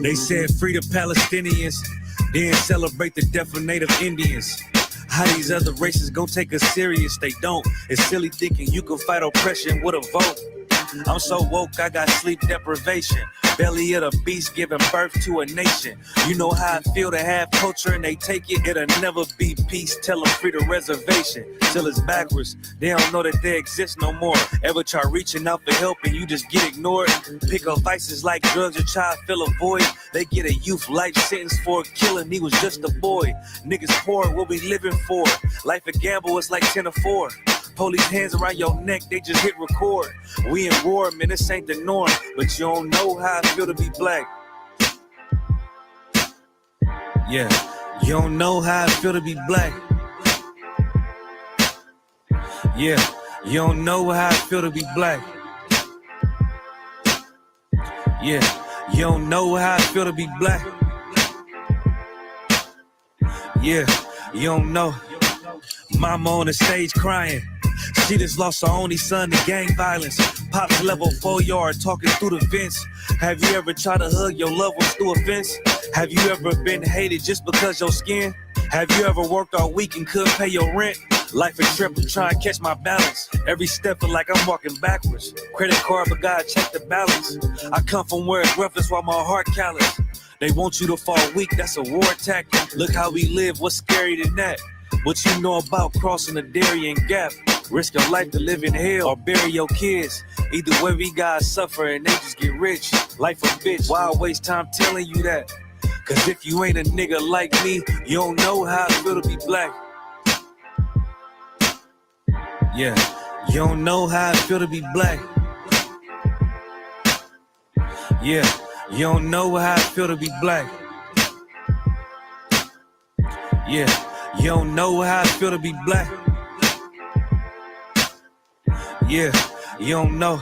They said free the Palestinians, then celebrate the death of native Indians. How these other races gon' take us serious? They don't. It's silly thinking you can fight oppression with a vote. I'm so woke, I got sleep deprivation. Belly of the beast giving birth to a nation. You know how I feel to have culture and they take it. It'll never be peace. Tell them free the reservation. Till it's backwards. They don't know that they exist no more. Ever try reaching out for help and you just get ignored? Pick up vices like drugs, your child fill a void. They get a youth life sentence for a killing. He was just a boy. Niggas poor, what we living for? Life a gamble, it's like 10 or 4. Police hands around your neck, they just hit record. We in war, man, this ain't the norm. But you don't know how I feel to be black. Yeah, you don't know how I feel to be black. Yeah, you don't know how I feel to be black. Yeah, you don't know how I feel to be black. Yeah, you don't know. Mama on the stage crying. She just lost her only son to gang violence. Pops level 4 yard talking through the fence. Have you ever tried to hug your loved ones through a fence? Have you ever been hated just because your skin? Have you ever worked all week and couldn't pay your rent? Life a trip, I'm trying to catch my balance. Every step feel like I'm walking backwards. Credit card, but God check the balance. I come from where it's rough, that's why my heart callous. They want you to fall weak, that's a war tactic. Look how we live, what's scary than that? What you know about crossing the Darien Gap? Risk your life to live in hell or bury your kids. Either way we gotta suffer and they just get rich. Life a bitch, why I waste time telling you that? Cause if you ain't a nigga like me, you don't know how I feel to be black. Yeah, you don't know how I feel to be black. Yeah, you don't know how I feel to be black. Yeah, you don't know how I feel to be black. Yeah, you don't know.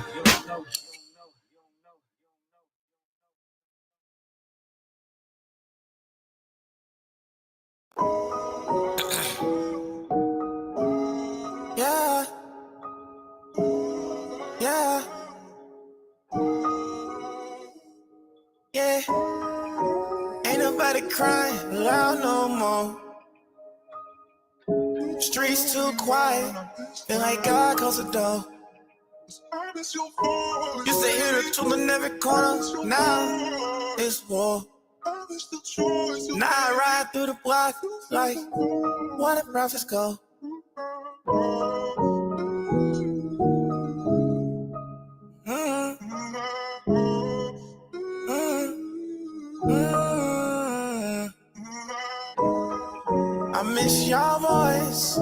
Yeah, yeah, yeah. Ain't nobody crying loud no more. Streets too quiet, feel like God closed the door. Used to hear the truth in every corner, now it's war. Now I ride through the block like, where the prophets go? I miss your voice.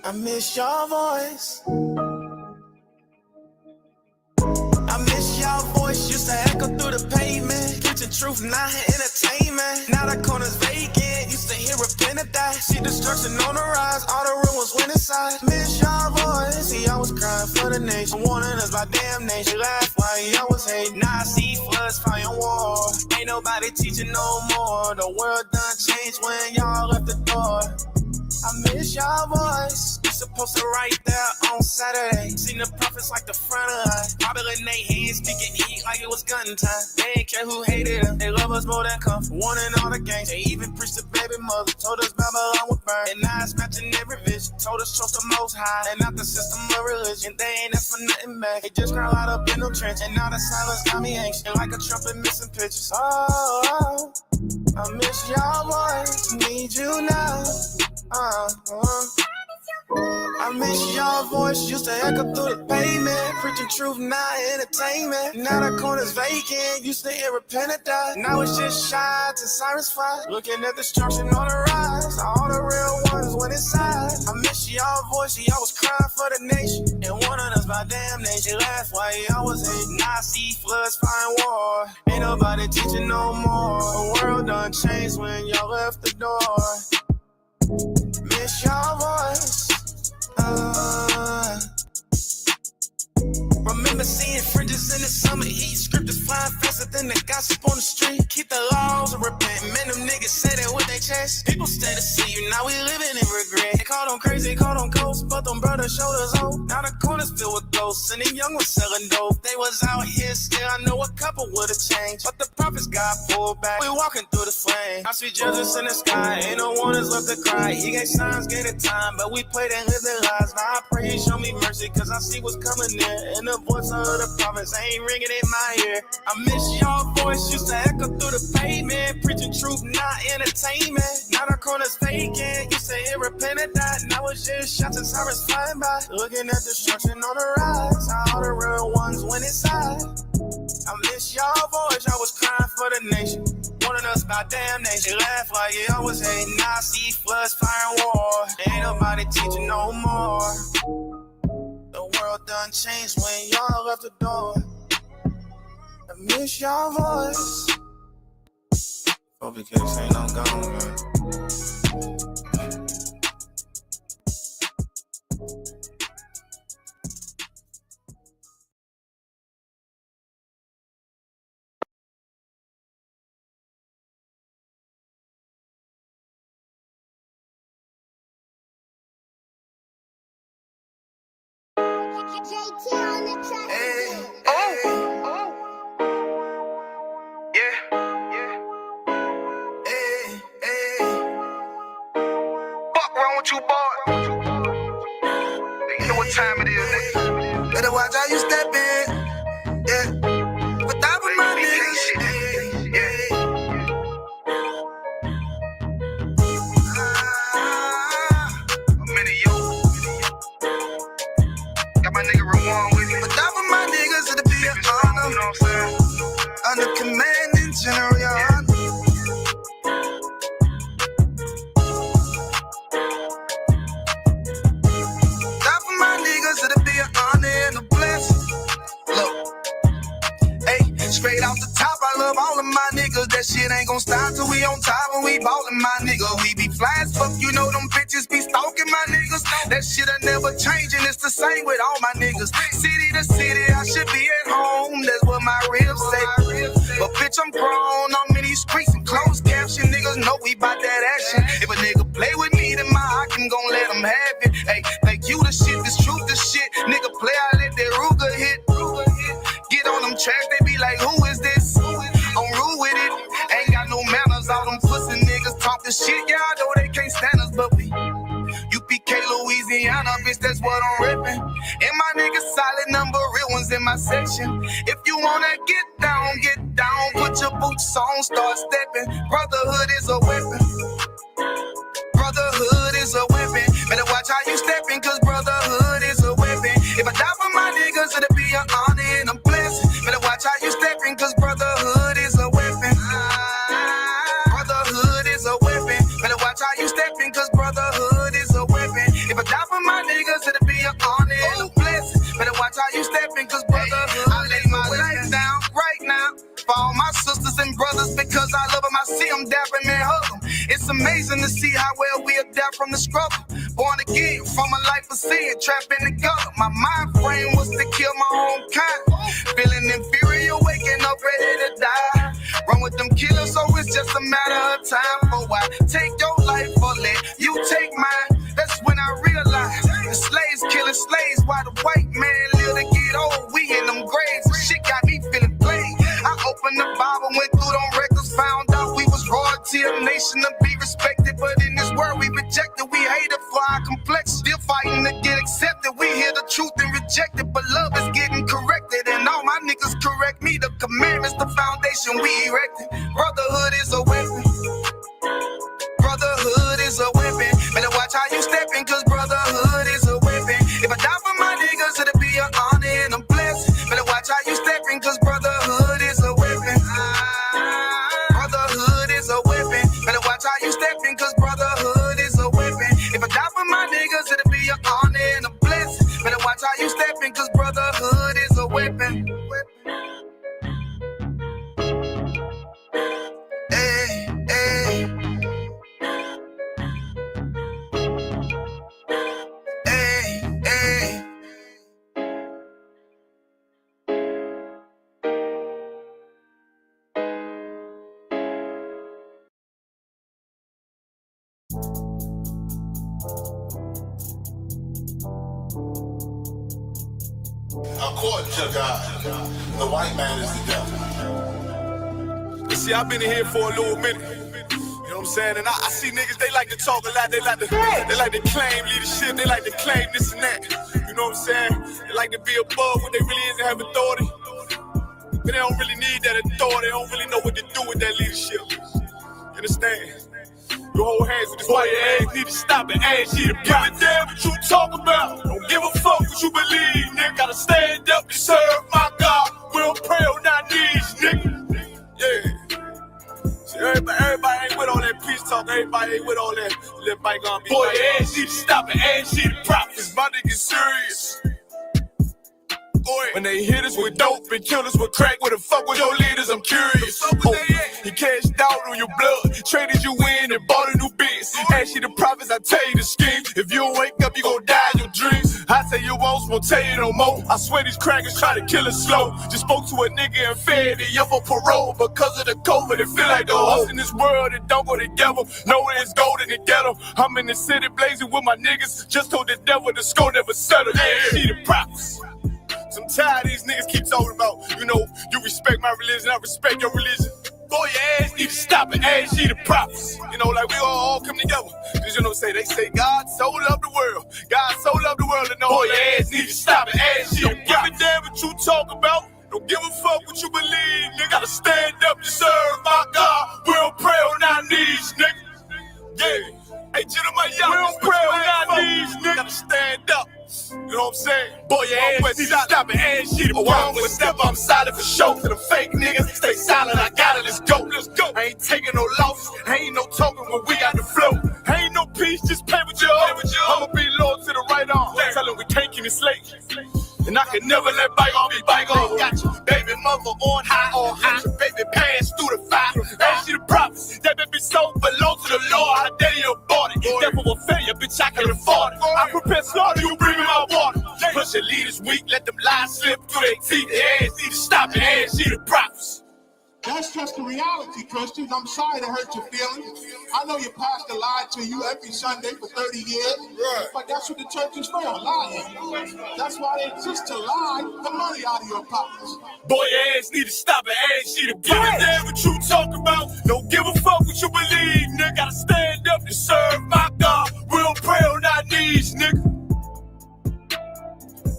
I miss your voice. I miss your voice. Used to echo through the pavement. Preaching truth, not entertainment. Now the corner's vacant. Used to hear repent die. See destruction on the rise. All the room was went inside. Miss your voice. See, I was crying for the nation. Warning us by damnation. Laugh while y'all was hating. Now I see floods, fire, and war. Ain't nobody teaching no more. The world done changed when y'all left the door. I miss your voice. You supposed to write there on Saturday. Seen the prophets like the front of us. Probably letting they hands speaking heat like it was gun time. They ain't care who hated them. They love us more than comfort. Warning all the gangs. They even preached the baby mother. Told us Babylon would burn. And now it's matching every vision. Told us trust the most high. And not the system of religion. They ain't asked for nothing back. They just crawl out up in the trench. And now the silence got me anxious. Like a trumpet missing pictures. Oh, I miss your voice. Need you now. I miss your voice, used to echo through the pavement. Preaching truth, not entertainment. Now the corner's vacant, used to hear repent die. Now it's just shots and sirens fire. Looking at destruction on the rise. All the real ones went inside. I miss your voice, y'all was crying for the nation. And warning us by damnation. Laugh while y'all was hating. Now I see floods, fire, and war. Ain't nobody teaching no more. The world done changed when y'all left the door. Miss your voice. Remember seeing fringes in the summer heat. Scriptures flying faster than the gossip on the street. Keep the laws and repent. Man, them niggas say that with their chest. People stay to see you, now we living in regret. They call them crazy, call them ghosts, but them brothers showed us hope. Now the corners filled with ghosts. ghosts, and the young was selling dope. They was out here still, I know a couple would've changed, but the prophets got pulled back. We walking through the flame. I see judges in the sky, ain't no one is left to cry. He gave signs, gave it time, but we played and lived their lives. Now I pray he show me mercy, cause I see what's coming near. And the voice of the prophets ain't ringing in my ear. I miss y'all voice, used to echo through the pavement, preaching truth, not entertainment. Now the corner's vacant, used to hear repent of that. Now it's just shots and sirens flying by, looking at destruction on the rise. How all the real ones went inside. I miss y'all voice, I was crying for the nation, warning us about damnation. Laugh like you always hate, now I see floods, fire, and war. Ain't nobody teaching no more. The world done changed when y'all left the door. I miss y'all voice. Hope you can't say no gone, man. JT on the track. Hey, Fuck wrong with you, boy? You know what time it is, nigga. better watch how you step in. Yeah, but that was my niggas. I'm in it, yo. Got my nigga Rawan with me. But that was my niggas, it'll be an honor. You know what I'm saying? Under commanding general, your honor. That for my niggas, it'll be an honor and a blessing. Look, hey, straight off the top, I love all of my niggas. That shit ain't gon' stop till we on top and we ballin', my nigga. We be fly as fuck, you know them bitches be stalking my niggas. That shit'll never change and it's the same with all my niggas. City to city, I should be at home. That's what my ribs say. But bitch, I'm grown, I'm in these streets and closed caption. Niggas know we bout that action. If a nigga play with me, then my Hakim gon' let him have it. Hey, thank you the shit, this truth the shit. Nigga play, I let that Ruger hit. Get on them tracks, they be like, who is this? I'm rude with it, ain't got no manners. All them pussy niggas talking shit, yeah, I know they can't stand us, but we UPK, Louisiana, bitch, that's what I'm reppin'. And my niggas solid number, real ones in my section. If you wanna get down, put your boots on, start stepping. Brotherhood is a weapon. Brotherhood is a weapon. Better watch how you steppin', cause brotherhood is a weapon. If I die for my niggas, it'll be an honor and a blessing. Better watch how you steppin', cause brotherhood is a weapon. Brotherhood is a weapon. Better watch how you steppin', cause brotherhood is a weapon. If I die for my niggas, it'll be an honor and a blessing. Better watch how you steppin', cause brotherhood. I lay my life down right now for all my sisters and brothers, because I love them. I see them dapping and hug them. It's amazing to see how well we adapt from the struggle. Born again from a life of sin, trapped in the gutter. My mind frame was to kill my own kind. Feeling inferior, waking up ready to die. Run with them killers, so it's just a matter of time. For I take your life or let you take mine. That's when I realized the slaves killing slaves while the white man live to get old. We in them graves, and shit got me feeling played. I opened the Bible, went through them records, found out we was royalty, a nation to be respected. But in this world we rejected, we hated for our complex. Still fighting to get accepted. We hear the truth and reject it, but love is getting corrected. And all my niggas correct me. The commandments, the foundation we erected. Brotherhood is a weapon. Brotherhood is a weapon. Better watch how you steppin', cause brotherhood is a weapon. If I die for my niggas, it'll be an honor and a blessing. Better watch how you steppin', cause brotherhood is a weapon. Brotherhood is a weapon. Better watch how you steppin', cause brotherhood is a weapon. If I die for my niggas, it'll be an honor and a blessing. Better watch how you steppin', cause brotherhood is a weapon. Hey. According to God, the white man is the devil. You see, I've been in here for a little minute. You know what I'm saying? And I see niggas, they like to talk a lot. They like to claim leadership. They like to claim this and that. You know what I'm saying? They like to be above what they really is and have authority. But they don't really need that authority. They don't really know what to do with that leadership. You understand? You hold hands with this white ass, need to stop and ask you to give a damn what you talk about. Don't give a fuck what you believe, nigga. Gotta stand up and serve my God. We don't pray on our knees, nigga. Yeah. See, everybody ain't with all that peace talk. Everybody ain't with all that bygone be. Boy, your ass need to stop and ask you to prophets. My nigga serious. Boy, when they hit us with dope and kill us with crack, where the fuck with your leaders? I'm curious. He cashed out on your blood, traded you in and bought a new biz. Ask you the prophets, I tell you the scheme. If you don't wake up, you gon' die in your dreams. I say you won't tell you no more. I swear these crackers try to kill us slow. Just spoke to a nigga and fed it up for parole because of the COVID. It feel like the host in this world that don't go together. Nowhere is gold in the ghetto. I'm in the city blazing with my niggas. Just told the devil the score never settled. Yeah, she the prophets. I'm tired of these niggas keep talking about, you respect my religion, I respect your religion. Boy, your ass need to stop and ask ye the prophets. Like we all come together. Cause they say God so loved the world. God so loved the world and boy, your ass need to stop and ask ye the prophets. Don't give a damn what you talk about. Don't give a fuck what you believe, nigga. Gotta stand up and serve my God. We don't pray on our knees, nigga. Yeah. Hey, gentlemen, y'all, we don't pray on our knees, nigga. Gotta stand up. You know what I'm saying? Boy, your ass need to stop and ask you to wrong with step. I'm silent for show. To the fake niggas, stay silent. I got it. Let's go. Let's go. I ain't taking no losses. Ain't no talking when we got the flow. Ain't no peace, just play with you. I'ma be loyal to the right arm. Tell him we can't keep it slave. And I can never let bygone be bygone. Got you, baby mother on high. Your baby pants through the fire. Ask you the prophets. That baby soul belong to the Lord. How dare you abort it? Devil will fail you, bitch. I can afford it. I prepare slaughter, you bring me my water. Push your leaders weak, let them lies slip through their teeth. Their ass need to stop and ask you the prophets. That's just the reality, Christians. I'm sorry to hurt your feelings. I know your pastor lied to you every Sunday for 30 years, but that's what the church is for, lying. That's why they exist, to lie the money out of your pockets. Boy, your ass need to stop and ask you to give a damn what you talk about. Don't give a fuck what you believe, nigga. Gotta stand up and serve my God. We don't pray on our knees, nigga.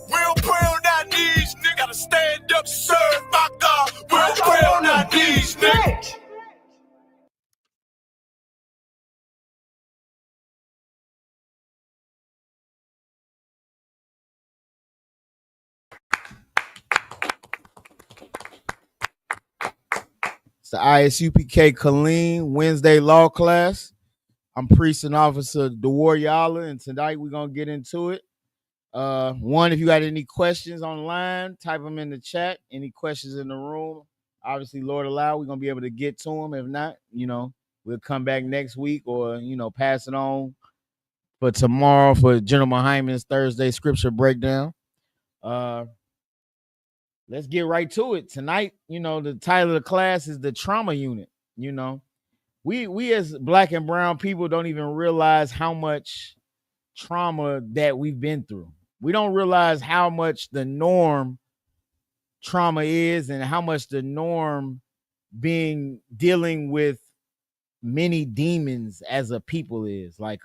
We don't pray on our knees, nigga. Gotta stand up and serve my God. We don't pray on our knees, nigga. It's the Isupk Killeen Wednesday law class. I'm Priest and Officer DeWar, and tonight we're gonna get into it. One, if you got any questions online, type them in the chat. Any questions in the room, obviously, Lord allow, we're gonna be able to get to them. If not, we'll come back next week or pass it on for tomorrow for General Hyman's Thursday scripture breakdown. Let's get right to it. Tonight, the title of the class is the trauma unit. We as Black and brown people don't even realize how much trauma that we've been through. We don't realize how much the norm trauma is and how much the norm dealing with many demons as a people is. Like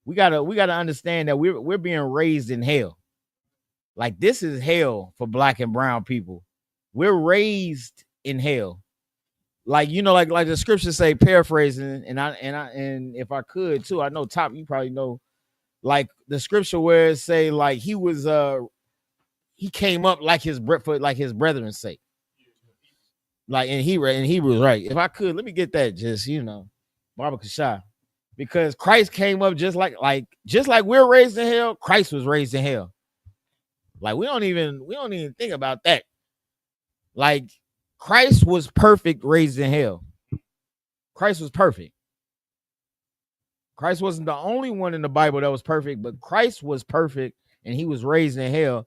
we gotta understand that we're being raised in hell. Like this is hell for Black and brown people. We're raised in hell. Like like the scriptures say, paraphrasing, and if I could too, I know Top, you probably know, like the scripture where it say like he came up like his brethren's sake. Like in Hebrews, right? If I could, let me get that, just Baba Kashah. Because Christ came up just like we're raised in hell, Christ was raised in hell. Like we don't even think about that. Like Christ was perfect, raised in hell. Christ was perfect. Christ wasn't the only one in the Bible that was perfect, but Christ was perfect and he was raised in hell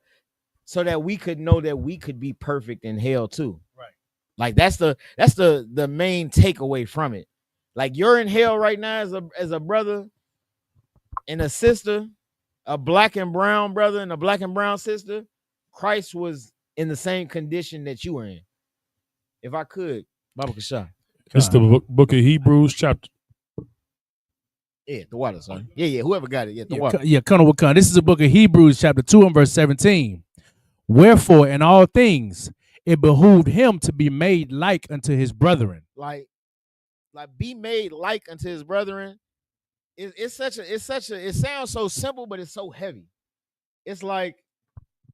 so that we could know that we could be perfect in hell too. Right. Like that's the main takeaway from it. Like you're in hell right now as a brother and a sister, a Black and brown brother and a Black and brown sister. Christ was in the same condition that you were in? If I could, Baba Kasha. It's the book of Hebrews, chapter. Yeah, the water, son. Yeah. Whoever got it, the water. Colonel Wakan. This is the book of Hebrews, chapter 2 and verse 17. Wherefore, in all things, it behooved him to be made like unto his brethren. Like be made like unto his brethren. It sounds so simple, but it's so heavy. It's like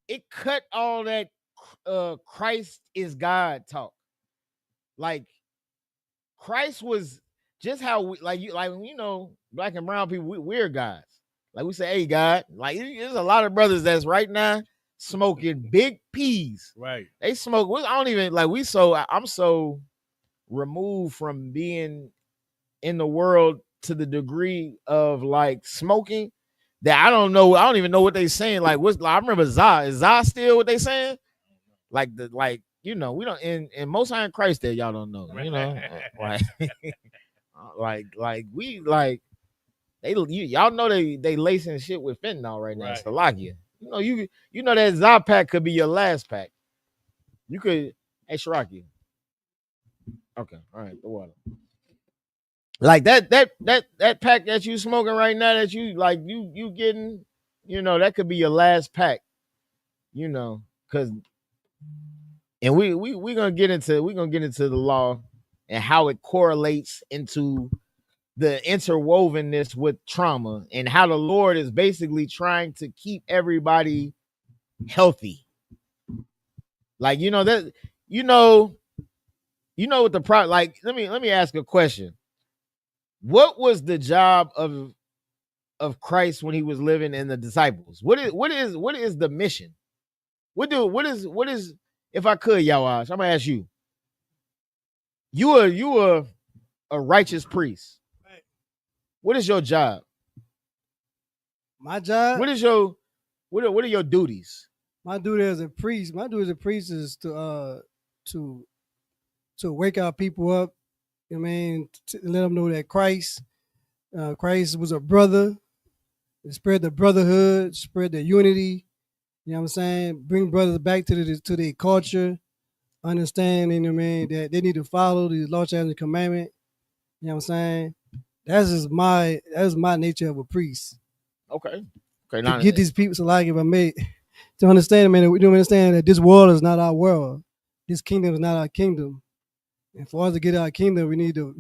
it cut all that Christ is God talk. Like Christ was just how we black and brown people, we're guys. Like we say, hey, God. Like there's a lot of brothers that's right now smoking big peas. Right. They smoke. I don't even like. I'm so removed from being in the world to the degree of like smoking that I don't know. I don't even know what they saying. Like I remember Zah. Is Zah still what they saying? Like we don't in Most High in Christ that y'all don't know. Y'all know they lacing shit with fentanyl right now. It's the Stalagia. You know that Zah pack could be your last pack. You could, hey Shiraki. Okay, all right, the water. Like that pack that you smoking right now that you getting, that could be your last pack. Cause and we're gonna get into the law and how it correlates into the interwovenness with trauma and how the Lord is basically trying to keep everybody healthy. Like what the problem. Like let me ask a question. What was the job of Christ when he was living in the disciples? What is the mission? What is if I could, Yawash, I'm gonna ask you. You are a righteous priest. What is your job? My job? What are your duties? My duty as a priest is to wake our people up. You know what I mean, to let them know that Christ was a brother, spread the brotherhood, spread the unity. You know what I'm saying? Bring brothers back to their culture, understanding, you know what I mean, that they need to follow these law, statutes, and commandment. You know what I'm saying? That's my nature of a priest. Okay. To get these people to understand, man, we don't understand that this world is not our world. This kingdom is not our kingdom. And for us to get our kingdom, we need to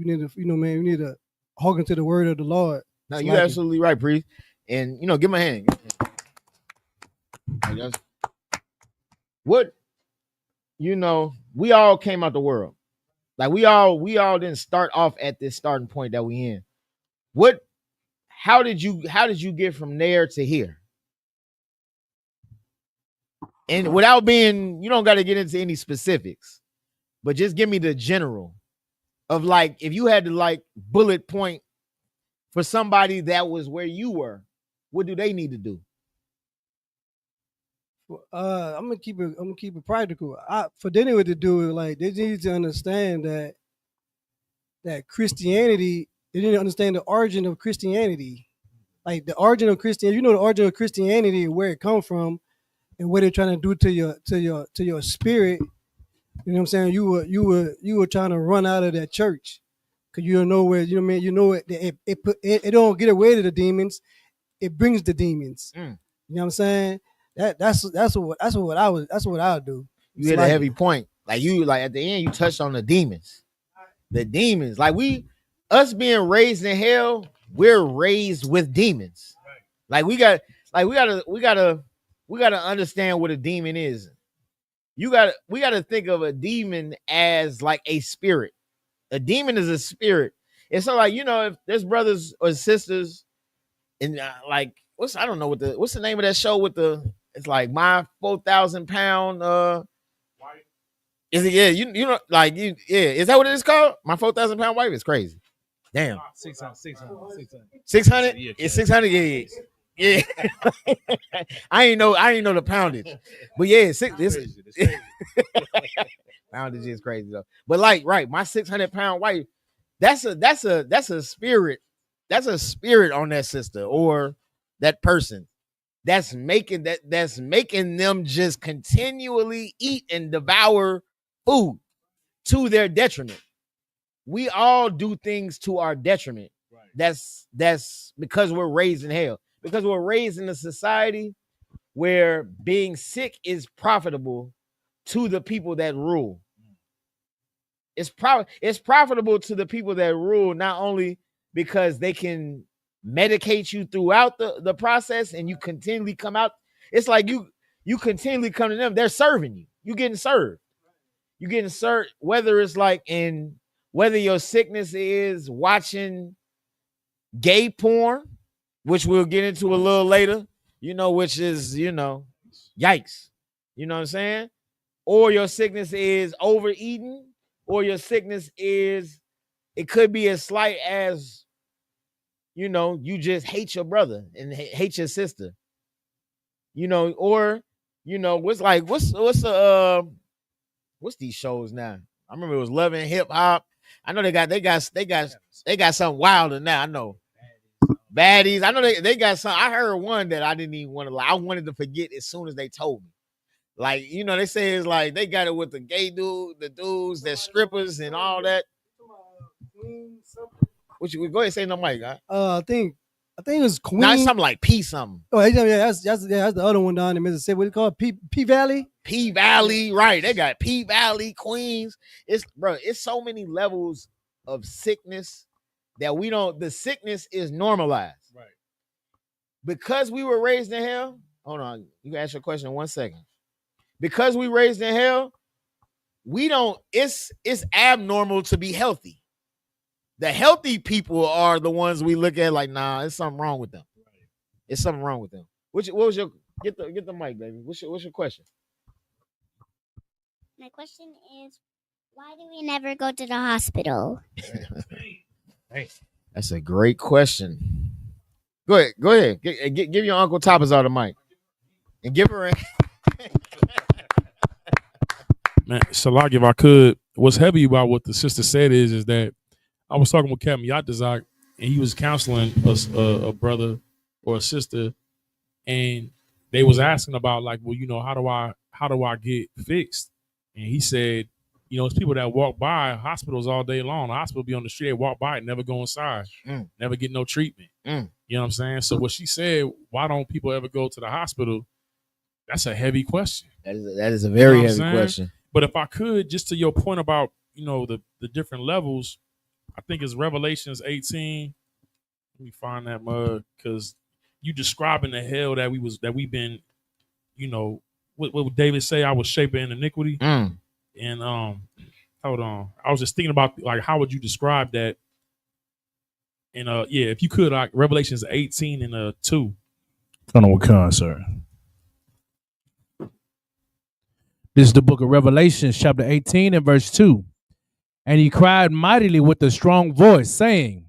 hearken to the word of the Lord. No, you're absolutely right, priest. And give my hand. What we all came out the world. Like we all didn't start off at this starting point that we in. How did you get from there to here? And without being, you don't got to get into any specifics, but just give me the general of like, if you had to like bullet point for somebody that was where you were, what do they need to do? I'm gonna keep it practical. For them to do it, like they need to understand that Christianity. They need to understand the origin of Christianity, like the origin of Christianity. The origin of Christianity, where it comes from, and what they're trying to do to your spirit. You know what I'm saying? You were trying to run out of that church because you don't know where. You know what I mean? You know it don't get away to the demons. It brings the demons. You know what I'm saying? That's what I would do. You hit a heavy point. Like at the end, you touched on the demons. The demons, like us being raised in hell, we're raised with demons. Like we gotta understand what a demon is. We gotta think of a demon as like a spirit. A demon is a spirit. It's not like if there's brothers or sisters, and what's the name of that show with it's like my 4,000 pound is it is that what it is called? My 4,000 pound wife is crazy. Damn. 600? Yeah, it's 600. Yeah. I ain't know the poundage. But yeah, poundage is crazy though. But my 600 pound wife, that's a spirit. That's a spirit on that sister or that person. that's making them just continually eat and devour food to their detriment. We all do things to our detriment. Right. That's because we're raised in hell. Because we're raised in a society where being sick is profitable to the people that rule. It's profitable to the people that rule, not only because they can medicate you throughout the process and you continually come out. It's like you continually come to them. They're serving you. You're getting served. You're getting served, whether it's like whether your sickness is watching gay porn, which we'll get into a little later, which is, yikes. You know what I'm saying? Or your sickness is overeating, or your sickness is, it could be as slight as, you just hate your brother and hate your sister. Or, what's these shows now? I remember it was Love and Hip Hop. I know they got something wilder now. I know Baddies. I know they got some. I heard one that I didn't even want to. I wanted to forget as soon as they told me. Like, they say it's like they got it with the gay the dudes, that strippers and all that. What you go ahead and say no mic, huh? I think it was Queen. Now it's something like P something. Oh yeah, that's the other one down in Mississippi. What do you call it? P Valley. P Valley, right? They got P Valley, Queens. It's so many levels of sickness that the sickness is normalized. Right. Because we were raised in hell. Hold on, you can ask your question in 1 second. Because we raised in hell, it's abnormal to be healthy. The healthy people are the ones we look at like, nah, there's something wrong with them. It's something wrong with them. What was your get the mic, baby? What's your question? My question is, why do we never go to the hospital? Hey, that's a great question. Go ahead. Give your Uncle Tapazar the mic. And give her a Man, Salak, if I could, what's heavy about what the sister said is that I was talking with Captain Yatazak, and he was counseling a brother or a sister, and they was asking about like, well, how do I get fixed? And he said, it's people that walk by hospitals all day long. The hospital be on the street, they walk by it, never go inside, never get no treatment. You know what I'm saying? So what she said, why don't people ever go to the hospital? That's a heavy question. That is a very heavy question. But if I could, just to your point about, the different levels, I think it's Revelations 18. Let me find that mug, because you describing the hell that we've been, what would David say? I was shaped in iniquity. And hold on. I was just thinking about like, how would you describe that? And if you could, like Revelations 18 and 2. Colonel Wakan, sir. This is the book of Revelation, chapter 18 and verse 2. And he cried mightily with a strong voice, saying,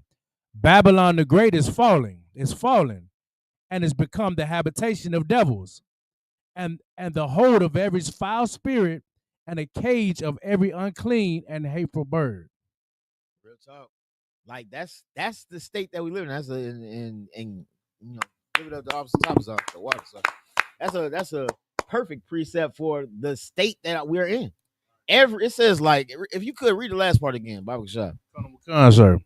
Babylon the Great is fallen, and is become the habitation of devils, and the hold of every foul spirit, and a cage of every unclean and hateful bird. Real talk. Like that's the state that we live in. That's give it up to Officer Thomas off the water. So that's a perfect precept for the state that we're in. It says, like, if you could read the last part again, Bible Shop. Sir.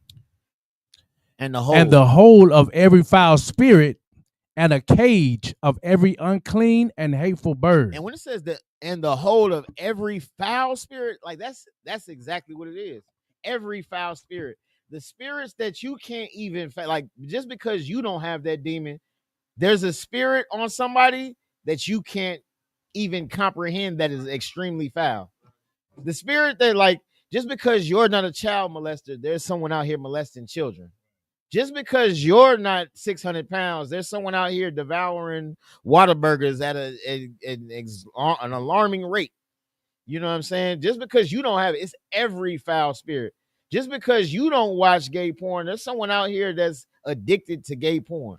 And the whole of every foul spirit, and a cage of every unclean and hateful bird. And when it says that, and the whole of every foul spirit, like that's exactly what it is. Every foul spirit, the spirits that you can't even like, just because you don't have that demon, there's a spirit on somebody that you can't even comprehend that is extremely foul. The spirit that, like, just because you're not a child molester, there's someone out here molesting children. Just because you're not 600 pounds, there's someone out here devouring Whataburgers at an alarming rate. You know what I'm saying? Just because you don't have it, it's every foul spirit. Just because you don't watch gay porn, there's someone out here that's addicted to gay porn.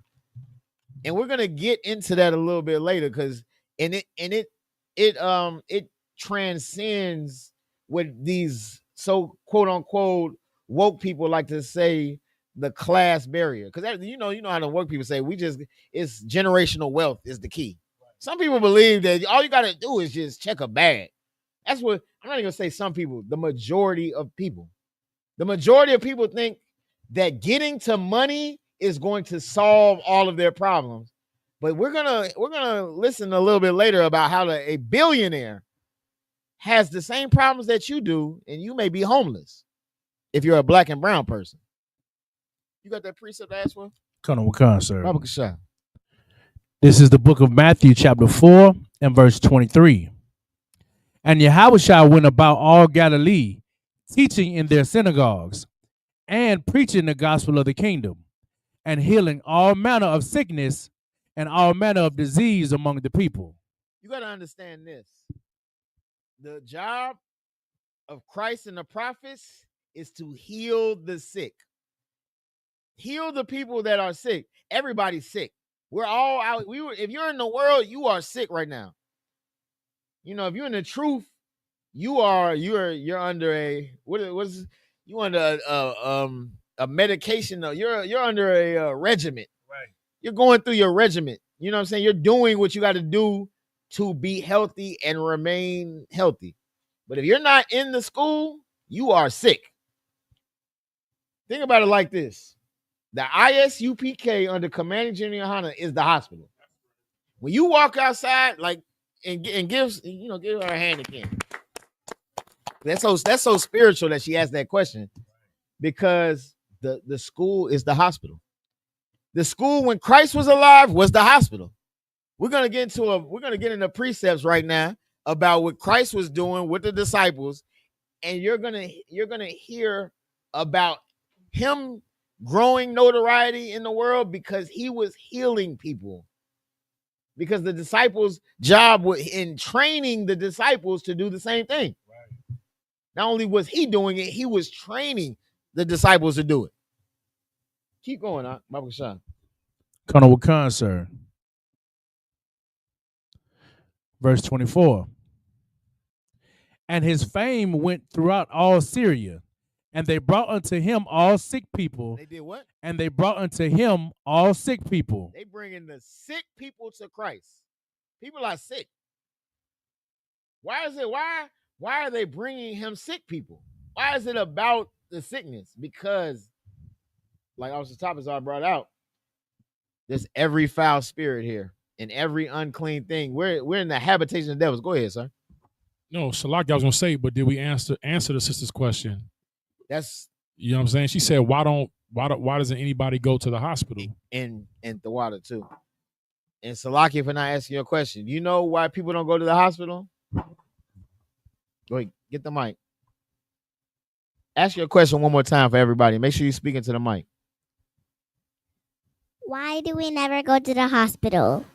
And we're gonna get into that a little bit later, because it transcends what these so quote unquote woke people like to say the class barrier. Because you know how the work people say it's generational wealth is the key. Some people believe that all you gotta do is just check a bag. That's what I'm not even gonna say some people, the majority of people. The majority of people think that getting to money is going to solve all of their problems. But we're gonna listen a little bit later about how a billionaire has the same problems that you do, and you may be homeless if you're a black and brown person. You got that precept to ask for? Colonel Wakan, sir. Baba Kasha. This is the book of Matthew, chapter 4, and verse 23. And Yahushua went about all Galilee, teaching in their synagogues, and preaching the gospel of the kingdom, and healing all manner of sickness and all manner of disease among the people. You got to understand this. The job of Christ and the prophets is to heal the sick. Heal the people that are sick. Everybody's sick. We're all out. If you're in the world, you are sick right now. You know, if you're in the truth, you're under a medication. You're under a regimen. Right. You're going through your regimen. You know what I'm saying? You're doing what you got to do to be healthy and remain healthy. But if you're not in the school, you are sick. Think about it like this. The ISUPK under Commanding General Yohana is the hospital. When you walk outside, and give her a hand again. That's so spiritual that she asked that question, because the school is the hospital. The school when Christ was alive was the hospital. We're gonna get into precepts right now about what Christ was doing with the disciples, and you're gonna hear about him growing notoriety in the world because he was healing people. Because the disciples' job was in training the disciples to do the same thing. Right. Not only was he doing it, he was training the disciples to do it. Keep going, Baba Kasha. Colonel Wakan, sir. Verse 24. And his fame went throughout all Syria, and they brought unto him all sick people. They did what? And they brought unto him all sick people. They bringing the sick people to Christ. People are sick. Why are they bringing him sick people? Why is it about the sickness? Because, like Officer Topazar brought out, there's every foul spirit here and every unclean thing. We're in the habitation of devils. Go ahead, sir. No, Salaki, I was gonna say, but did we answer the sister's question? That's, you know what I'm saying. She said, why doesn't anybody go to the hospital? And the water too. And Salaki, for not asking your question, you know why people don't go to the hospital? Go ahead, get the mic. Ask your question one more time for everybody. Make sure you're speaking to the mic. Why do we never go to the hospital?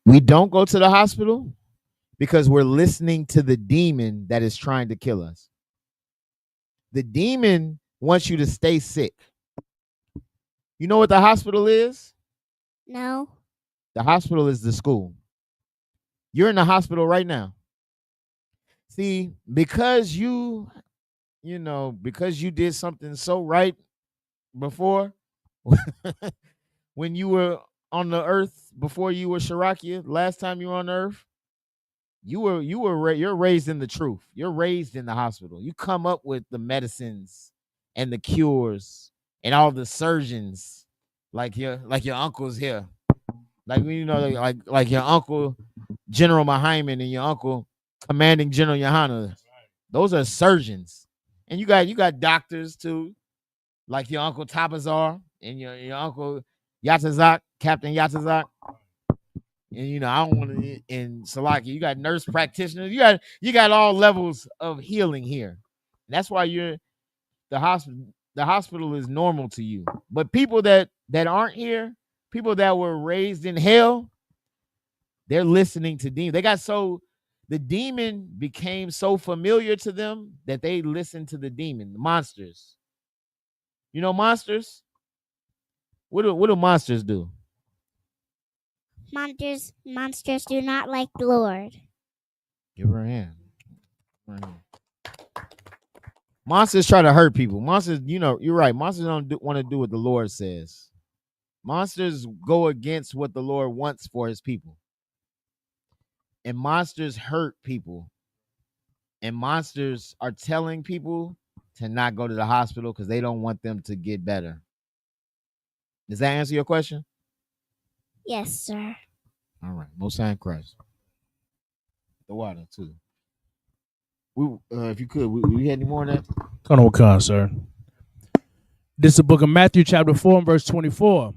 We don't go to the hospital because we're listening to the demon that is trying to kill us. The demon wants you to stay sick. You know what the hospital is? No. The hospital is the school. You're in the hospital right now. See, because you did something so right before, when you were on the earth, before you were Shirakia, last time you were on earth, you're raised in the truth. You're raised in the hospital. You come up with the medicines and the cures and all the surgeons, like your uncles here, like your uncle General Mahaiman and your uncle Commanding General Yohana. Those are surgeons, and you got doctors too, like your uncle Tabazar and your uncle Yatazak, Captain Yatazak. And I don't want to in Salaki. You got nurse practitioners. You got all levels of healing here. That's why the hospital. The hospital is normal to you. But people that aren't here, people that were raised in hell, they're listening to demons. The demon became so familiar to them that they listen to the demon, the monsters. You know monsters? What do monsters do? Monsters do not like the Lord. Give her a hand. Monsters try to hurt people. Monsters, you're right. Monsters don't want to do what the Lord says. Monsters go against what the Lord wants for his people. And monsters hurt people. And monsters are telling people to not go to the hospital because they don't want them to get better. Does that answer your question? Yes, sir. All right. Most High in Christ. The water, too. If you could, we had any more of that? Come on, sir. This is the book of Matthew, chapter 4, and verse 24.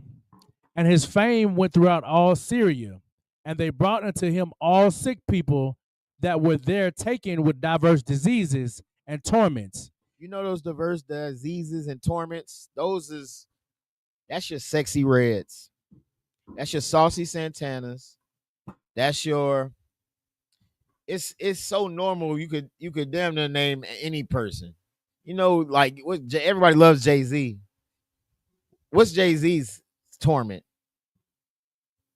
And his fame went throughout all Syria, and they brought unto him all sick people that were there taken with diverse diseases and torments. You know those diverse diseases and torments? That's your sexy reds. That's your saucy Santanas. That's your. It's so normal. You could damn near name any person. Like everybody loves Jay-Z. What's Jay-Z's torment?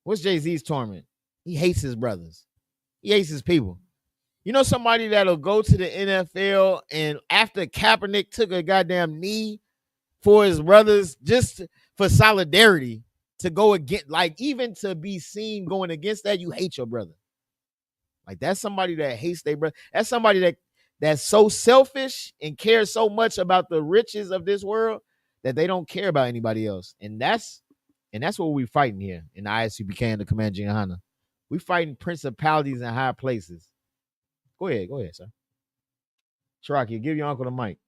What's Jay-Z's torment? He hates his brothers. He hates his people. You know somebody that'll go to the NFL and after Kaepernick took a goddamn knee for his brothers just for solidarity to go against, like even to be seen going against that, you hate your brother. Like that's somebody that hates their brother. That's somebody that's so selfish and cares so much about the riches of this world that they don't care about anybody else. And that's what we're fighting here in the Isupk Killeen, the Command Jihana. We fighting principalities in high places. Go ahead, sir. Sharaki, give your uncle the mic.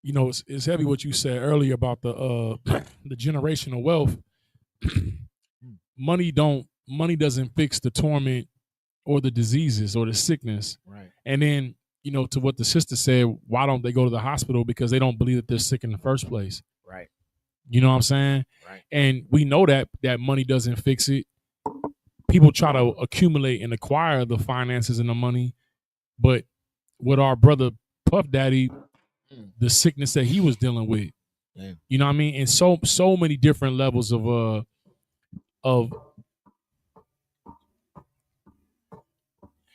It's heavy what you said earlier about the the generational wealth. Money doesn't fix the torment or the diseases or the sickness. Right. And then, to what the sister said, why don't they go to the hospital? Because they don't believe that they're sick in the first place. Right. You know what I'm saying? Right. And we know that money doesn't fix it. People try to accumulate and acquire the finances and the money, but with our brother Puff Daddy, the sickness that he was dealing with, you know what I mean? And so many different levels of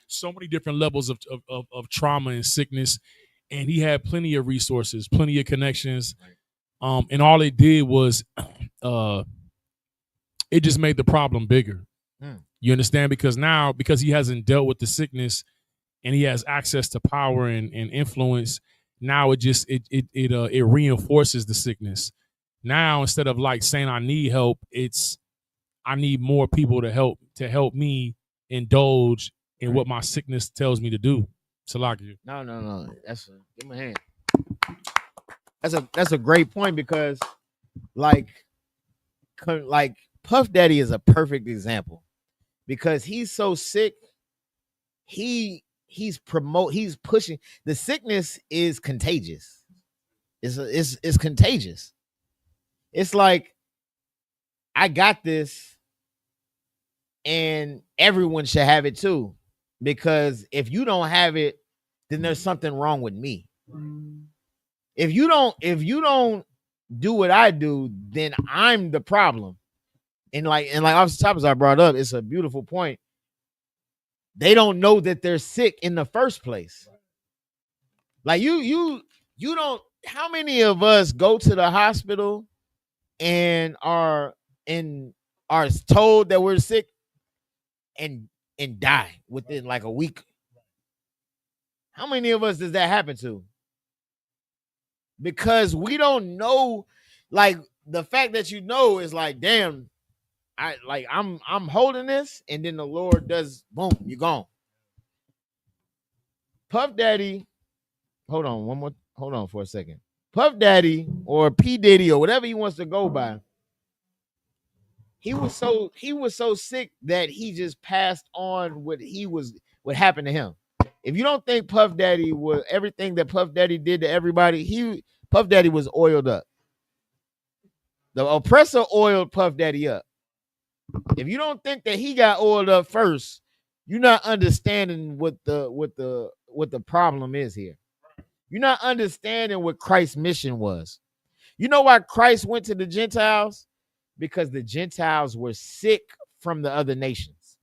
so many different levels of trauma and sickness, and he had plenty of resources, plenty of connections, and all it did was it just made the problem bigger. You understand? Because he hasn't dealt with the sickness and he has access to power and influence, now it reinforces the sickness. Now instead of like saying I need help, it's I need more people to help me indulge in what my sickness tells me to do. Salakia. No. Give me a hand. That's a great point because like Puff Daddy is a perfect example because he's so sick. He's pushing. The sickness is contagious. It's contagious. It's like I got this and everyone should have it too. Because if you don't have it, then there's something wrong with me. If you don't do what I do, then I'm the problem. And like off the top as I brought up, it's a beautiful point. They don't know that they're sick in the first place. Like you don't. How many of us go to the hospital and are told that we're sick and die within like a week? How many of us does that happen to? Because we don't know. Like the fact that you know is like, damn, I'm holding this, and then the Lord does boom, you're gone. Puff Daddy, hold on for a second. Puff Daddy or P Diddy or whatever he wants to go by, he was so sick that he just passed on what happened to him. If you don't think Puff Daddy was everything that Puff Daddy did to everybody, Puff Daddy was oiled up. The oppressor oiled Puff Daddy up. If you don't think that he got oiled up first, you're not understanding what the problem is here. You're not understanding what Christ's mission was. You know why Christ went to the Gentiles? Because the Gentiles were sick from the other nations.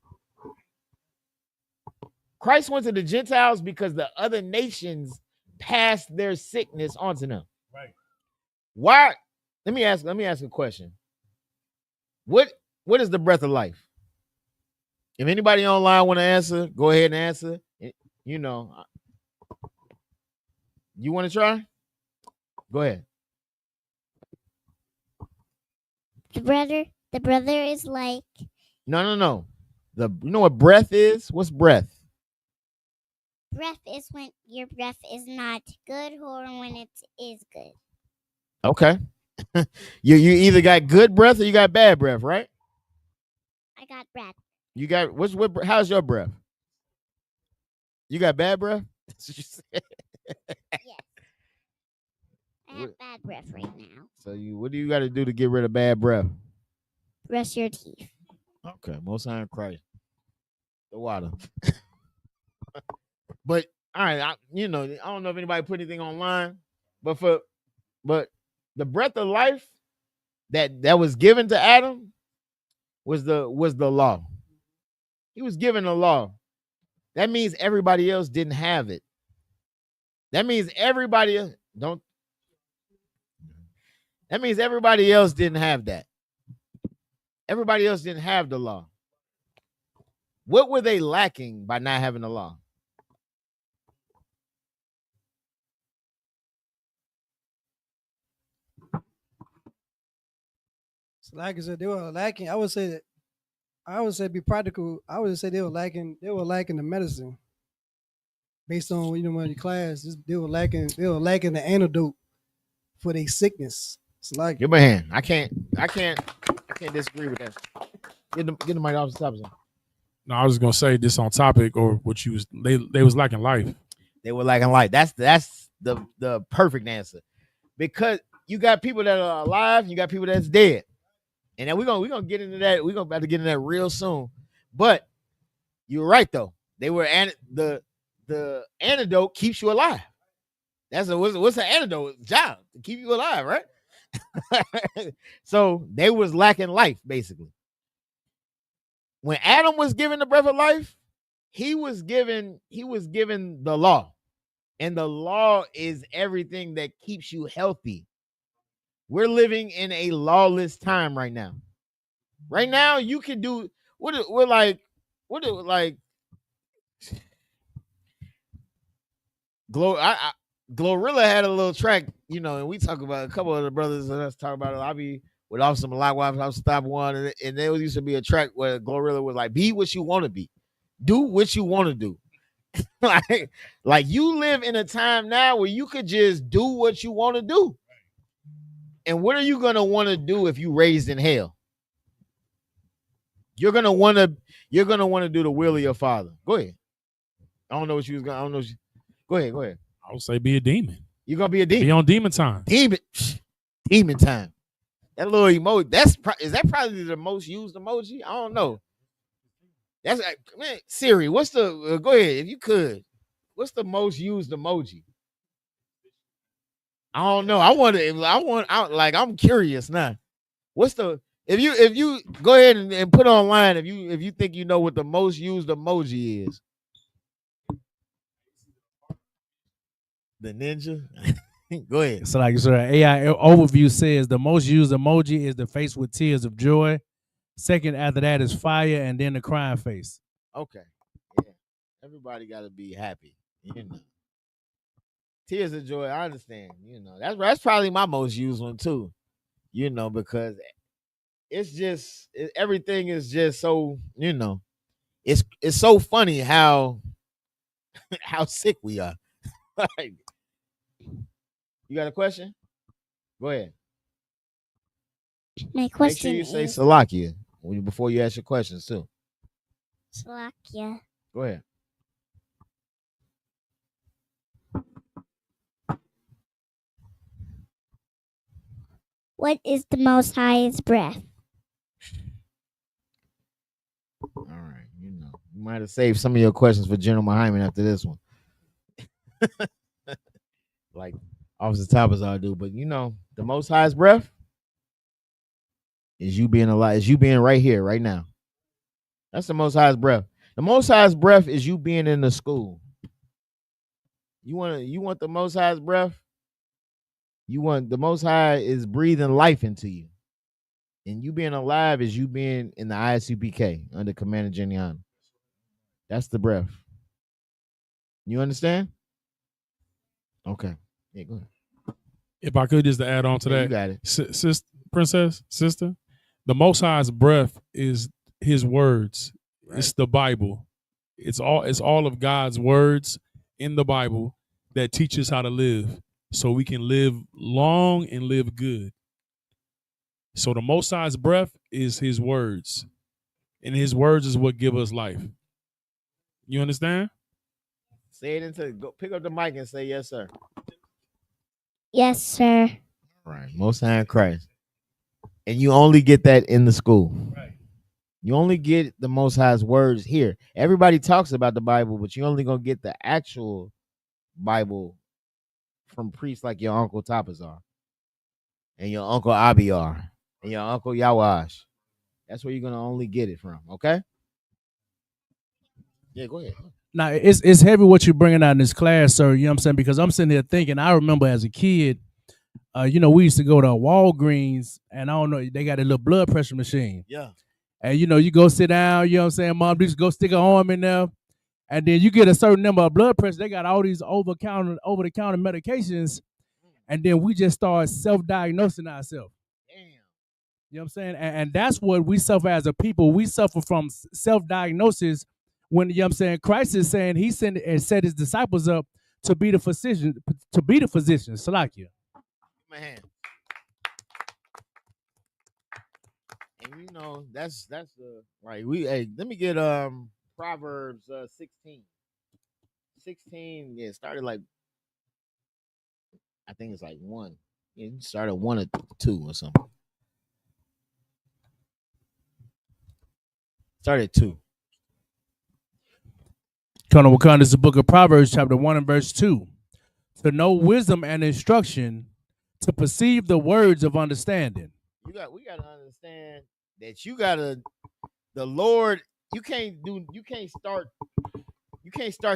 Christ went to the Gentiles because the other nations passed their sickness onto them. Right. Why? Let me ask a question. What is the breath of life? If anybody online want to answer, go ahead and answer. You know, you want to try? Go ahead. The brother is like No. You know what breath is? What's breath? breath is when your breath is not good or when it is good. Okay. you either got good breath or you got bad breath, right? I got breath. You got how's your breath? You got bad breath? That's what you said. Yes. I have bad breath right now. So what do you got to do to get rid of bad breath? Brush your teeth. Okay, most high in Christ. The water. But all right, I don't know if anybody put anything online, but the breath of life that was given to Adam was the law. He was given the law. That means everybody else didn't have it. That means everybody else didn't have that. Everybody else didn't have the law. What were they lacking by not having the law? So like I said, they were lacking. I would say be practical. I would say they were lacking the medicine. Based on when your class, they were lacking the antidote for their sickness. It's like give me a hand. I can't disagree with that. Get the mic off the top. No, I was gonna say this on topic or what you was they was lacking life. They were lacking life. That's the perfect answer. Because you got people that are alive, you got people that's dead. And then we're gonna get into that. We're about to get into that real soon. But you're right though. They were the antidote keeps you alive. That's what's the antidote? Job to keep you alive, right? So they was lacking life, basically. When Adam was given the breath of life, he was given the law. And the law is everything that keeps you healthy. We're living in a lawless time right now. Right now, you can do Glorilla had a little track, and we talk about a couple of the brothers and us talk about it. I'll be with Officer Malak, I'll stop one, and there used to be a track where Glorilla was like, "Be what you want to be, do what you want to do." like you live in a time now where you could just do what you want to do. And what are you gonna want to do if you raised in hell? You're gonna want to do the will of your father. Go ahead. I don't know what you was gonna. I don't know. Go ahead. I would say be a demon. You're gonna be a demon. Be on demon time. Demon time. That little emoji. Is that probably the most used emoji? I don't know. That's man. Siri, what's the? Go ahead if you could. What's the most used emoji? I don't know. I'm curious now. What's the? If you go ahead and put online if you think you know what the most used emoji is. The ninja. Go ahead. So like AI overview says the most used emoji is the face with tears of joy. Second after that is fire, and then the crying face. Okay. Yeah. Everybody got to be happy. Tears of joy. I understand. That's probably my most used one too. Because it's just everything is just so. It's so funny how sick we are. You got a question? Go ahead. My question Make sure you is say Salakia before you ask your questions too. Salakia. Go ahead. What is the Most High's breath? All right, you might have saved some of your questions for General Hyman after this one. Like Officer Tabazar do, but the Most High's breath is you being alive, is you being right here, right now. That's the Most High's breath. The Most High's breath is you being in the school. You want the Most High's breath? You want the Most High is breathing life into you. And you being alive is you being in the ISUPK under Commander Jenny Han. That's the breath. You understand? Okay. Yeah, go ahead. If I could just to add on to that, you got it. Sister, the Most High's breath is His words. Right. It's the Bible. It's all of God's words in the Bible that teach us how to live, so we can live long and live good. So the Most High's breath is His words, and His words is what give us life. You understand? Say it go pick up the mic and say yes, sir. Yes, sir. Right. Most High in Christ. And you only get that in the school. Right. You only get the Most High's words here. Everybody talks about the Bible, but you only gonna get the actual Bible from priests like your Uncle Tapazar and your Uncle Abiar and your Uncle Yawash. That's where you're gonna only get it from. Okay. Yeah, go ahead. Now, it's heavy what you're bringing out in this class, sir. You know what I'm saying? Because I'm sitting here thinking, I remember as a kid, we used to go to Walgreens, and I don't know, they got a little blood pressure machine. Yeah. And, you go sit down, you know what I'm saying? Mom used to go stick her arm in there, and then you get a certain number of blood pressure. They got all these over-the-counter medications, and then we just start self-diagnosing ourselves. Damn. You know what I'm saying? And that's what we suffer as a people. We suffer from self-diagnosis. When, you know what I'm saying, Christ is saying He sent and set His disciples up to be the physician, Salakia. Man. And that's the right. Let me get Proverbs 16. 16, yeah, started like I think it's like 1. Yeah, it started 1 or 2 or something. Started 2. Colonel Wakanda is the book of Proverbs, chapter 1 and verse 2. To know wisdom and instruction, to perceive the words of understanding. We gotta understand that the Lord, you can't start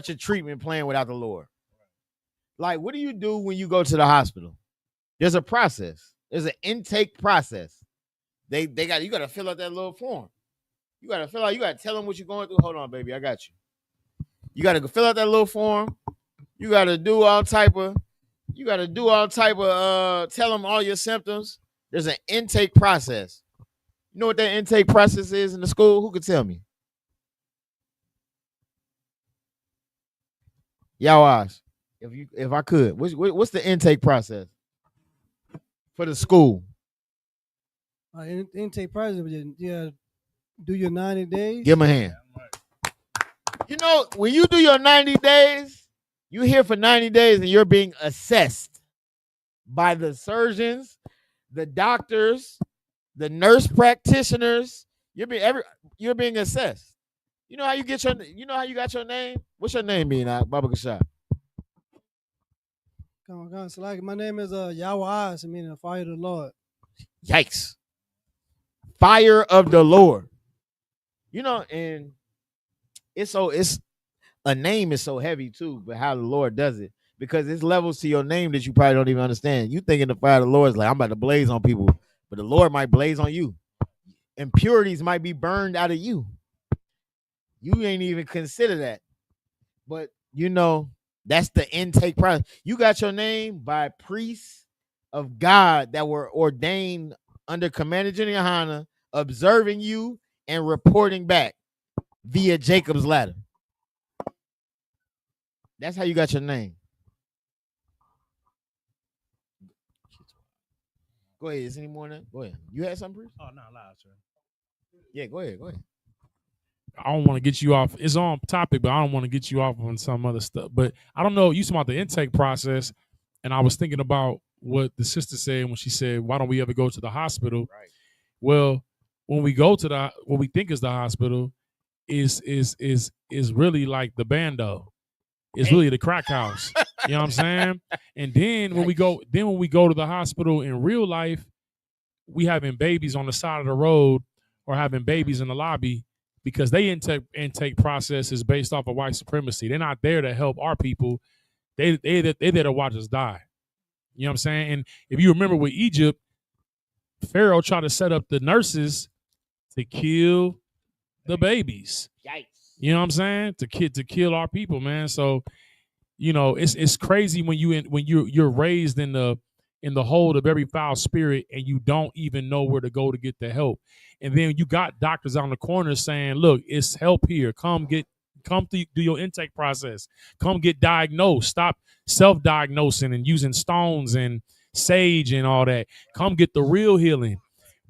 your treatment plan without the Lord. Like, what do you do when you go to the hospital? There's a process. There's an intake process. You gotta fill out that little form. You gotta tell them what you're going through. Hold on, baby, I got you. You gotta go fill out that little form. You gotta do all type of tell them all your symptoms. There's an intake process. You know what that intake process is in the school? Who could tell me? Yawash, if I could, what's the intake process for the school? Intake process, yeah. Do your 90 days. Give him a hand. When you do your 90 days, you're here for 90 days and you're being assessed by the surgeons, the doctors, the nurse practitioners. You're being assessed. You know how you got your name? What's your name being, Baba Kashab? Come on, so like my name is Yahweh, meaning the fire of the Lord. Yikes. Fire of the Lord. And it's a name is so heavy too, but how the Lord does it, because it's levels to your name that you probably don't even understand. You thinking the fire of the Lord is like, I'm about to blaze on people, but the Lord might blaze on you. Impurities might be burned out of you. You ain't even consider that. But that's the intake process. You got your name by priests of God that were ordained under Commander Jenny Hanna, observing you and reporting back via Jacob's ladder. That's how you got your name. Go ahead. Is there any more than that? Go ahead. You had something, Bruce? Oh, no, loud, sir. Yeah, go ahead. I don't want to get you off. It's on topic, but I don't want to get you off on some other stuff. But I don't know. You talking about the intake process, and I was thinking about what the sister said when she said, "Why don't we ever go to the hospital?" Right. Well, when we go to what we think is the hospital, is really like the bando. It's really the crack house. You know what I'm saying? And then when we go to the hospital in real life, we having babies on the side of the road or having babies in the lobby because they intake process is based off of white supremacy. They're not there to help our people. They there to watch us die. You know what I'm saying? And if you remember with Egypt, Pharaoh tried to set up the nurses to kill the babies. Yikes. You know what I'm saying? To kill our people, man. So, you know, it's crazy when you're raised in the hold of every foul spirit and you don't even know where to go to get the help. And then you got doctors on the corner saying, look, it's help here. Come do your intake process. Come get diagnosed. Stop self-diagnosing and using stones and sage and all that. Come get the real healing.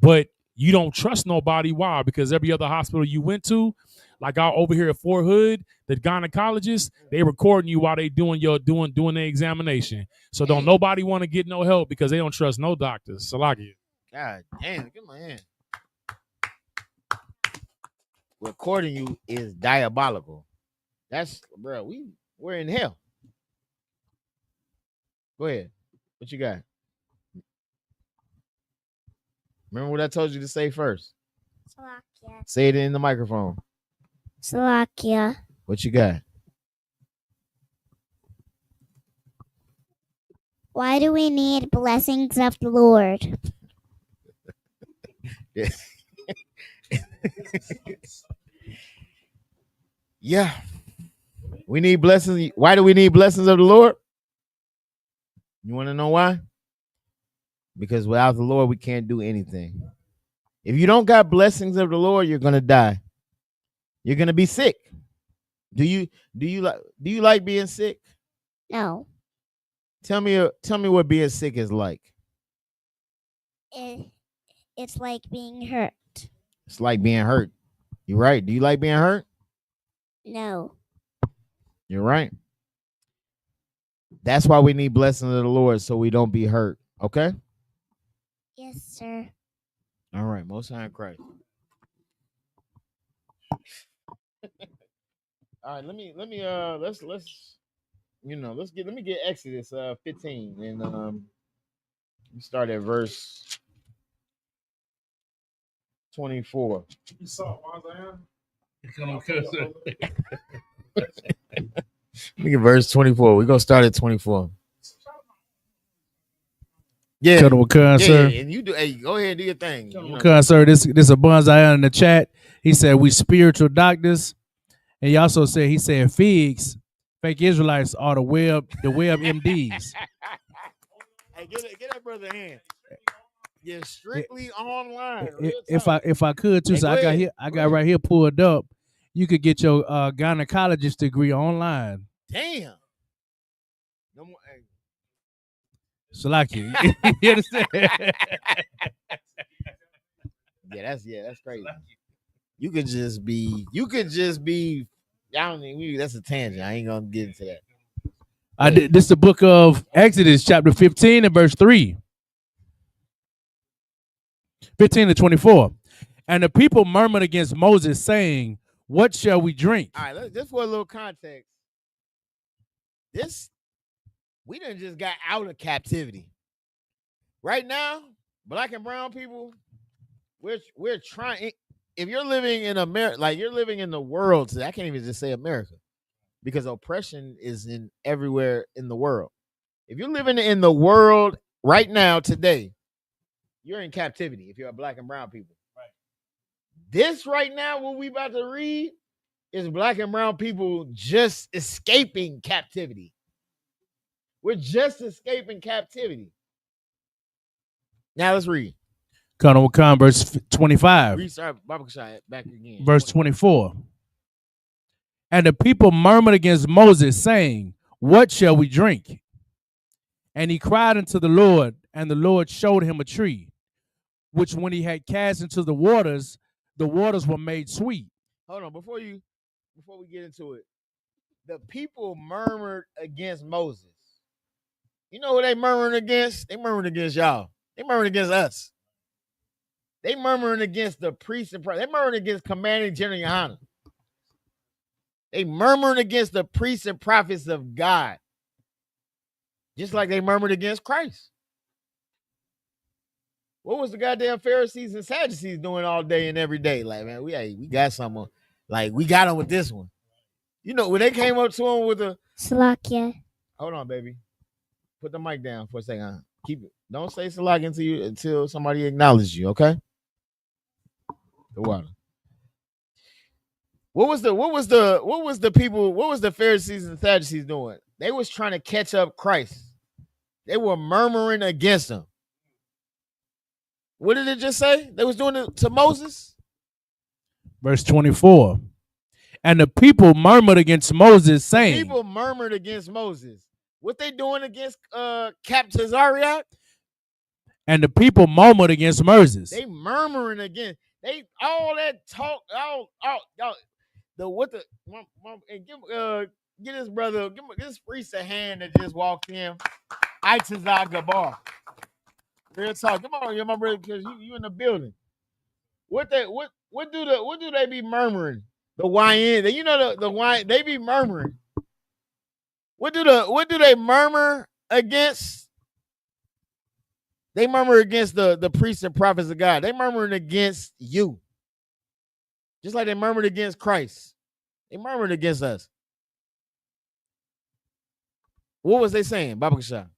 But you don't trust nobody. Why? Because every other hospital you went to, like out over here at Fort Hood, the gynecologists, they recording you while they doing the examination. So don't nobody want to get no help because they don't trust no doctors. Salakia. God damn, get my hand. Recording you is diabolical. That's, bro, we're in hell. Go ahead. What you got? Remember what I told you to say first? Slovakia. Say it in the microphone. Slovakia. What you got? Why do we need blessings of the Lord? Yeah. We need blessings. Why do we need blessings of the Lord? You want to know why? Because without the Lord, we can't do anything. If you don't got blessings of the Lord, you're going to die. You're going to be sick. Do you like being sick? No. Tell me what being sick is like. It's like being hurt. It's like being hurt. You're right. Do you like being hurt? No. You're right. That's why we need blessings of the Lord, so we don't be hurt. Okay? Yes, sir. All right. Most High in Christ. All right. Let me get Exodus 15 and we start at verse 24. You saw Look at verse 24. We're gonna start at 24. Yeah, Cut with Khan, sir. And you do. Hey, go ahead and do your thing. Khan, sir. This is a Bonzai in the chat. He said we spiritual doctors, and he also said figs, fake Israelites are the web MDs. Hey, get that brother a hand. Yeah, strictly online. If I could too, so I got right here pulled up. You could get your gynecologist degree online. Damn. No more. Hey. Salaki. You understand? That's crazy. You could just be. I don't think that's a tangent. I ain't gonna get into that. This is the book of Exodus, chapter 15 and verse 3. 15 to 24. And the people murmured against Moses, saying, what shall we drink? All right, just for a little context. We done just got out of captivity. Right now, black and brown people, we're trying. If you're living in America, like you're living in the world today, I can't even just say America, because oppression is in everywhere in the world. If you're living in the world right now today, you're in captivity. If you're a black and brown people, right? This right now, what we about to read, is black and brown people just escaping captivity. We're just escaping captivity. Now let's read. Colonel Khan, verse 25. Restart Bible Shai back again. Verse 24. And the people murmured against Moses, saying, what shall we drink? And he cried unto the Lord, and the Lord showed him a tree, which when he had cast into the waters were made sweet. Hold on, before we get into it, the people murmured against Moses. You know what they murmuring against? They murmuring against y'all. They murmuring against us. They murmuring against the priests and prophets. They murmuring against Commanding General Yohanan. They murmuring against the priests and prophets of God. Just like they murmured against Christ. What was the goddamn Pharisees and Sadducees doing all day and every day? Like, man, we got something. Like we got him with this one. You know, when they came up to him with the Salakia. hold on, baby. Put the mic down for a second. Keep it. Don't say Salakia until somebody acknowledges you, okay? The water. What was the Pharisees and Sadducees doing? They was trying to catch up Christ. They were murmuring against him. What did it just say? They was doing it to Moses? Verse 24. And the people murmured against Moses, saying, People murmured against Moses. What they doing against Captain Zariah? And the people murmured against Moses. They murmuring against. They all that talk. Get his brother. Give this priest a hand that just walked in. Itazar Gabar. Real talk. Come on, you're my brother, because you in the building. What do they be murmuring? The YN. You know the YN. They be murmuring. What do they murmur against? They murmur against the priests and prophets of God. They murmuring against you. Just like they murmured against Christ. They murmured against us. What was they saying, Baba Kasha?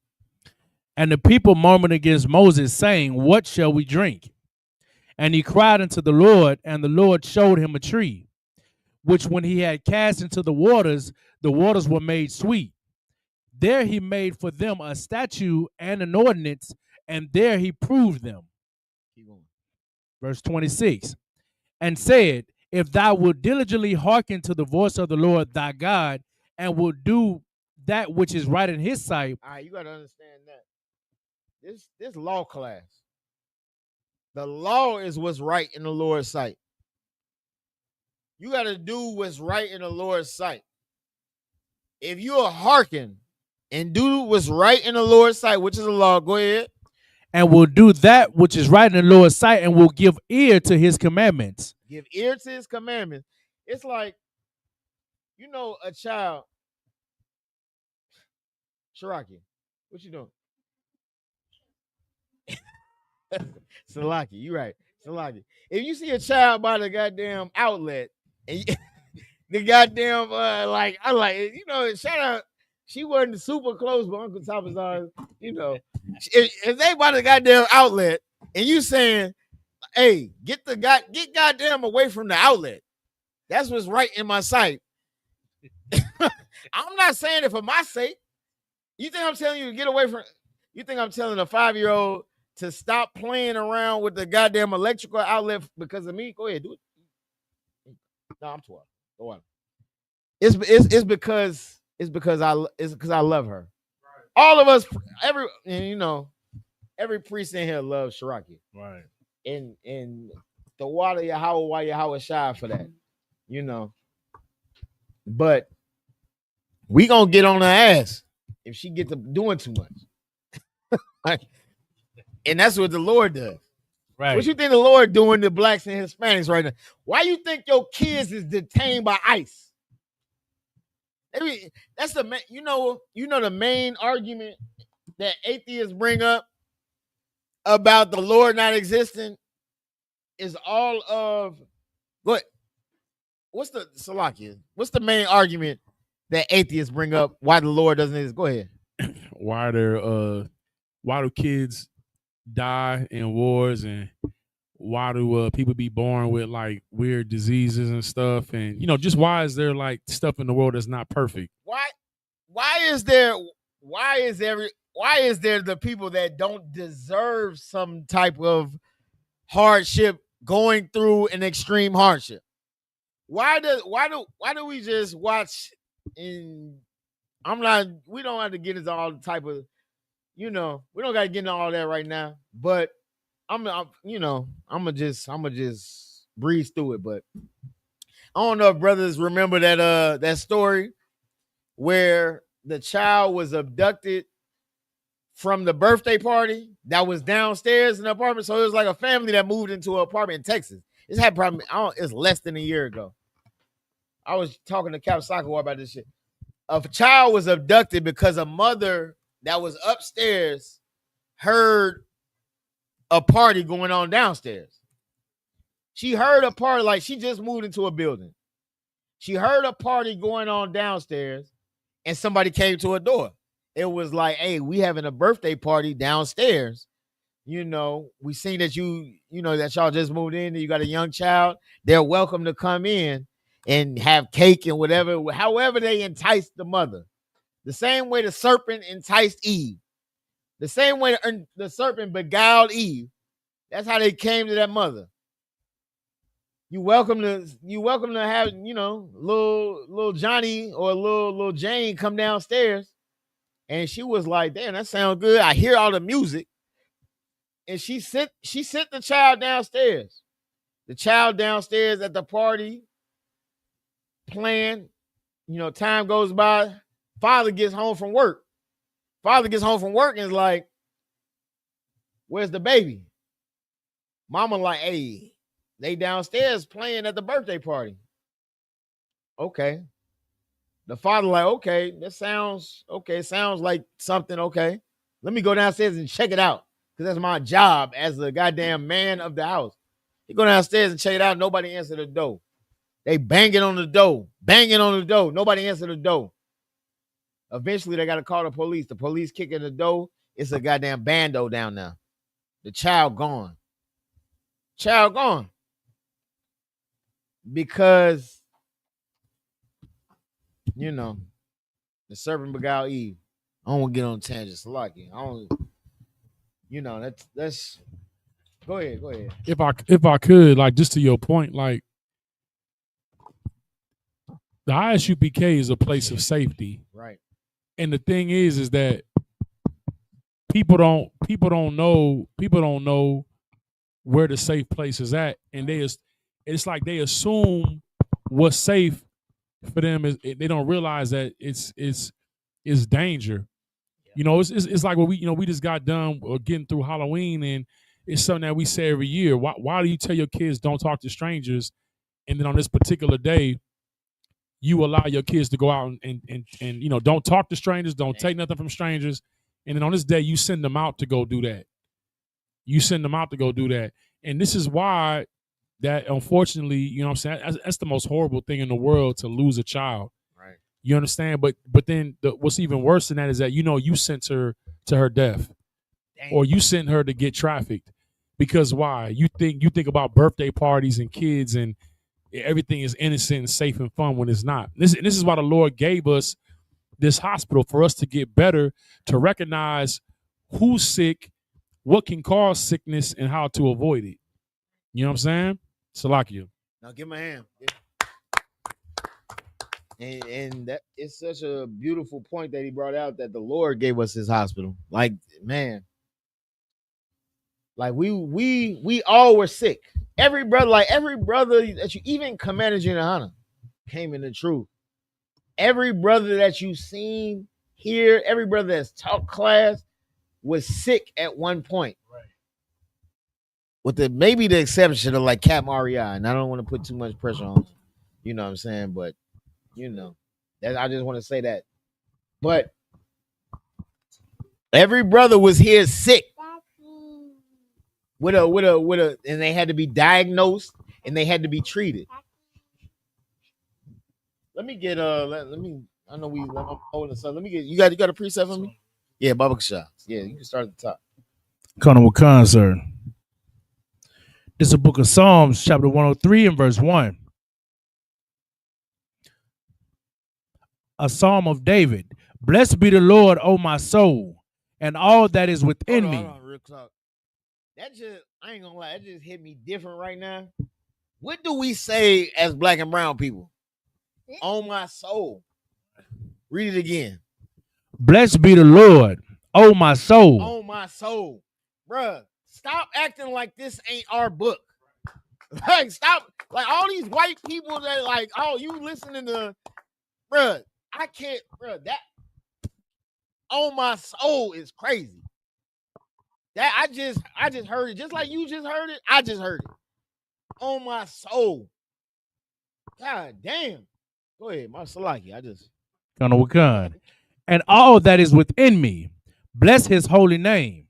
And the people murmured against Moses, saying, what shall we drink? And he cried unto the Lord, and the Lord showed him a tree, which when he had cast into the waters were made sweet. There he made for them a statute and an ordinance, and there he proved them. Verse 26. And said, if thou wilt diligently hearken to the voice of the Lord thy God, and will do that which is right in his sight. All right, you got to understand that. This law class. The law is what's right in the Lord's sight. You got to do what's right in the Lord's sight. If you are hearken and do what's right in the Lord's sight, which is the law, go ahead. And will do that which is right in the Lord's sight, and will give ear to his commandments. Give ear to his commandments. It's like, you know, a child. Shiraki, what you doing? Salaki, you right. Salaki. If you see a child by the goddamn outlet, and the goddamn you know, shout out. She wasn't super close, but Uncle Tapazar, you know, if they by the goddamn outlet, and you saying, "Hey, get goddamn away from the outlet," that's what's right in my sight. I'm not saying it for my sake. You think I'm telling you to get away from? You think I'm telling a 5-year-old to stop playing around with the goddamn electrical outlet because of me? Go ahead, do it. No, I'm 12. Go on. It's because I love her. Right. All of us, every priest in here loves Shiraki. Right. And the water Yahweh shy for that, you know. But we gonna get on her ass if she get to doing too much. And that's what the Lord does. Right. What you think the Lord doing to blacks and Hispanics right now? Why you think your kids is detained by ICE? That's the the main argument that atheists bring up about the Lord not existing is all of what's the Salakia? What's the main argument that atheists bring up why the Lord doesn't exist? Go ahead. Why do kids die in wars, and why do people be born with like weird diseases and stuff, and just why is there like stuff in the world that's not perfect? Why is there the people that don't deserve some type of hardship going through an extreme hardship? Why do we just watch? And we don't have to get into all the type of, we don't got to get into all that right now, but I'm gonna just breeze through it. But I don't know if brothers remember that story where the child was abducted from the birthday party that was downstairs in the apartment. So it was like a family that moved into an apartment in Texas. It's had probably it's less than a year ago. I was talking to Cap Sakawa about this shit. A child was abducted because a mother that was upstairs heard a party going on downstairs. She heard a party, like she just moved into a building. She heard a party going on downstairs, and somebody came to her door. It was like, hey, we having a birthday party downstairs. You know, we seen that that y'all just moved in and you got a young child. They're welcome to come in and have cake and whatever, however they enticed the mother. The same way the serpent enticed Eve. The same way the serpent beguiled Eve. That's how they came to that mother. You welcome to have, little Johnny or little Jane come downstairs. And she was like, damn, that sounds good. I hear all the music. And she sent the child downstairs. The child downstairs at the party playing. Time goes by. Father gets home from work. And is like, where's the baby? Mama like, hey, they downstairs playing at the birthday party. Okay. The father like, okay, that sounds okay. Sounds like something. Okay. Let me go downstairs and check it out. Because that's my job as the goddamn man of the house. You go downstairs and check it out. Nobody answer the door. They banging on the door. Nobody answer the door. Eventually, they got to call the police. The police kick in the door. It's a goddamn bando down there. The child gone. Because, the serpent beguiled Eve. I don't want to get on tangents like it. I don't. That's. Go ahead. If I could, like, just to your point, like, the ISUPK is a place of safety, right? And the thing is that people don't know where the safe place is at, and it's like they assume what's safe for them is they don't realize that it's danger. It's like what we just got done getting through Halloween, and it's something that we say every year. Why do you tell your kids don't talk to strangers, and then on this particular day you allow your kids to go out and don't talk to strangers, don't take nothing from strangers, and then on this day you send them out to go do that. And this is why that, unfortunately, what I'm saying, that's the most horrible thing in the world, to lose a child. Right. You understand? But then what's even worse than that is that you sent her to her death. Dang. Or you sent her to get trafficked. Because why? You think about birthday parties and kids and everything is innocent and safe and fun when it's not. This is why the Lord gave us this hospital, for us to get better, to recognize who's sick, what can cause sickness, and how to avoid it. You know what I'm saying? Salakia. Now give him a hand. And that is such a beautiful point that he brought out, that the Lord gave us his hospital. Like, man, like we all were sick. Every brother that you, even Commander Junahana, came in the truth. Every brother that you seen here, every brother that's taught class was sick at one point. Right. With maybe the exception of like Cap Maria, and I don't want to put too much pressure on him. You know what I'm saying? But that I just want to say that. But every brother was here sick. With a, and they had to be diagnosed and they had to be treated. Let me get let me. I know I'm holding something. Let me get. You got a preset for me? Yeah, Baba shots. Yeah, you can start at the top. Colonel Wakan, sir. This is the book of Psalms, chapter 103 and verse 1. A psalm of David. Blessed be the Lord, O my soul, and all that is within me. Hold on, real talk. I ain't gonna lie, that just hit me different right now. What do we say as black and brown people? On my soul. Read it again. Blessed be the Lord, oh my soul. On my soul. Bruh, stop acting like this ain't our book. Like, stop. Like, all these white people that like, oh, you listening to, bruh, I can't, bruh, that on my soul is crazy. That I just heard it. Just like you just heard it, I just heard it. On my soul. God damn. Go ahead, my Salaki. Colonel Wakan. And all that is within me, bless his holy name.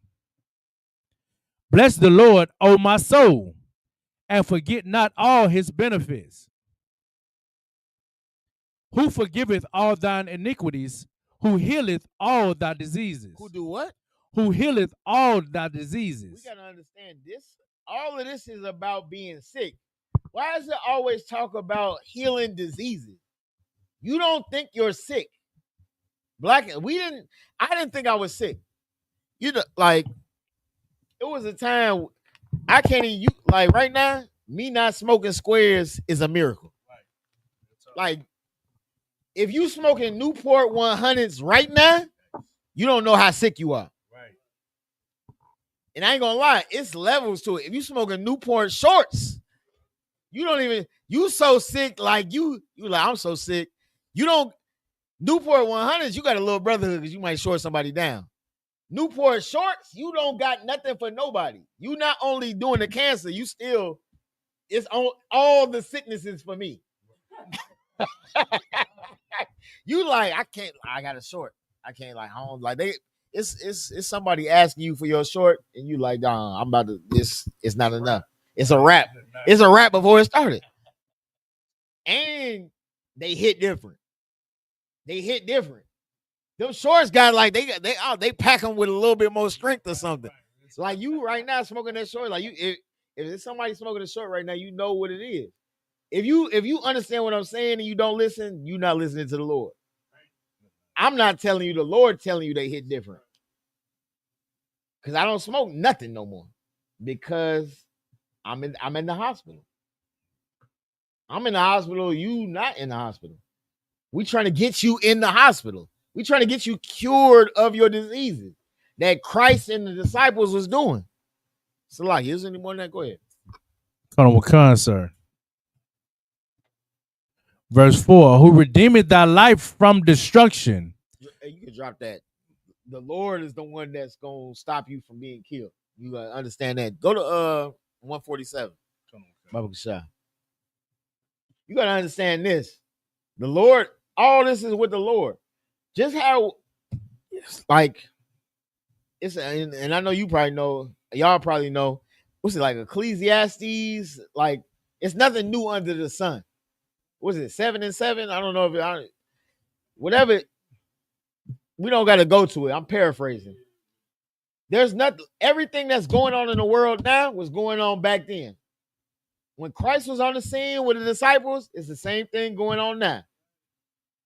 Bless the Lord, O my soul, and forget not all his benefits. who forgiveth all thine iniquities, who healeth all thy diseases. Who do what? Who healeth all thy We diseases. gotta understand this. All of this is about being sick. Why does it always talk about healing diseases? You don't think you're sick. I didn't think I was sick. You know, like it was a time I can't even like right now, me not smoking squares is a miracle. Like if you smoking Newport 100s right now, you don't know how sick you are. Right. And I ain't gonna lie, it's levels to it. If you smoking Newport shorts, you so sick, like you like, I'm so sick. You don't Newport 100s, you got a little brotherhood because you might short somebody down. Newport shorts, you don't got nothing for nobody. You not only doing the cancer, you still, it's on all the sicknesses for me. You like, I got a short. I can't like, I don't like it's somebody asking you for your short and you like, nah, I'm about to it's not enough. It's a wrap. It's a wrap before it started. And they hit different. Them shorts got like they pack them with a little bit more strength or something. Like you right now smoking that short, like if it's somebody smoking a short right now, you know what it is. If you understand what I'm saying and you don't listen, you're not listening to the Lord. I'm not telling you, the Lord telling you they hit different. Because I don't smoke nothing no more. Because I'm in the hospital. I'm in the hospital, you not in the hospital. We trying to get you in the hospital. We trying to get you cured of your diseases that Christ and the disciples was doing. So like, is there any more than that? Go ahead. Colonel Wakan, sir. Verse 4, who redeemeth thy life from destruction. You can drop that. The Lord is the one that's going to stop you from being killed. You got to understand that. Go to 147. Baba Shah. You got to understand this. The Lord, all this is with the Lord. Just how, like, it's, and I know you probably know, y'all probably know, what's it like, Ecclesiastes? Like, it's nothing new under the sun. Was it 7 and 7? I don't know if whatever. We don't got to go to it. I'm paraphrasing. There's nothing. Everything that's going on in the world now was going on back then. When Christ was on the scene with the disciples, it's the same thing going on now.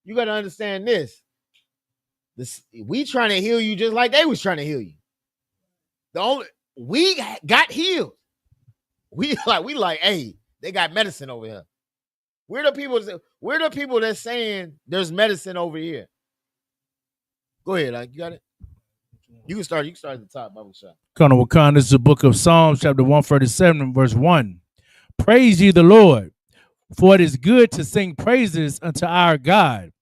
You got to understand this. We trying to heal you just like they was trying to heal you. We got healed. We like, hey, they got medicine over here. We're the people that's saying there's medicine over here. Go ahead, you got it. You can start at the top, Bible shot. Colonel Wakan, this is the book of Psalms, chapter 137, verse 1. Praise ye the Lord, for it is good to sing praises unto our God,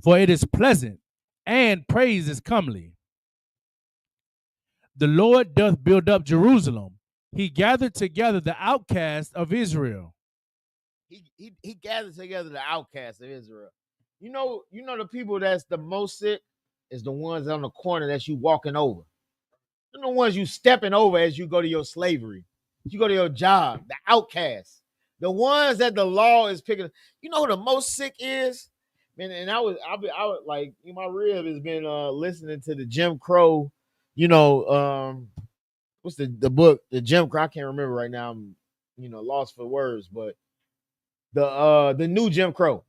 for it is pleasant, and praise is comely. The Lord doth build up Jerusalem. He gathered together the outcasts of Israel. He gathered together the outcasts of Israel. You know the people that's the most sick is the ones on the corner that you walking over. They're the ones you stepping over as you go to your slavery, you go to your job, the outcasts, the ones that the law is picking. You know who the most sick is? Man, and I was like, my rib has been listening to the Jim Crow, what's the book, the Jim Crow, I can't remember right now. I'm lost for words, but the new Jim Crow.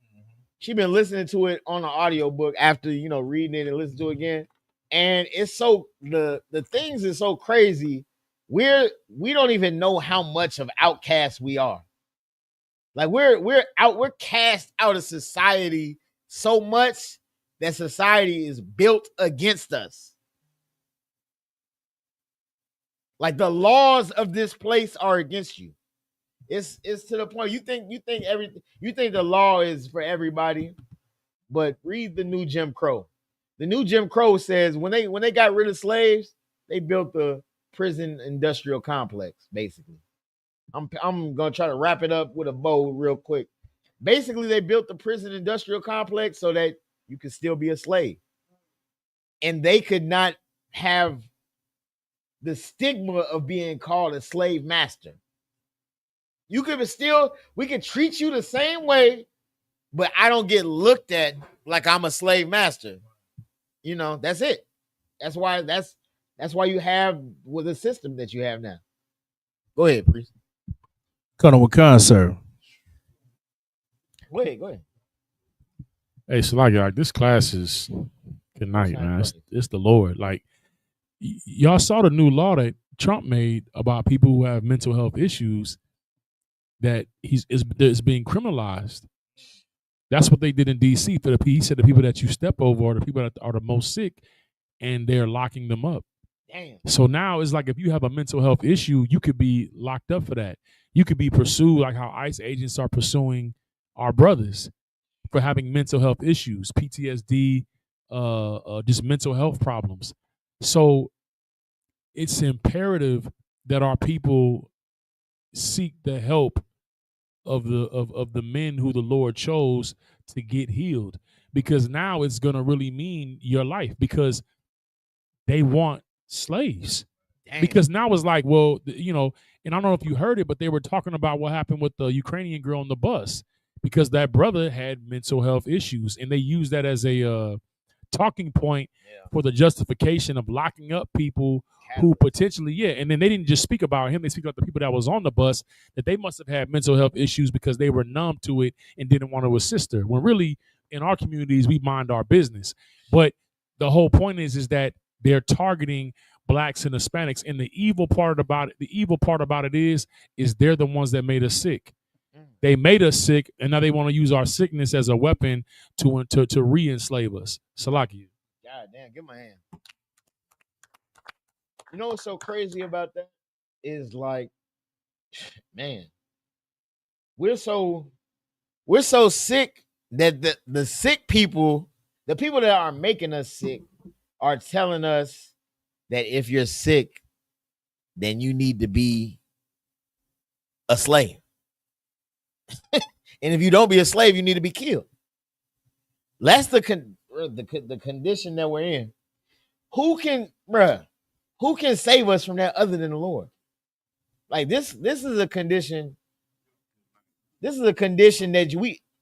She been listening to it on an audiobook after reading it and listening to it again. And it's so the things is so crazy. We don't even know how much of outcasts we are. Like we're cast out of society so much that society is built against us. Like the laws of this place are against you. It's to the point you think the law is for everybody, but read the new Jim Crow. The new Jim Crow says when they got rid of slaves, they built the prison industrial complex. Basically, I'm gonna try to wrap it up with a bow real quick. Basically, they built the prison industrial complex so that you could still be a slave, and they could not have the stigma of being called a slave master. We could treat you the same way but I don't get looked at like I'm a slave master. You know, that's it. That's why you have with the system that you have now. Go ahead, priest. Colonel Wakan, sir. Go ahead. Hey, so like this class is good night, man. It's the Lord. Like y'all saw the new law that Trump made about people who have mental health issues that is being criminalized. That's what they did in D.C. He said the people that you step over are the people that are the most sick, and they're locking them up. Damn. So now it's like if you have a mental health issue, you could be locked up for that. You could be pursued like how ICE agents are pursuing our brothers for having mental health issues, PTSD, just mental health problems. So it's imperative that our people seek the help of the men who the Lord chose to get healed, because now it's going to really mean your life, because they want slaves. Damn. Because now it's like, well, you know, and I don't know if you heard it, but they were talking about what happened with the Ukrainian girl on the bus, because that brother had mental health issues, and they used that as a talking point for the justification of locking up people who potentially, and then they didn't just speak about him, they speak about the people that was on the bus, that they must have had mental health issues because they were numb to it and didn't want to assist her, when really in our communities we mind our business. But the whole point is that they're targeting blacks and Hispanics, and the evil part about it is they're the ones that made us sick. They made us sick, and now they want to use our sickness as a weapon to re-enslave us. Salaki. God damn, give my hand. You know what's so crazy about that is, like, man, we're so sick that the sick people, the people that are making us sick, are telling us that if you're sick, then you need to be a slave. And if you don't be a slave, you need to be killed. That's the condition that we're in. Who can save us from that other than the Lord? Like this is a condition. This is a condition that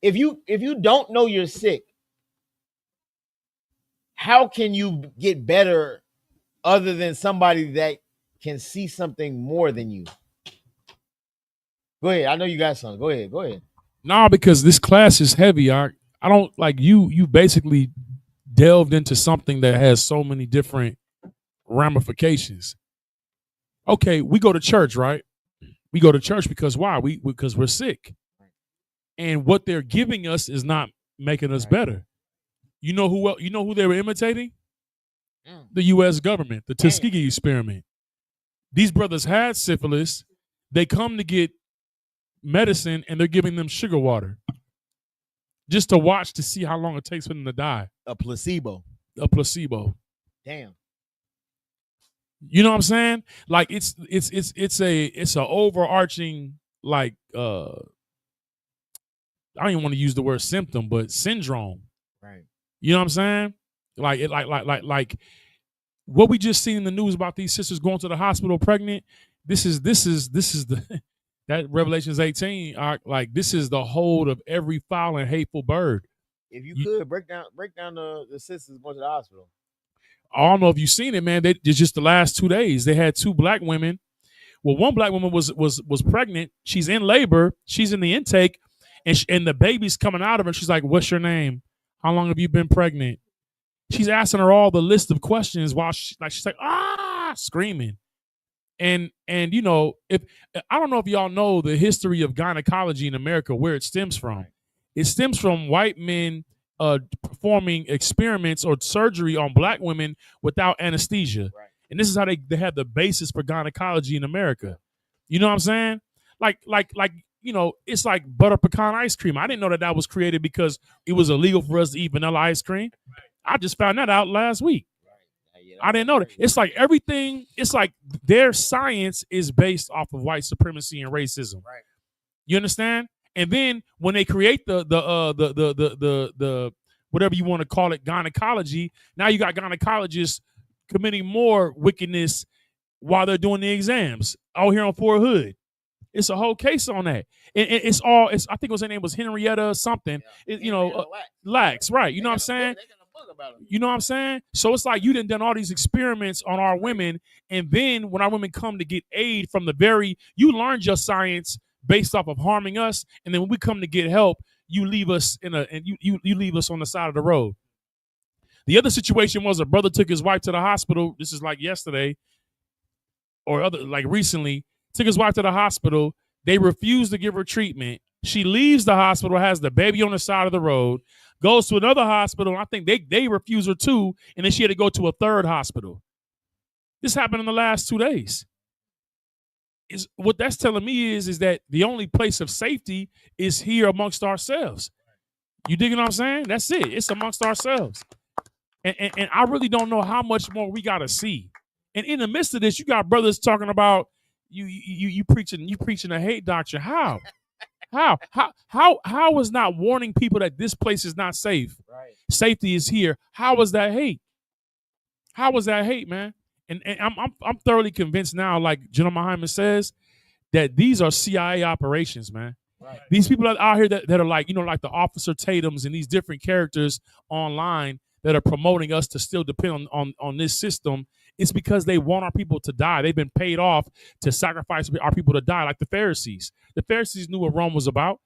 if you don't know you're sick, how can you get better other than somebody that can see something more than you? Go ahead. I know you got something. Go ahead. No, because this class is heavy. I don't like you basically delved into something that has so many different ramifications. Okay, we go to church, right? We go to church because why? Because we're sick. And what they're giving us is not making us better. You know who they were imitating? The US government, the Tuskegee experiment. These brothers had syphilis. They come to get medicine, and they're giving them sugar water just to watch to see how long it takes for them to die. A placebo. Damn. You know what I'm saying? Like it's a overarching, like I don't even want to use the word symptom, but syndrome. Right. You know what I'm saying? Like what we just seen in the news about these sisters going to the hospital pregnant. This is the that Revelations 18, like this is the hold of every foul and hateful bird. If you could break down the sisters going to the hospital. I don't know if you've seen it, man. It's just the last 2 days. They had 2 black women. Well, one black woman was pregnant. She's in labor. She's in the intake, and the baby's coming out of her. She's like, "What's your name? How long have you been pregnant?" She's asking her all the list of questions while she's like screaming. And you know, if I don't know if y'all know the history of gynecology in America, where it stems from. It stems from white men performing experiments or surgery on black women without anesthesia. Right. And this is how they had the basis for gynecology in America. You know what I'm saying? Like, you know, it's like butter pecan ice cream. I didn't know that was created because it was illegal for us to eat vanilla ice cream. Right. I just found that out last week. I didn't know that. It's like everything. It's like their science is based off of white supremacy and racism. Right. You understand? And then when they create the whatever you want to call it, gynecology, now you got gynecologists committing more wickedness while they're doing the exams out here on Fort Hood. It's a whole case on that. And it's all. I think her name was Henrietta something. Lax, right? You know what I'm saying? You know what I'm saying? So it's like you done all these experiments on our women, and then when our women come to get aid from you learned your science based off of harming us, and then when we come to get help, you leave us you leave us on the side of the road. The other situation was a brother took his wife to the hospital. This is like yesterday, or recently. Took his wife to the hospital. They refused to give her treatment. She leaves the hospital, has the baby on the side of the road, goes to another hospital. And I think they refuse her too, and then she had to go to a third hospital. This happened in the last 2 days. What that's telling me is that the only place of safety is here amongst ourselves. You digging what I'm saying? That's it. It's amongst ourselves. And I really don't know how much more we got to see. And in the midst of this, you got brothers talking about you preaching a hate doctrine. How is not warning people that this place is not safe? Right. Safety is here. How is that hate? How was that hate, man? And I'm thoroughly convinced now, like General Hyman says, that these are CIA operations, man. Right. These people out here that are like, like the Officer Tatums and these different characters online that are promoting us to still depend on this system. It's because they want our people to die. They've been paid off to sacrifice our people to die, like the Pharisees. The Pharisees knew what Rome was about.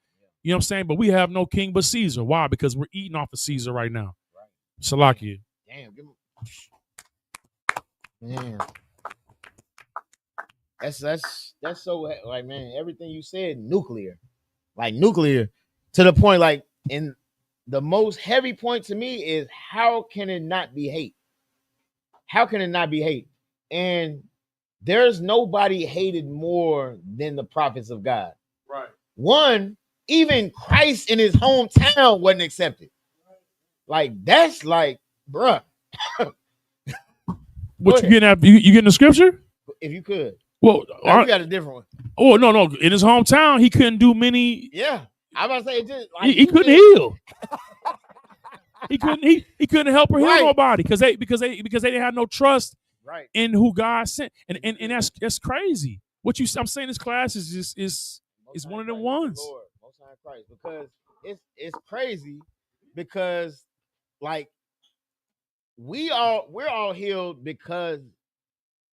You know what I'm saying? But we have no king but Caesar. Why? Because we're eating off of Caesar right now. Right. Salakia. Damn. Man. That's so, like, man, everything you said, nuclear. Like nuclear. To the point, like, in the most heavy point to me is how can it not be hate? How can it not be hate? And there's nobody hated more than the prophets of God. Right. One, even Christ in his hometown wasn't accepted. Like, that's like, bruh. What you getting at? You getting the scripture? If you could. Well, you got a different one. Oh, no. In his hometown, he couldn't do many. Yeah. I was about to say, just like he couldn't heal. He couldn't help or heal nobody because they didn't have no trust in who God sent, and that's crazy. I'm saying this class is one of them ones. Lord, Most High Christ, because it's crazy because like we're all healed because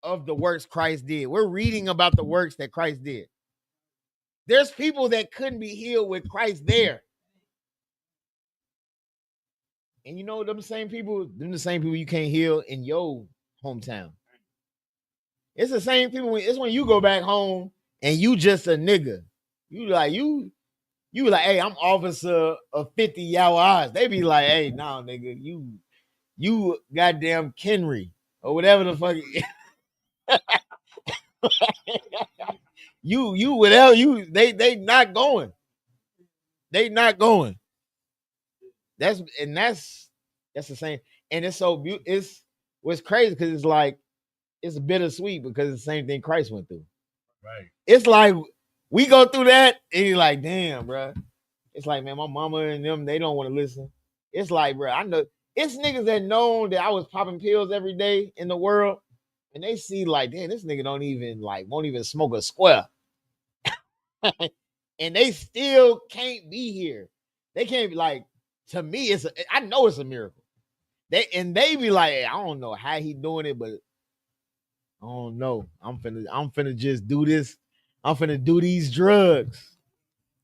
of the works Christ did. We're reading about the works that Christ did. There's people that couldn't be healed with Christ there. And you know them the same people you can't heal in your hometown. It's the same people. It's when you go back home and you just a nigga. You like, hey, I'm officer of 50 Yawahs. They be like, hey, nah, nigga, you goddamn Kenry or whatever the fuck. you whatever they not going. They not going. That's the same. And it's so beautiful. What's crazy because it's like it's bittersweet because it's the same thing Christ went through. Right. It's like we go through that and you're like, damn, bro. It's like, man, my mama and them, they don't want to listen. It's like, bro, I know it's niggas that know that I was popping pills every day in the world, and they see like, damn, this nigga won't even smoke a square. And they still can't be here. They can't be like, to me, I know it's a miracle. They be like, hey, I don't know how he doing it, but I don't know. I'm finna just do this. I'm finna do these drugs.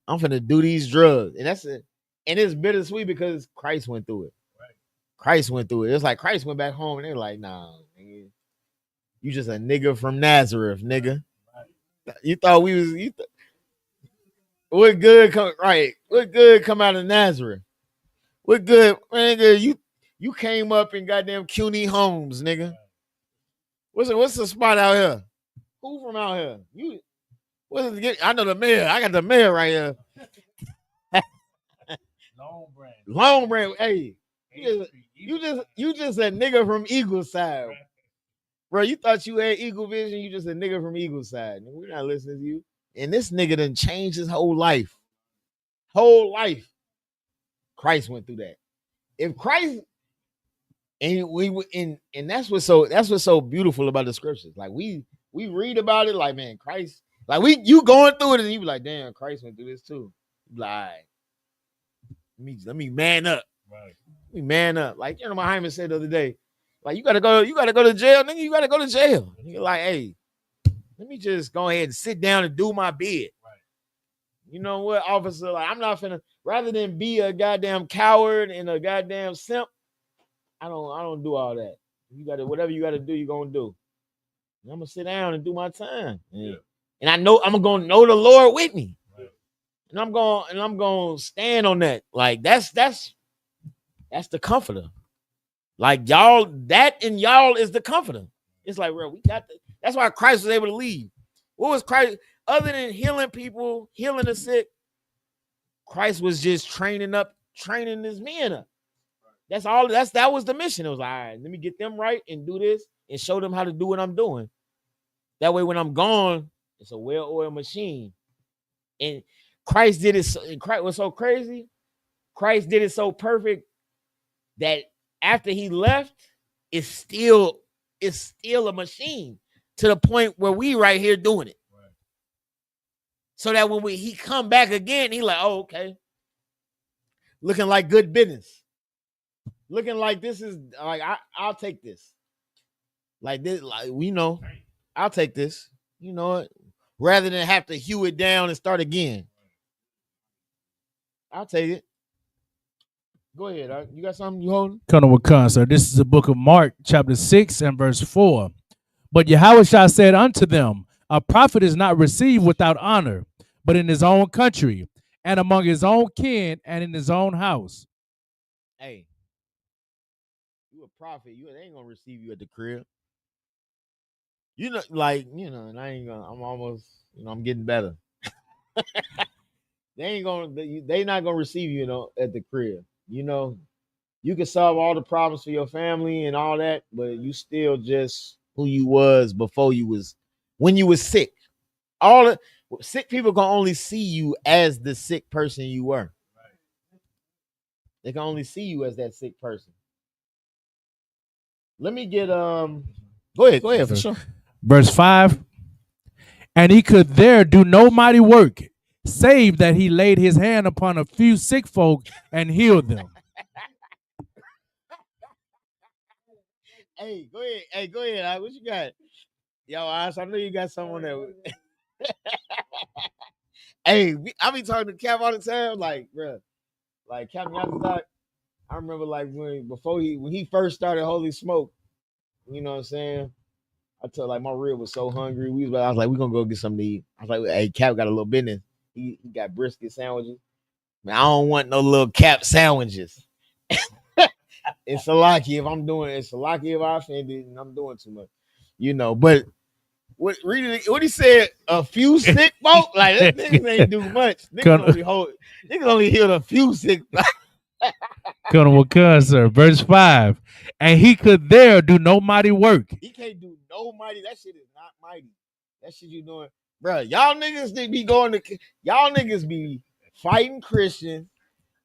I'm finna do these drugs. And that's it. And it's bittersweet because Christ went through it. Right. Christ went through it. It's like Christ went back home and they're like, nah, nigga, you just a nigga from Nazareth, nigga. Right. You thought we was what good come out of Nazareth? What good, nigga? You came up in goddamn CUNY Homes, nigga. What's the spot out here? Who from out here? I know the mayor. I got the mayor right here. Long brand. Hey, you just a nigga from Eagle Side. Bro, you thought you had Eagle Vision, you just a nigga from Eagle Side. We're not listening to you. And this nigga done changed his whole life. Whole life. Christ went through that. If Christ and that's what's so beautiful about the scriptures. Like we read about it like, man, Christ Like you going through it and you be like, damn, Christ went through this too. You be like, all right, let me man up. Right. Let me man up. Like my Hyman said the other day, like you gotta go to jail, nigga. You gotta go to jail. You're like, hey, let me just go ahead and sit down and do my bid. Right. You know what, officer? Like I'm not finna. Rather than be a goddamn coward and a goddamn simp, I don't do all that. You gotta whatever you gotta do, you gonna do. And I'm gonna sit down and do my time. Yeah. And I know I'm gonna know the Lord with me. Right. And I'm gonna stand on that. Like that's the comforter. Like y'all, that in y'all is the comforter. It's like, bro, we got that's why Christ was able to leave. What was Christ other than healing people, healing the sick? Christ was just training his men up. That's all. That was the mission. It was like, all right, let me get them right and do this and show them how to do what I'm doing. That way, when I'm gone, it's a well-oiled machine. And Christ did it. And Christ was so crazy. Christ did it so perfect that after he left, it's still a machine to the point where we right here doing it. Right. So that when he come back again, he like, oh, okay. Looking like good business. Looking like this is like I'll take this. Like this, like we know, I'll take this. You know what? Rather than have to hew it down and start again. I'll take it. Go ahead. You got something you holding? Colonel Wakan, sir. This is the book of Mark, chapter 6 and verse 4. But Yahushua said unto them, a prophet is not received without honor, but in his own country, and among his own kin, and in his own house. Hey, you a prophet. They ain't gonna receive you at the crib. You know, like, and I'm almost, I'm getting better. They not gonna receive you, at the crib. You can solve all the problems for your family and all that, but you still just who you was before when you was sick. All the sick people can only see you as the sick person you were. They can only see you as that sick person. Let me get go ahead for sure. Verse 5. And he could there do no mighty work, save that he laid his hand upon a few sick folk and healed them. Hey, go ahead. Hey, go ahead. What you got? Yo, I know you got something on there. Hey, I be talking to Cap all the time, like, bro, like Captain Yakuza. I remember like when he first started Holy Smoke, you know what I'm saying? I told like my rib was so hungry. I was like, we gonna go get something to eat. I was like, hey, Cap got a little business. He got brisket sandwiches. Man, I don't want no little Cap sandwiches. It's Salaki if I offended and I'm doing too much, But what he said, a few sick folk, like that niggas ain't do much. Niggas only healed a few sick folk. Colonel Wakan, sir. Verse 5. And he could there do no mighty work. He can't do no mighty. That shit is not mighty. That shit you doing, bro. Y'all niggas y'all niggas be fighting Christians.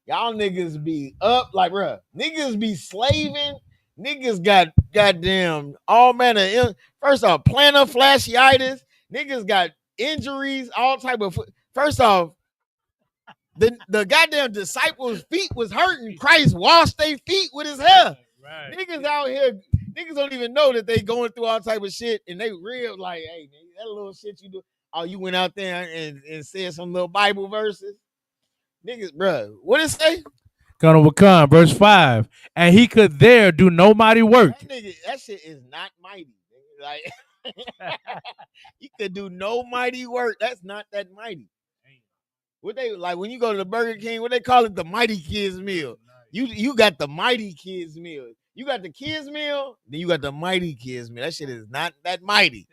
Y'all niggas be up like, bro. Niggas be slaving. Niggas got goddamn all manner. First off, plantar fasciitis. Niggas got injuries, all type of. First off, the goddamn disciples' feet was hurting. Christ washed their feet with his hair. Right. Niggas out here, niggas don't even know that they going through all type of shit, and they real like, hey, nigga, that little shit you do. Oh, you went out there and said some little Bible verses. Niggas, bro, what it say? Colonel Wakan, verse 5. And he could there do no mighty work. That shit is not mighty. Like, he could do no mighty work. That's not that mighty. What they like when you go to the Burger King, what they call it, the mighty kids meal. You got the mighty kids meal. You got the kids meal, then you got the mighty kids meal. That shit is not that mighty.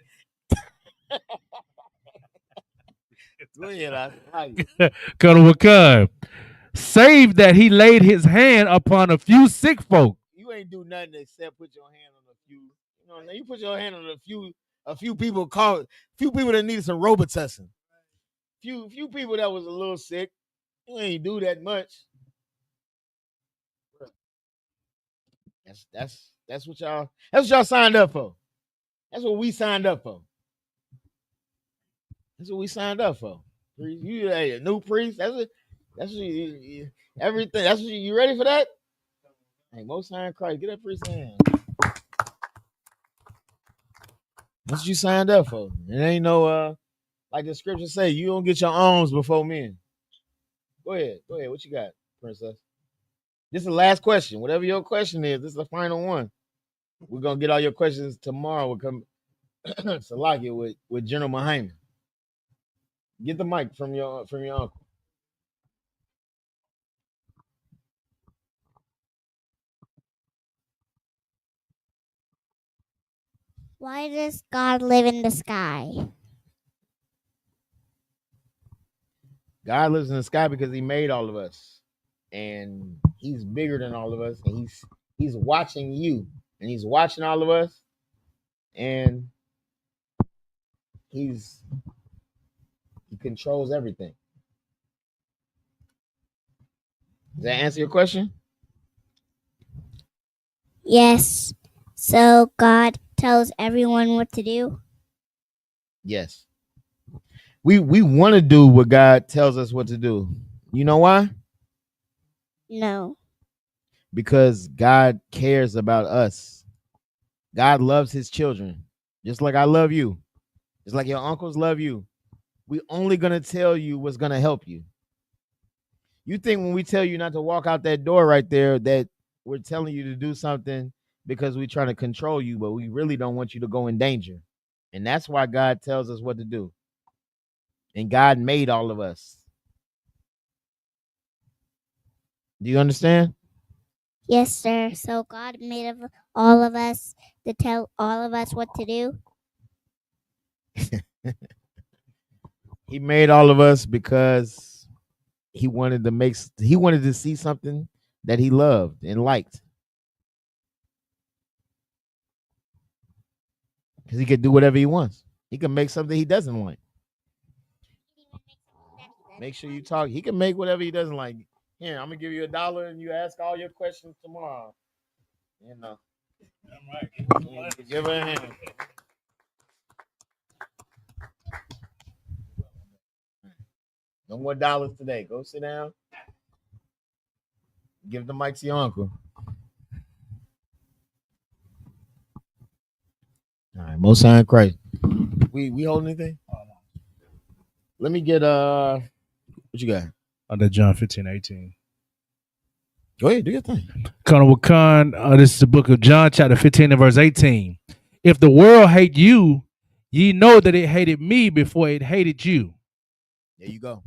Go ahead, Colonel Wakan. Save that he laid his hand upon a few sick folk. You ain't do nothing except put your hand on a few. You know what I'm saying? You put your hand on a few people that needed some Robitussin. Few people that was a little sick. You ain't do that much. That's what y'all signed up for. That's what we signed up for. That's what we signed up for. You a new priest? That's what everything. That's what you ready for that? Hey, Most High in Christ, get that priest hand. That's what you signed up for. It ain't no like the scripture say, you don't get your arms before men. Go ahead. What you got, princess? This is the last question. Whatever your question is, this is the final one. We're gonna get all your questions tomorrow. We'll come Salakia with General Muhammad. Get the mic from your uncle. Why does God live in the sky? God lives in the sky because he made all of us. And he's bigger than all of us. And he's watching you. And he's watching all of us. And he controls everything. Does that answer your question? Yes. So God tells everyone what to do? Yes. We want to do what God tells us what to do. You know why? No. Because God cares about us. God loves his children. Just like I love you. Just like your uncles love you. We only going to tell you what's going to help you. You think when we tell you not to walk out that door right there that we're telling you to do something because we're trying to control you, but we really don't want you to go in danger. And that's why God tells us what to do. And God made all of us. Do you understand? Yes, sir. So God made of all of us to tell all of us what to do? He made all of us because he wanted to see something that he loved and liked. Because he could do whatever he wants. He can make something he doesn't like. Make sure you talk. He can make whatever he doesn't like. Here, I'm gonna give you $1 and you ask all your questions tomorrow. You know. All right. Give her a hand. No more dollars today. Go sit down. Give the mic to your uncle. All right, Most High in Christ. We holding anything? Let me get what you got? Under John 15:18. Go ahead, do your thing. Colonel Wakan, this is the book of John, chapter 15 and verse 18. If the world hate you, ye know that it hated me before it hated you. There you go.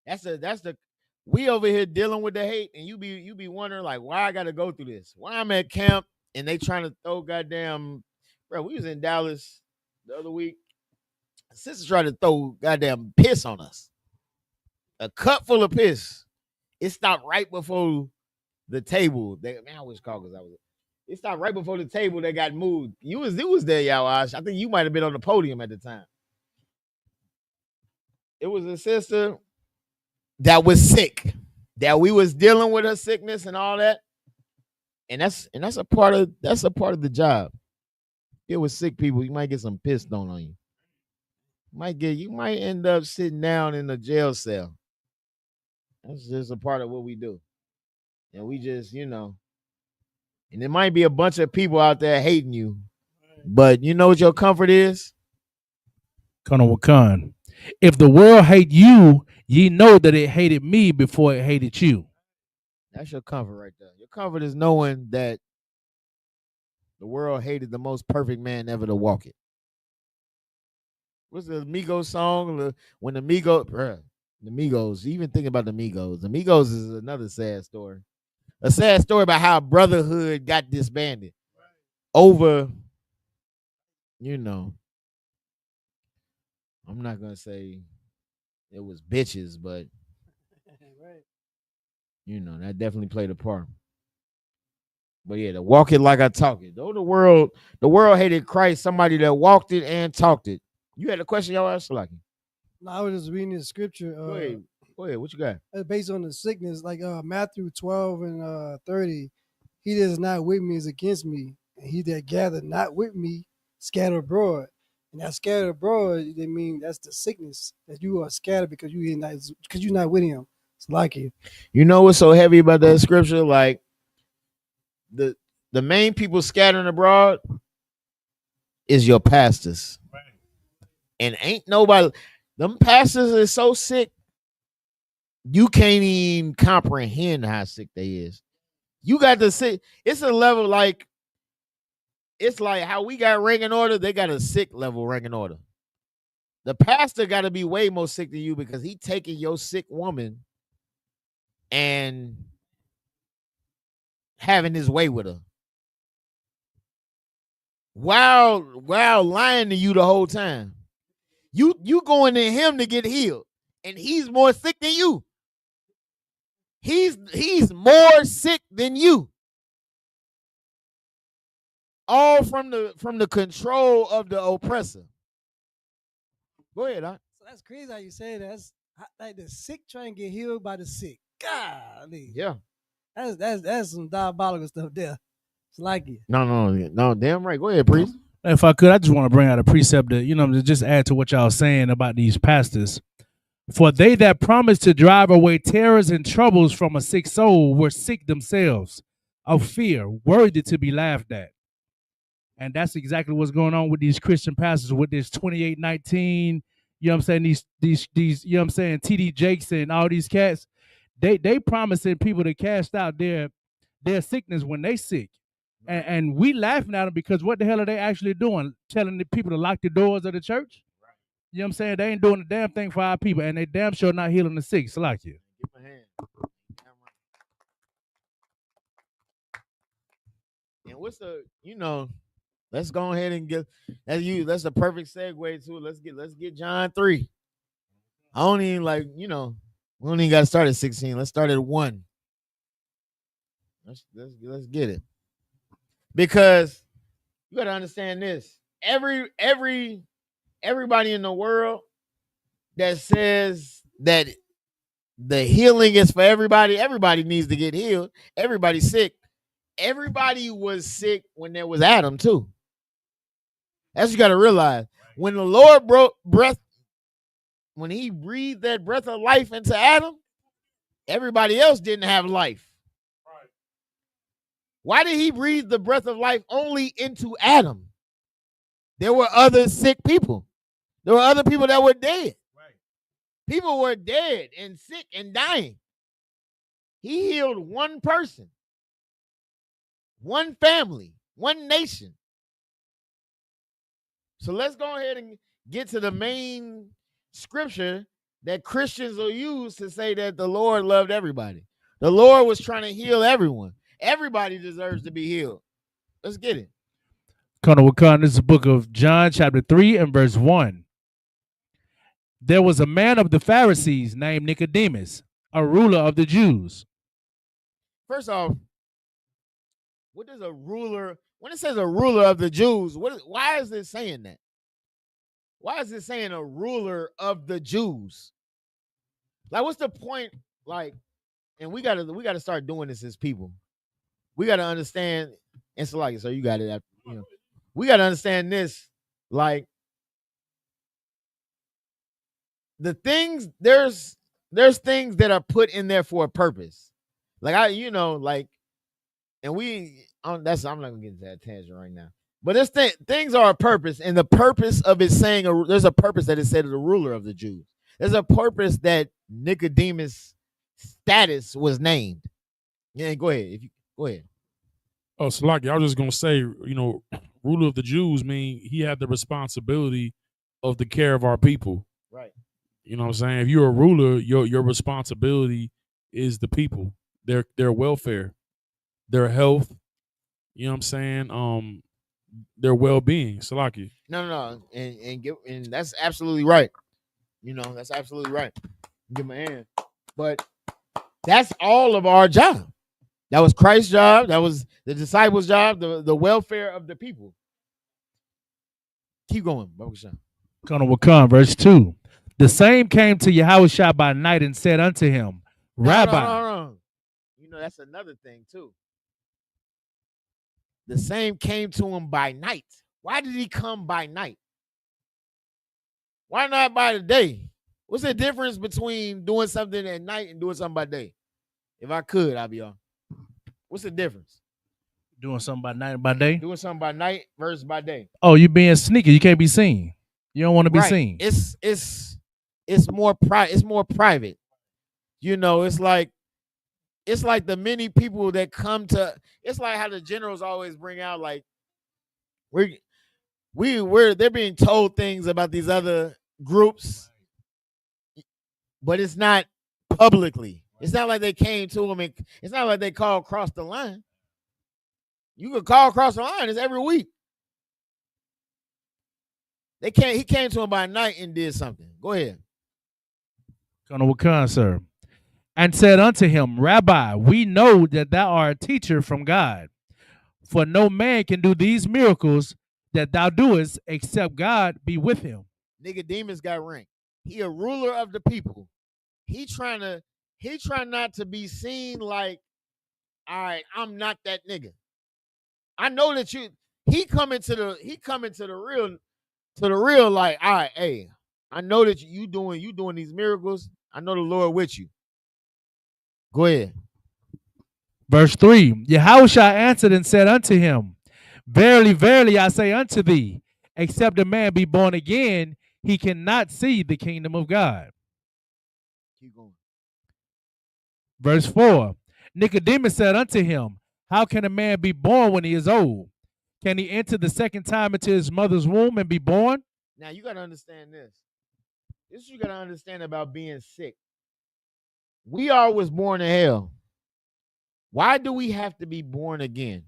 That's the we over here dealing with the hate, and you be wondering like why I gotta go through this. Why I'm at camp and they trying to throw goddamn bro. We was in Dallas the other week. Sister tried to throw goddamn piss on us. A cup full of piss. It stopped right before the table. I wish Caucus I was. It stopped right before the table that got moved. You was there, Yawash. I think you might have been on the podium at the time. It was a sister that was sick, that we was dealing with her sickness and all that. And that's a part of the job. It was sick people. You might get some piss thrown on you. You might end up sitting down in a jail cell. That's just a part of what we do. And we just, and there might be a bunch of people out there hating you. But you know what your comfort is? Colonel Wakan, if the world hate you, ye know that it hated me before it hated you. That's your comfort right there. Your comfort is knowing that the world hated the most perfect man ever to walk it. What's the Migos song? When the Migos, even think about the Migos. The Migos is another sad story. A sad story about how brotherhood got disbanded over, I'm not going to say it was bitches, but, that definitely played a part. But yeah, to walk it like I talk it. Though the world hated Christ, somebody that walked it and talked it. You had a question, y'all asked, Lucky. No, I was just reading the scripture. Go ahead. What you got? Based on the sickness, like Matthew 12 and 30. He that is not with me is against me, and he that gather not with me scatter abroad. And that scattered abroad, they mean that's the sickness that you are scattered because you're not with him. It's like it. You know what's so heavy about that scripture? Like the main people scattering abroad is your pastors. Right. And ain't nobody, them pastors is so sick, you can't even comprehend how sick they is. You got to see, it's a level like, it's like how we got ranking order, they got a sick level ranking order. The pastor got to be way more sick than you because he taking your sick woman and having his way with her. While lying to you the whole time. You going to him to get healed, and he's more sick than you. He's more sick than you. All from the control of the oppressor. Go ahead, Doc. So that's crazy how you say that. That's like the sick trying to get healed by the sick. Golly. Yeah. That's some diabolical stuff there. It's like it. No, damn right. Go ahead, priest. If I could, I just want to bring out a precept that, to just add to what y'all saying about these pastors. For they that promise to drive away terrors and troubles from a sick soul were sick themselves of fear, worthy to be laughed at. And that's exactly what's going on with these Christian pastors with this 2819, you know what I'm saying, these you know what I'm saying, TD Jakes and all these cats. They promising people to cast out their sickness when they sick. And we laughing at them because what the hell are they actually doing? Telling the people to lock the doors of the church? You know what I'm saying? They ain't doing a damn thing for our people, and they damn sure not healing the sick. So like you. Give my hand. And what's the, let's go ahead and get that's the perfect segue to it. Let's get John 3. I don't even we don't even gotta start at 16. Let's start at 1. Let's get it. Because you gotta understand this. Everybody in the world that says that the healing is for everybody needs to get healed. Everybody's sick. Everybody was sick when there was Adam too. That's what you got to realize. When the Lord when he breathed that breath of life into Adam, everybody else didn't have life. Right. Why did he breathe the breath of life only into Adam? There were other sick people. There were other people that were dead. Right. People were dead and sick and dying. He healed one person, one family, one nation. So let's go ahead and get to the main scripture that Christians will use to say that the Lord loved everybody. The Lord was trying to heal everyone. Everybody deserves to be healed. Let's get it. Colonel Wakan, this is the book of John, chapter 3 and verse 1. There was a man of the Pharisees named Nicodemus, a ruler of the Jews. First off, what does a ruler, when it says a ruler of the Jews, why is it saying that? Why is it saying a ruler of the Jews? Like, what's the point? Like, and we gotta start doing this as people. We gotta understand, and so like, so you got it. We gotta understand this. Like, the things there's things that are put in there for a purpose. Like and I'm not gonna get into that tangent right now. But this things are a purpose, and the purpose of it saying there's a purpose that it said the ruler of the Jews. There's a purpose that Nicodemus' status was named. Yeah, go ahead. Go ahead. Oh, Salaki, I was just gonna say, ruler of the Jews mean he had the responsibility of the care of our people. Right. You know what I'm saying? If you're a ruler, your responsibility is the people, their welfare, their health. You know what I'm saying? Their well-being. Salaki. No, and that's absolutely right. That's absolutely right. Give my hand. But that's all of our job. That was Christ's job. That was the disciples' job. The welfare of the people. Keep going, Baruch. Colonel Wakan, verse 2. The same came to Yahushua by night and said unto him, Rabbi. No. That's another thing too. The same came to him by night. Why did he come by night? Why not by the day? What's the difference between doing something at night and doing something by day? If I could, I'd be on. What's the difference? Doing something by night and by day? Doing something by night versus by day. Oh, you being sneaky. You can't be seen. You don't want to be Right. seen. It's more private. You know, it's like the many people that come to. It's like how the generals always bring out like they're being told things about these other groups, but it's not publicly. It's not like they came to them and it's not like they called across the line. You could call across the line. It's every week. He came to him by night and did something. Go ahead. Colonel Wakan, sir. And said unto him, Rabbi, we know that thou art a teacher from God. For no man can do these miracles that thou doest except God be with him. Nicodemus got ranked. He a ruler of the people. He trying not to be seen like, all right, I'm not that nigga. I know that he coming to the real like, all right, hey, I know that you doing these miracles. I know the Lord with you. Go ahead. Verse 3, Yahushua answered and said unto him, Verily, verily, I say unto thee, except a man be born again, he cannot see the kingdom of God. Keep going. Verse 4, Nicodemus said unto him, How can a man be born when he is old? Can he enter the second time into his mother's womb and be born? Now you got to understand this. This you got to understand about being sick. We all was born in hell. Why do we have to be born again?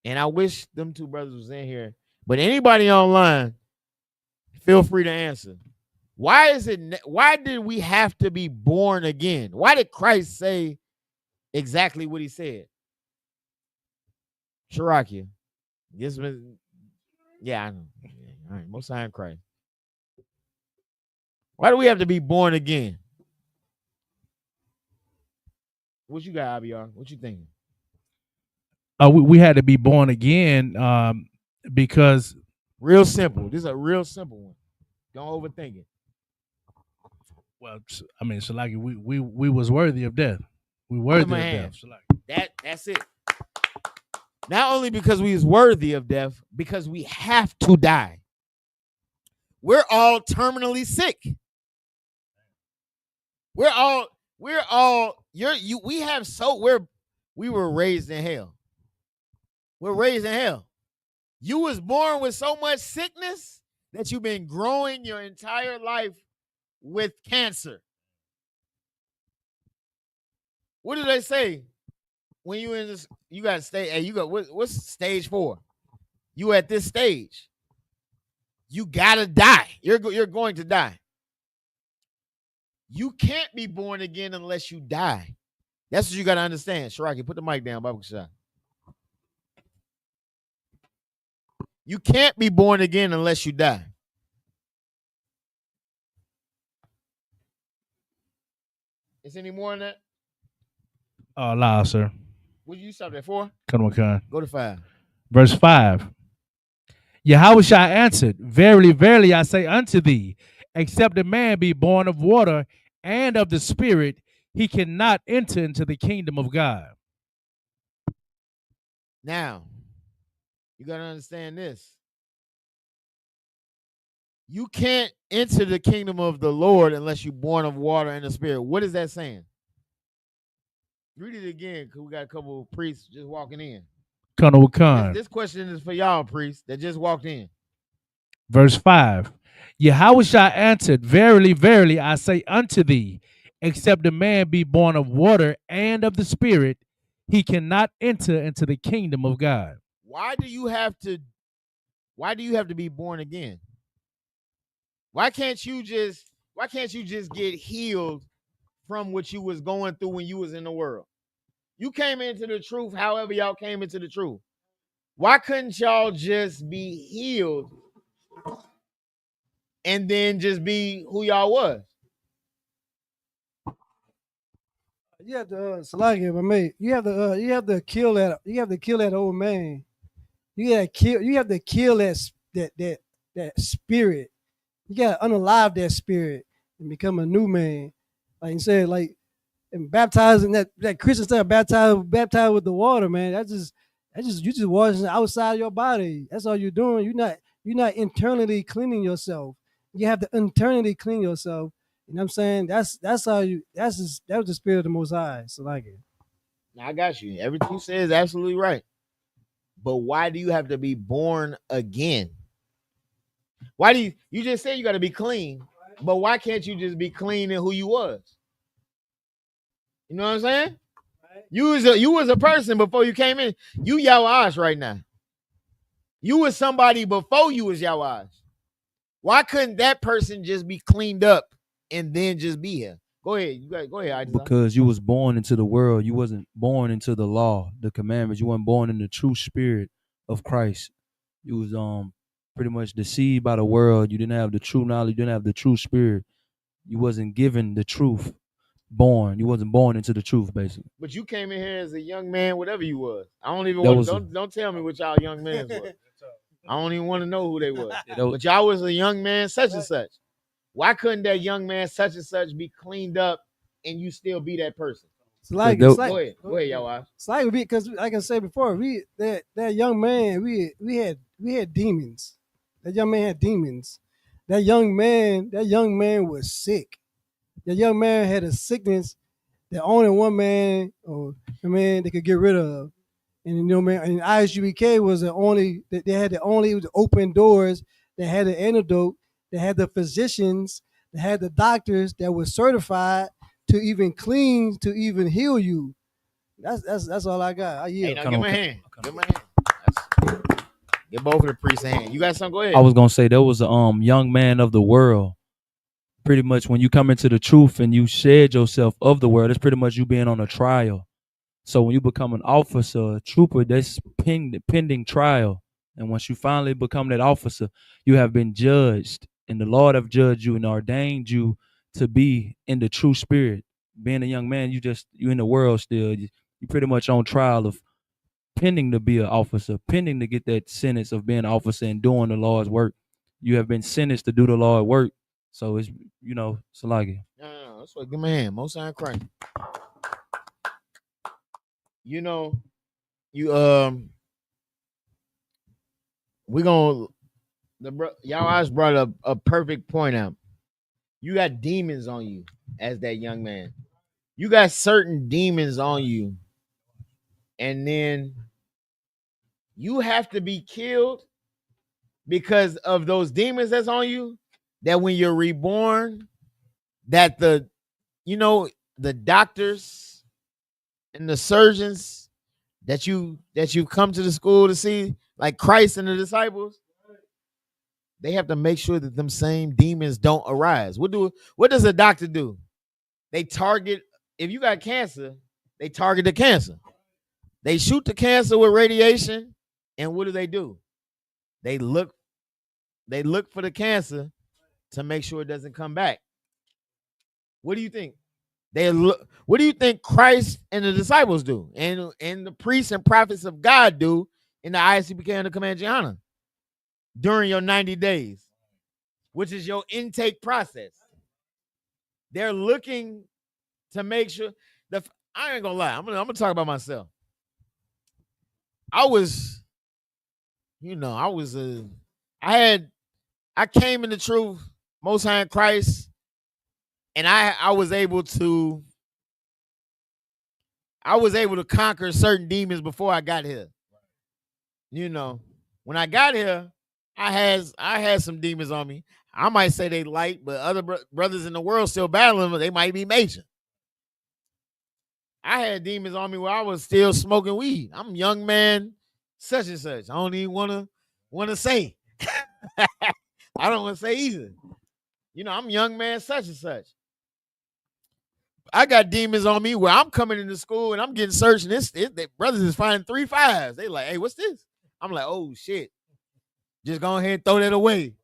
And I wish them two brothers was in here. But anybody online, feel free to answer. Why did we have to be born again? Why did Christ say exactly what he said? Shirakia. Yeah, I know. All right, most high in Christ. Why do we have to be born again? What you got, IBR? What you thinking? We had to be born again because real simple. This is a real simple one. Don't overthink it. Well, I mean, Shalaki, we was worthy of death. We worthy of death. Shalaki. That's it. Not only because we was worthy of death, because we have to die. We're all terminally sick. We were raised in hell. We're raised in hell. You was born with so much sickness that you've been growing your entire life with cancer. What do they say when you in this? You got to stay. Hey, you got what's stage 4? You at this stage. You gotta die. You're going to die. You can't be born again unless you die. That's what you got to understand. Shiraki, put the mic down, Baba Shah. You can't be born again unless you die. Is any more in that? Allah, sir. What did you stop at 4? Come on. Go to 5. Verse 5. Yahushua answered, Verily, verily, I say unto thee, except a man be born of water and of the Spirit, he cannot enter into the kingdom of God. Now, you got to understand this. You can't enter the kingdom of the Lord unless you're born of water and the Spirit. What is that saying? Read it again, because we got a couple of priests just walking in. Colonel Wakan. This question is for y'all, priests, that just walked in. Verse 5. Yahushua answered, Verily, verily, I say unto thee, except a man be born of water and of the Spirit, he cannot enter into the kingdom of God. Why do you have to be born again? Why can't you just get healed from what you was going through when you was in the world? You came into the truth however y'all came into the truth. Why couldn't y'all just be healed and then just be who y'all was? You have to Salaki, my mate. You have to kill that old man. You have to kill that that spirit. You gotta unalive that spirit and become a new man. Like you said, like and baptizing that Christian stuff, baptized with the water, man. That's just you just washing outside your body. That's all you're doing. You're not internally cleaning yourself. You have to internally clean yourself. You know what I'm saying? That's how you. That was the spirit of the Most High. So like it. Now I got you. Everything you said is absolutely right. But why do you have to be born again? Why do you just said you got to be clean? But why can't you just be clean in who you was? You know what I'm saying? You was a person before you came in. You Yawash right now. You was somebody before you was Yawash. Why couldn't that person just be cleaned up and then just be here? Go ahead. Go ahead, Isaac. Because you was born into the world. You wasn't born into the law, the commandments. You weren't born in the true spirit of Christ. You was pretty much deceived by the world. You didn't have the true knowledge. You didn't have the true spirit. You wasn't given the truth. You wasn't born into the truth, basically. But you came in here as a young man, whatever you was. I don't even want. Don't tell me what y'all young men was. I don't even want to know who they was. But y'all was a young man, such and such. Why couldn't that young man, such and such, be cleaned up and you still be that person? Go ahead, y'all. It's like because, like I said before, that young man, we had demons. That young man had demons. That young man was sick. That young man had a sickness that only one man or a man they could get rid of. And you know, man, and ISUBK was they had the only open doors. They had the antidote. They had the physicians. They had the doctors that were certified to even clean, to even heal you. That's all I got. Hey, now give my hand. Give my hand. Give both of the priests a hand. You got something? Go ahead. I was gonna say there was a young man of the world. Pretty much when you come into the truth and you shed yourself of the world, it's pretty much you being on a trial. So when you become an officer, a trooper, that's pending trial. And once you finally become that officer, you have been judged. And the Lord have judged you and ordained you to be in the true spirit. Being a young man, you in the world still. You pretty much on trial of pending to be an officer, pending to get that sentence of being an officer and doing the Lord's work. You have been sentenced to do the Lord's work. So it's, Salagi. No, that's what. Give my hand. Most High Christ. You know, we gonna y'all eyes brought up a perfect point out. You got demons on you as that young man. You got certain demons on you, and then you have to be killed because of those demons that's on you. That when you're reborn, that the doctors and the surgeons that you come to the school to see, like Christ and the disciples, they have to make sure that them same demons don't arise. What does a doctor do? They target, if you got cancer, they target the cancer. They shoot the cancer with radiation, and what do? They look for the cancer to make sure it doesn't come back. What do you think? What do you think Christ and the disciples do, and the priests and prophets of God do in the Isupk and the Comanchiana during your 90 days, which is your intake process? They're looking to make sure. I ain't gonna lie. I'm gonna talk about myself. I came in the truth, Most High in Christ, and I was able to conquer certain demons before I got here. You know, when I got here, I had some demons on me. I might say they light, but other brothers in the world still battling them. They might be major. I had demons on me where I was still smoking weed. I'm a young man, such and such. I don't even want to say. I don't want to say either. I'm young man, such and such. I got demons on me where I'm coming into school and I'm getting searched, and brothers is finding 3 5s. They like, hey, what's this? I'm like, oh shit. Just go ahead and throw that away.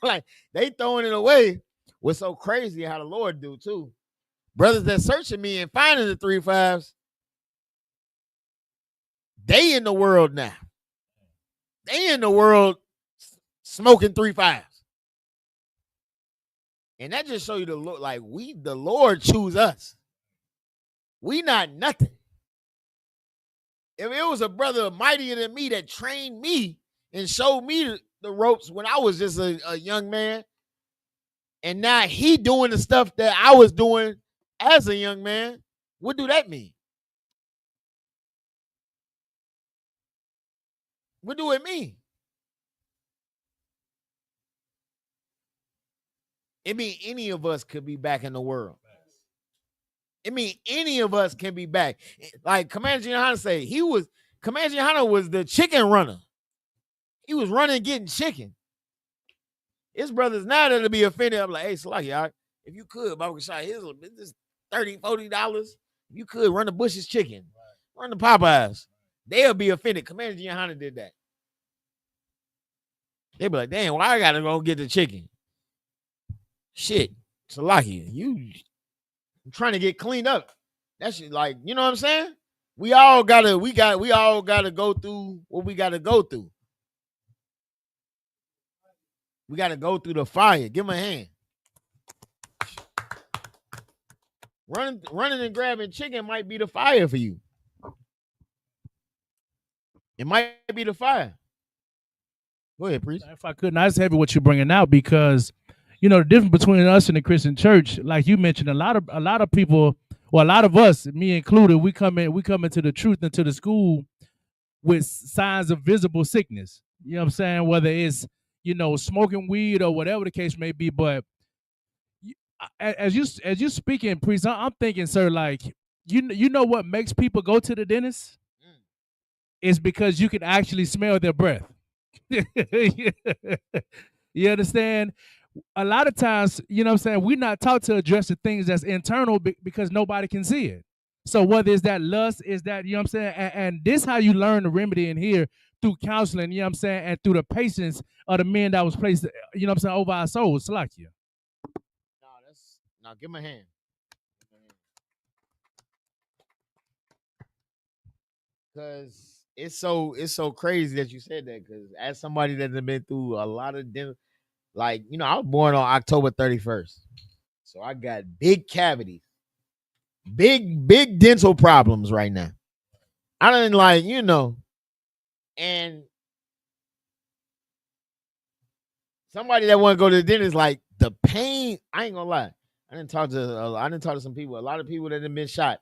Like, they throwing it away. What's so crazy how the Lord do too. Brothers that searching me and finding the 3 5s, they in the world now. They in the world smoking 3 5s. And that just show you the Lord choose us. We not nothing. If it was a brother mightier than me that trained me and showed me the ropes when I was just a young man, and now he doing the stuff that I was doing as a young man, what do that mean? What do it mean? It mean any of us could be back in the world. It mean any of us can be back. Like Commander Gianna say, Commander Gianna was the chicken runner. He was running getting chicken. His brothers now that'll be offended. I'm like, hey, Salaki, if you could, Baba Kashai, here's this $30, $40. If you could run the Bush's chicken, run the Popeyes, they'll be offended. Commander Gianna did that. They'll be like, damn, why I gotta go get the chicken? Shit, Salaki, I'm trying to get cleaned up. That's like, you know what I'm saying? We all gotta go through what we gotta go through. We gotta go through the fire. Give him a hand. Running and grabbing chicken might be the fire for you. It might be the fire. Go ahead, priest. If I could, I just heavy what you're bringing out because, the difference between us and the Christian church, like you mentioned, a lot of people, well, a lot of us, me included, we come into the truth, into the school with signs of visible sickness. You know what I'm saying? Whether it's, smoking weed or whatever the case may be. But as you speaking, priest, I'm thinking, sir, like, you know what makes people go to the dentist? Is because you can actually smell their breath. You understand? A lot of times, you know what I'm saying, we're not taught to address the things that's internal because nobody can see it. So whether it's that lust, is that, you know what I'm saying, and this how you learn the remedy in here through counseling, you know what I'm saying, and through the patience of the men that was placed, you know what I'm saying, over our souls. Salakia. Now give him a hand. Because it's so crazy that you said that. Because as somebody that's been through a lot of dental, like, I was born on October 31st. So I got big cavities, big dental problems right now. I don't and somebody that want to go to the dentist, like the pain, I ain't gonna lie. I didn't talk to some people, a lot of people that have been shot.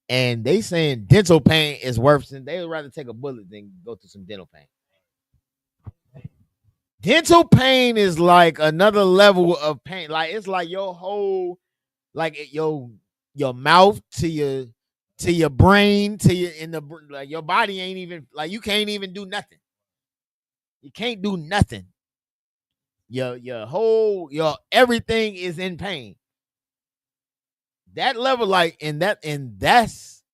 And they saying dental pain is worse than they would rather take a bullet than go through some dental pain. Dental pain is like another level of pain. Like it's like your whole, like your mouth to your brain to your body ain't even like you can't even do nothing. You can't do nothing. Your whole everything is in pain. That level, and that's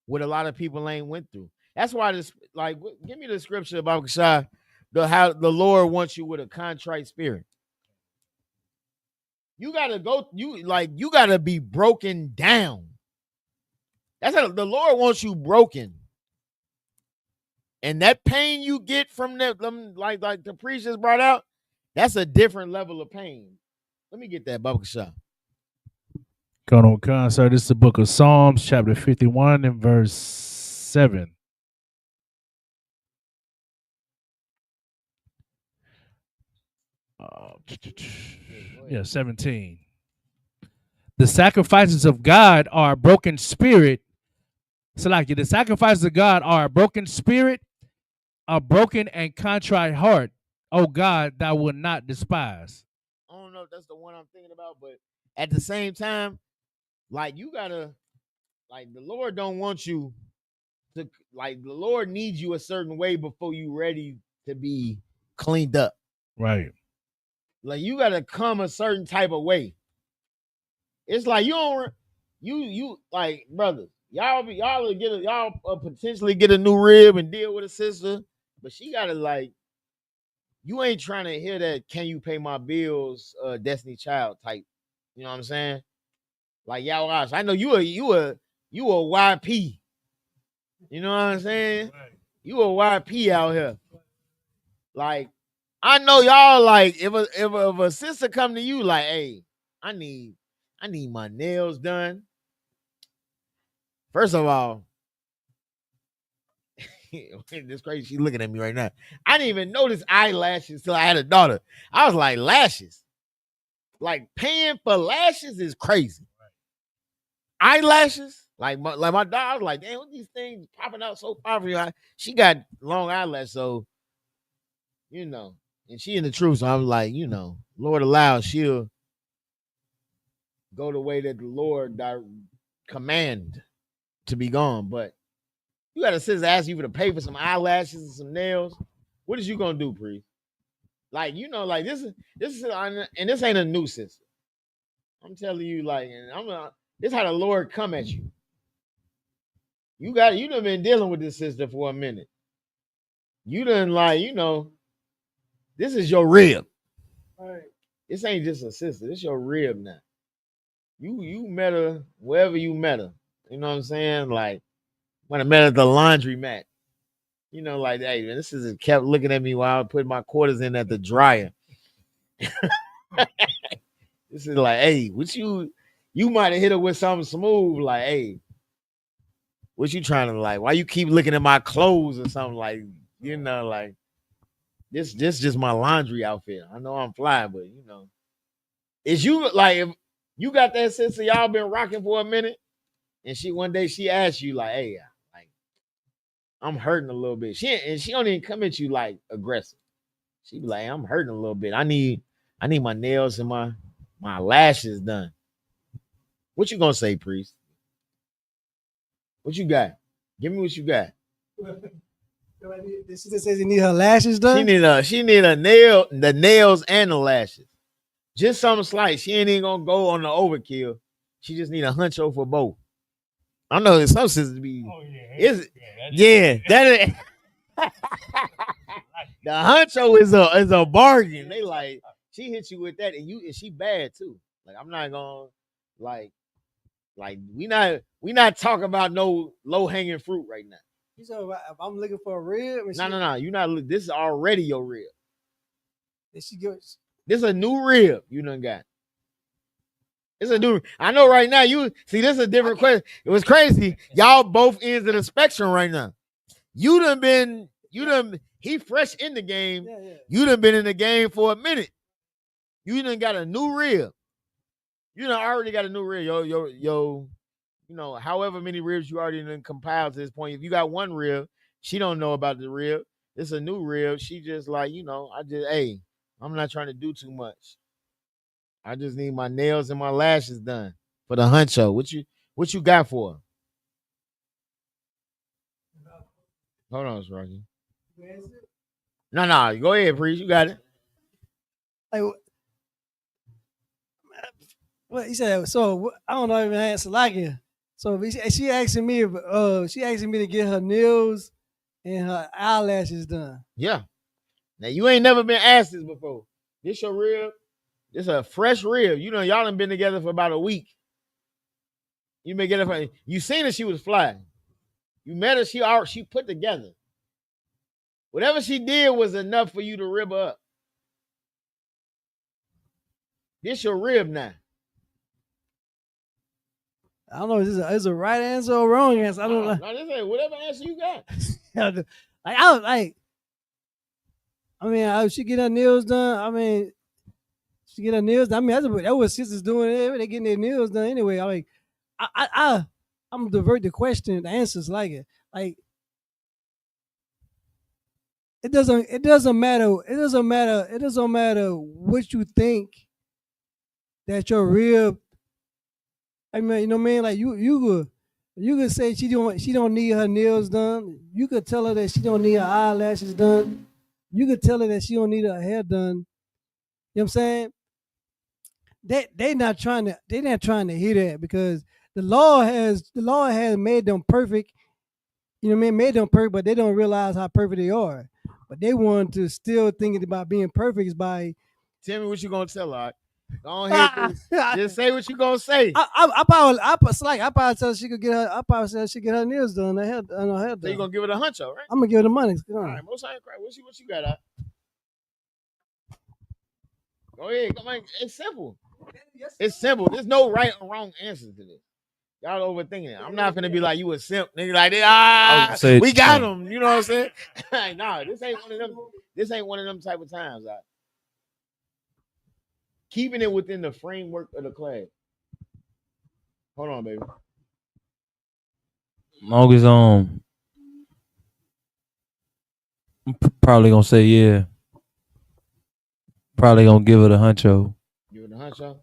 what a lot of people ain't went through. That's why this, like, give me the scripture about Kashai, how the Lord wants you with a contrite spirit. You gotta you gotta be broken down. That's how the Lord wants you broken. And that pain you get from them, like the priest just brought out, that's a different level of pain. Let me get that, Baba Kashai. Going on, Khan, sir. This is the book of Psalms, chapter 51 and verse 7. Yeah, 17. The sacrifices of God are a broken spirit. The sacrifices of God are a broken spirit, a broken and contrite heart. Oh God, thou will not despise. I don't know if that's the one I'm thinking about, but at the same time, like you gotta, like the Lord don't want you to, like the Lord needs you a certain way before you ready to be cleaned up. Right. Like you gotta come a certain type of way. It's like you like brothers, y'all potentially get a new rib and deal with a sister, but she gotta like, you ain't trying to hear that can you pay my bills Destiny Child type. You know what I'm saying? Like y'all watch. I know you a YP. You know what I'm saying? Right. You a YP out here. Like, I know y'all like if a sister come to you like, hey, I need my nails done. First of all, this crazy. She looking at me right now. I didn't even notice eyelashes till I had a daughter. I was like, lashes. Like paying for lashes is crazy. Eyelashes, like my daughter, I was like, damn, what these things popping out so far from your eye? She got long eyelashes, so and she in the truth. So I'm like, Lord allows she'll go the way that the Lord command to be gone. But you got a sister ask you to pay for some eyelashes and some nails. What is you gonna do, priest? Like, like this is and this ain't a new sister. I'm telling you, like, and this how the Lord come at you. You done been dealing with this sister for a minute. You done this is your rib. All right. This ain't just a sister. This your rib now. You met her wherever you met her. You know what I'm saying? Like, when I met her at the laundromat. Like, hey, man, this is kept looking at me while I put my quarters in at the dryer. This is like, hey, what you might have hit her with something smooth, like, hey, what you trying to like? Why you keep looking at my clothes or something like, like this just my laundry outfit. I know I'm fly, but is you like if you got that sister y'all been rocking for a minute, and one day she asked you like, hey, like I'm hurting a little bit. She don't even come at you like aggressive. She be like, hey, I'm hurting a little bit. I need my nails and my lashes done. What you gonna say, priest? What you got? Give me what you got. The sister says you need her lashes done. She need the nails and the lashes. Just something slight. She ain't even gonna go on the overkill. She just need a huncho for both. I know there's some sisters be. Oh yeah, that is. The huncho is a bargain. They like she hit you with that, and she bad too. Like I'm not gonna like we not talking about no low hanging fruit right now. You said if I'm looking for a rib. No. You not. This is already your rib. This is a new rib you done got. It's a new. I know right now. You see, this is a different question. It was crazy. Y'all both ends of the spectrum right now. You done. He fresh in the game. Yeah. You done been in the game for a minute. You done got a new rib. You done already got a new rib. Yo. However many ribs you already done compiled to this point. If you got one rib, she don't know about the rib. It's a new rib. She just like, I'm not trying to do too much. I just need my nails and my lashes done for the huncho. What you got for her? Hold on, Rocky. No. Go ahead, priest. You got it. Like, what he said? So I don't know if I answer like it. So she asking me to get her nails and her eyelashes done. Yeah. Now you ain't never been asked this before. This your rib. This a fresh rib. Y'all done been together for about a week. You been together you seen her, she was fly. You met her, she put together. Whatever she did was enough for you to rib her up. This your rib now. I don't know. Is a right answer or wrong answer? I don't know. No, this ain't whatever answer you got. She get her nails done. She get her nails done. That's what sisters doing. They getting their nails done anyway. I'm gonna divert the question. The answer's like it. Like it doesn't matter. It doesn't matter what you think that your rib. I mean, you know what I mean? Like you could say she don't need her nails done. You could tell her that she don't need her eyelashes done. You could tell her that she don't need her hair done. You know what I'm saying? They're not trying to hear that because the Lord has made them perfect. You know what I mean? Made them perfect, but they don't realize how perfect they are. But they want to still thinking about being perfect is by. Tell me what you gonna tell her. Go ahead, just say what you gonna say. I probably tell her she could get her. I probably said she get her nails done, her hair done. So you gonna give her the huncho, right? I'm gonna give her the money. All right, most high Christ. What you got out? Go ahead. Come on. It's simple. It's simple. There's no right or wrong answer to this. Y'all overthinking it. I'm not gonna be like you a simp, nigga. Like we got him. You know what I'm saying? Nah, this ain't one of them. This ain't one of them type of times. Keeping it within the framework of the class. Hold on, baby. Long as I'm probably gonna say yeah. Probably gonna give it a huncho. Give it a huncho.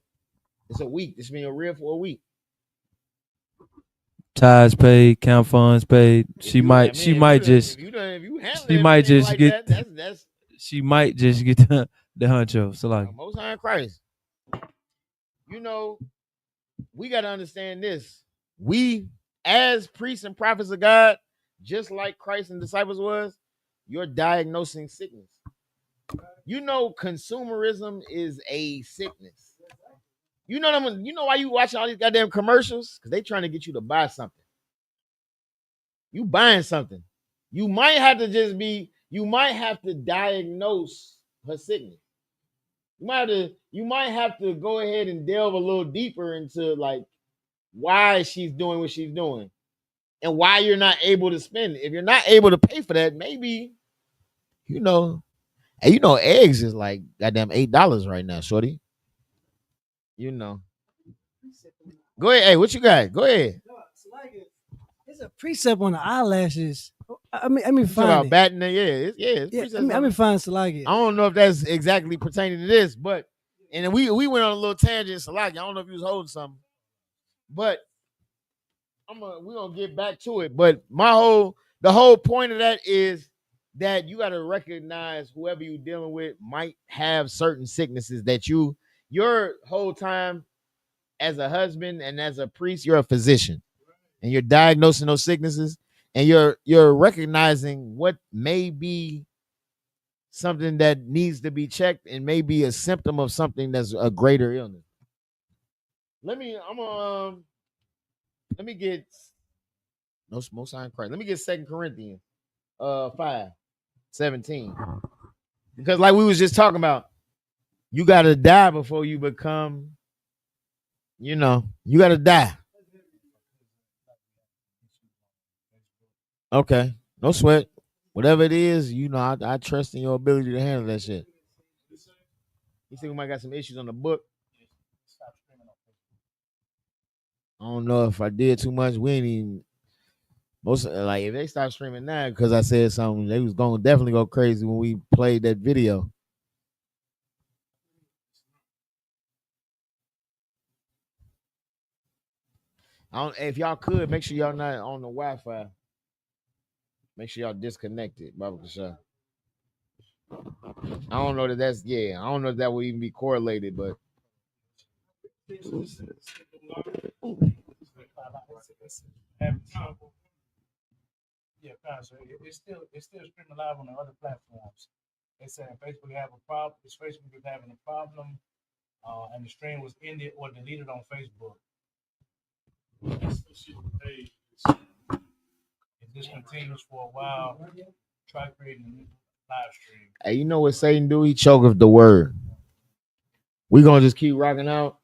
It's a week. This been a real for a week. Tithes paid, count funds paid. She might just get the huncho. So like Most High in Christ. You know, we gotta understand this. We, as priests and prophets of God, just like Christ and disciples was, you're diagnosing sickness. You know, consumerism is a sickness. You know them. You know why you watching all these goddamn commercials? Because they trying to get you to buy something. You buying something. You might have to diagnose her sickness. You might have to go ahead and delve a little deeper into like why she's doing what she's doing and why you're not able to spend it. If you're not able to pay for that, maybe eggs is like goddamn $8 right now, shorty. You know. Go ahead. Hey, what you got? Go ahead. It's a precept on the eyelashes. I mean, find about batting it. It's I mean, find Salagi. I don't know if that's exactly pertaining to this, but and then we went on a little tangent, Salagi. I don't know if you was holding something, but we're gonna get back to it. But the whole point of that is that you got to recognize whoever you're dealing with might have certain sicknesses that your whole time as a husband and as a priest, you're a physician and you're diagnosing those sicknesses and you're recognizing what may be something that needs to be checked and may be a symptom of something that's a greater illness. Let me get no smoke sign Christ. Let me get 2 Corinthians 5:17. Because like we was just talking about, you gotta die before you become, you gotta die. Okay, no sweat. Whatever it is, I trust in your ability to handle that shit. You think we might got some issues on the book? I don't know if I did too much. We ain't even if they stop streaming now because I said something, they was gonna definitely go crazy when we played that video. If y'all could make sure y'all not on the Wi-Fi. Make sure y'all disconnected, Baba Kasha. I don't know that's I don't know if that will even be correlated, but So it's still streaming live on the other platforms. They said Facebook have a problem. Facebook is having a problem, and the stream was ended or deleted on Facebook. If this continues for a while, try creating a new live stream. Hey, you know what Satan do? He choke with the word. We gonna just keep rocking out.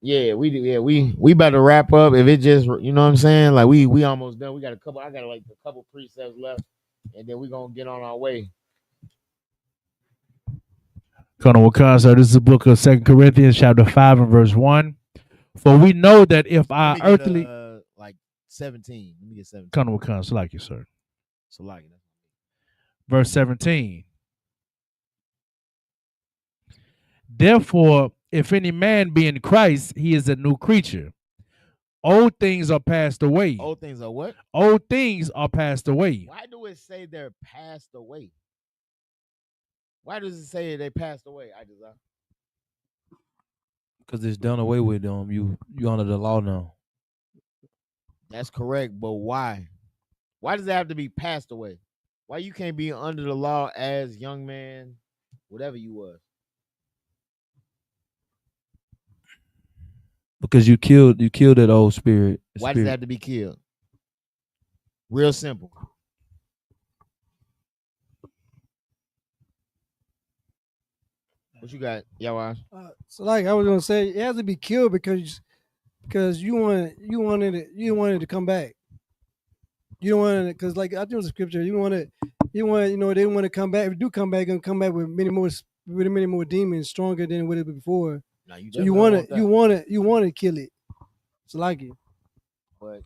Yeah, we about to wrap up. If it just, you know what I'm saying? Like we almost done. I got like a couple precepts left, and then we gonna get on our way. Colonel Wakansa, this is the book of 2 Corinthians, chapter 5 and verse 1. For we know that if our earthly 17. Let me get 17. Colonel Wakansa, like you, sir. So like it. Verse 17. Therefore, if any man be in Christ, he is a new creature. Old things are passed away. Old things are what? Old things are passed away. Why do it say they're passed away? Why does it say they passed away? Because it's done away with them. You under the law now. That's correct, but why? Why does it have to be passed away? Why you can't be under the law as young man, whatever you was? Because you killed that old spirit. Why does it have to be killed? Real simple. What you got, y'all? So like I was gonna say, it has to be killed because you wanted to come back. You don't want it because like I think it was a scripture. You want they want to come back. If you do come back, gonna come back with many more demons stronger than what it was before. Now you So you want to kill it. It's like it. But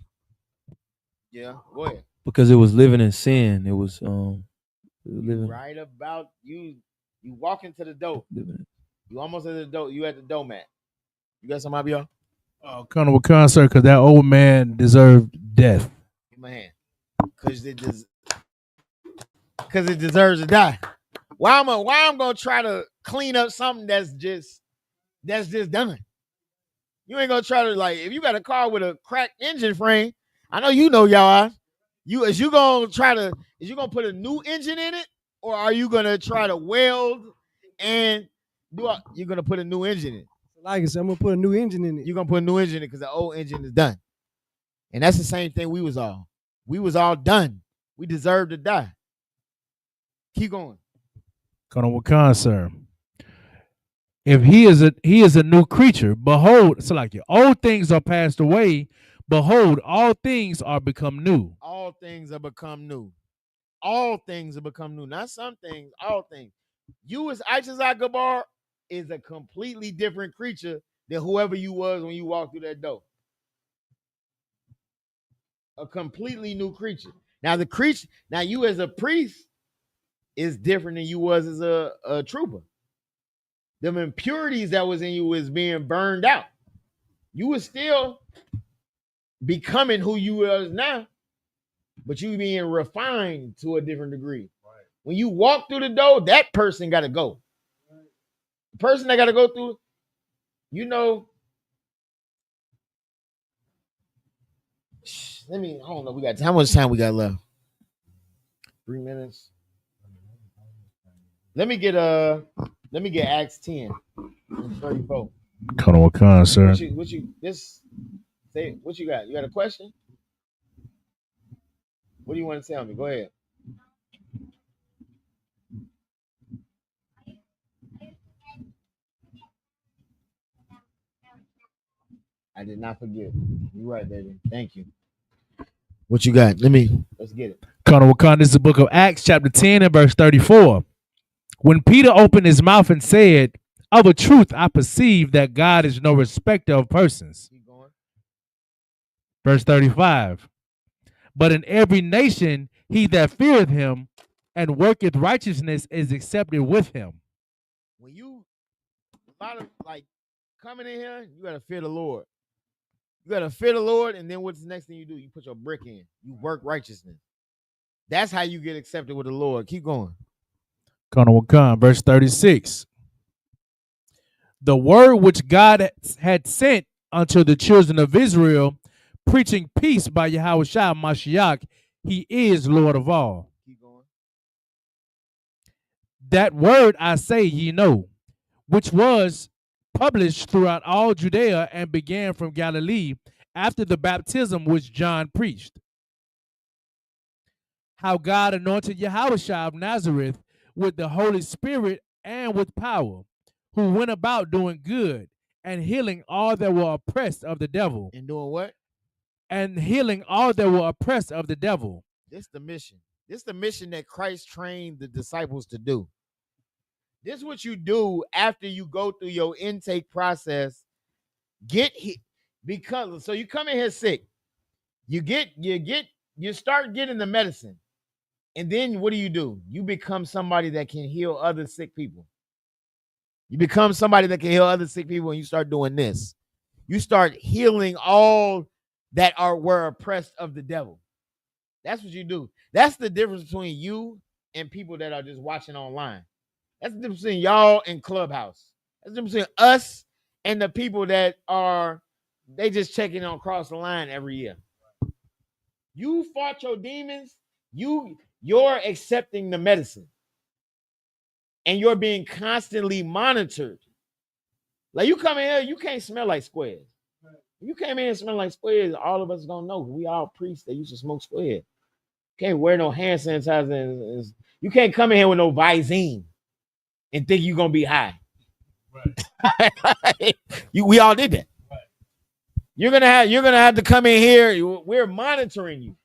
yeah, go ahead. Because it was living in sin. It was living Right about you. You walk into the door. You almost at the door. You at the doormat. You got somebody, y'all? Colonel with concert, because that old man deserved death. Give my hand. Because it deserves to die. Why I'm gonna try to clean up something that's just done. You ain't gonna try to, like, if you got a car with a cracked engine frame, I know you know y'all are. Is you gonna put a new engine in it, or are you gonna try to weld and you're gonna put a new engine in it? Like I said, I'm gonna put a new engine in it. You're gonna put a new engine in it because the old engine is done. And that's the same thing we was all. We was all done. We deserve to die. Keep going. Colonel Wakan, sir. If he is a new creature, behold, so like old things are passed away, behold, all things are become new. All things are become new. All things have become new. Not some things, all things. You as Isupk Killeen is a completely different creature than whoever you was when you walked through that door. A completely new creature. Now you as a priest is different than you was as a trooper. Them impurities that was in you was being burned out. You was still becoming who you was now, but you being refined to a different degree. Right. When you walk through the door, that person got to go. Right. The person that got to go through, I don't know. How much time we got left? 3 minutes. Let me get Acts 10 and 34. Colonel Wakan, sir. What you got? You got a question? What do you want to tell me? Go ahead. I did not forget. You're right, baby. Thank you. What you got? Let's get it. Colonel Wakan, this is the book of Acts, chapter 10 and verse 34. When Peter opened his mouth and said, of a truth, I perceive that God is no respecter of persons. Keep going. Verse 35. But in every nation, he that feareth him and worketh righteousness is accepted with him. When coming in here, you got to fear the Lord. You got to fear the Lord, and then what's the next thing you do? You put your brick in. You work righteousness. That's how you get accepted with the Lord. Keep going. Colonel Wakan, verse 36. The word which God had sent unto the children of Israel, preaching peace by Yahushua Mashiach, he is Lord of all. Keep going. That word I say ye know, which was published throughout all Judea and began from Galilee after the baptism which John preached. How God anointed Yahushua of Nazareth with the Holy Spirit and with power, who went about doing good and healing all that were oppressed of the devil. And doing what? And healing all that were oppressed of the devil. This is the mission. This is the mission that Christ trained the disciples to do. This is what you do after you go through your intake process. So you come in here sick. You start getting the medicine. And then what do? You become somebody that can heal other sick people. You become somebody that can heal other sick people, and you start doing this. You start healing all that were oppressed of the devil. That's what you do. That's the difference between you and people that are just watching online. That's the difference between y'all and Clubhouse. That's the difference between us and the people that they just checking on across the line every year. You fought your demons. You're accepting the medicine. And you're being constantly monitored. Like you come in here, you can't smell like squares. If you came in and smell like squares, all of us gonna know. We all priests that used to smoke squares. Can't wear no hand sanitizer. You can't come in here with no Visine and think you're gonna be high. We all did that. You're gonna have to come in here. We're monitoring you.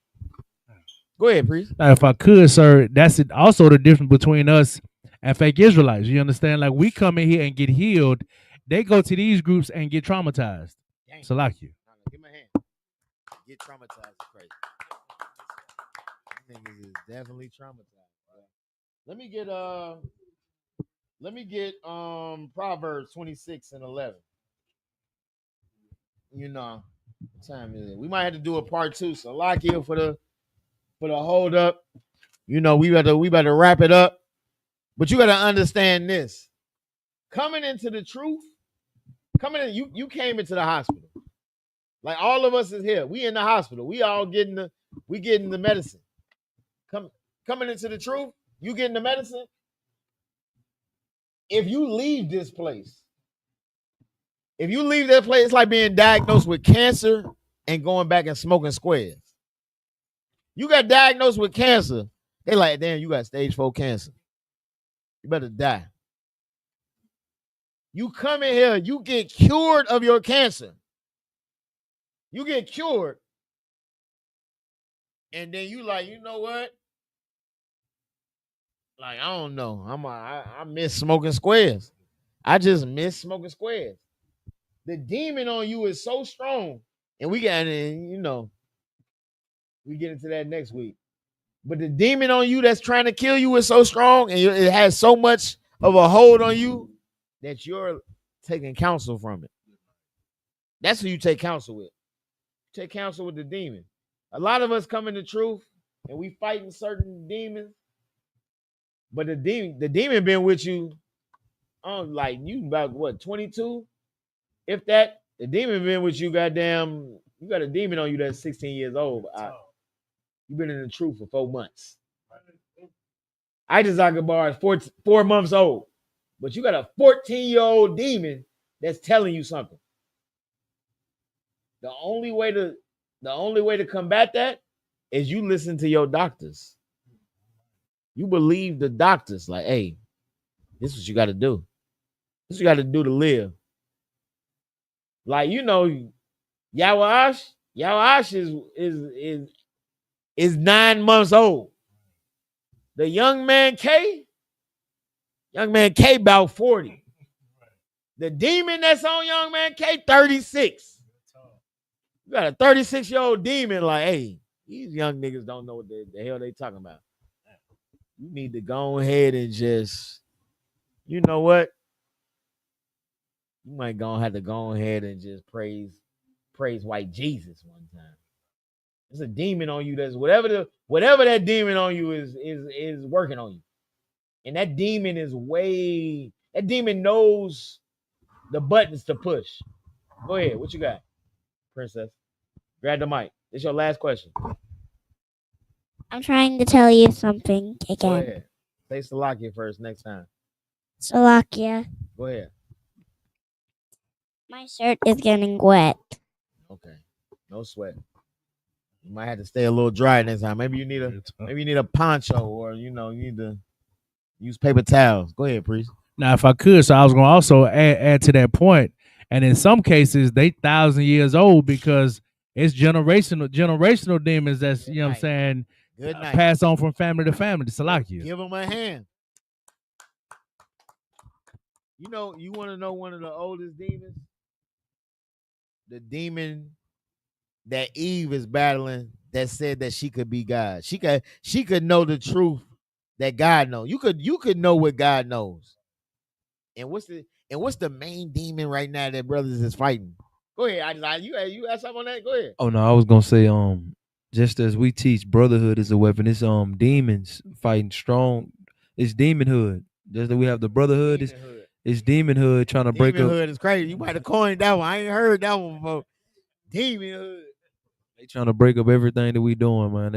Go ahead, priest. Now, if I could, sir, that's it. Also, the difference between us and fake Israelites. You understand? Like we come in here and get healed. They go to these groups and get traumatized. So, like you. Give me a hand. Get traumatized, crazy. Niggas is definitely traumatized. Let me get Proverbs 26:11. You know, what time is it? We might have to do a part 2. So lock in for the hold up. You know, we better wrap it up. But you gotta understand this. Coming into the truth, you came into the hospital. Like all of us is here. We in the hospital. We all getting the medicine. Coming into the truth, you getting the medicine. If you leave this place, it's like being diagnosed with cancer and going back and smoking squares. You got diagnosed with cancer. They like, damn, you got stage 4 cancer. You better die. You come in here, you get cured of your cancer. You get cured. And then you like, you know what? Like, I don't know. I miss smoking squares. I just miss smoking squares. The demon on you is so strong. And we get into that next week. But the demon on you that's trying to kill you is so strong, and it has so much of a hold on you that you're taking counsel from it. That's who you take counsel with. Take counsel with the demon. A lot of us come in the truth, and we fighting certain demons. But the demon been with you, like you about what, 22? If that, the demon been with you, goddamn, you got a demon on you that's 16 years old. You've been in the truth for 4 months. Isupk Killeen is 4 months old, but you got a 14-year-old demon that's telling you something. The only way to combat that is you listen to your doctors. You believe the doctors, like, hey, this is what you got to do. This is what you got to do to live. Like, you know, Yawash is 9 months old. The young man K about 40. The demon that's on young man K, 36. You got a 36-year-old demon like, hey, these young niggas don't know what the hell they talking about. You need to go ahead and just, you know what? You might have to go ahead and just praise white Jesus one time. There's a demon on you that's whatever that demon on you is working on you. And that demon knows the buttons to push. Go ahead. What you got, princess? Grab the mic. It's your last question. I'm trying to tell you something again. Go ahead. Say Salakia first next time. Salakia. Go ahead. My shirt is getting wet. Okay. No sweat. You might have to stay a little dry next time. Maybe you need a poncho, or you need to use paper towels. Go ahead, priest. Now, if I could, so I was going to also add to that point. And in some cases, they 1,000 years old because it's generational demons that's, you know what I'm saying, pass on from family to family. Salakia. Give them a hand. You want to know one of the oldest demons? The demon that Eve is battling that said that she could be God. She could know the truth that God knows. You could know what God knows. And what's the main demon right now that brothers is fighting? Go ahead. You have something on that? Go ahead. Oh no, I was gonna say, just as we teach brotherhood is a weapon, it's demons fighting strong. It's demonhood. Just that we have the brotherhood. It's demonhood trying to break up. Demonhood is crazy. You might have coined that one. I ain't heard that one before. Demonhood. They trying to break up everything that we doing, man.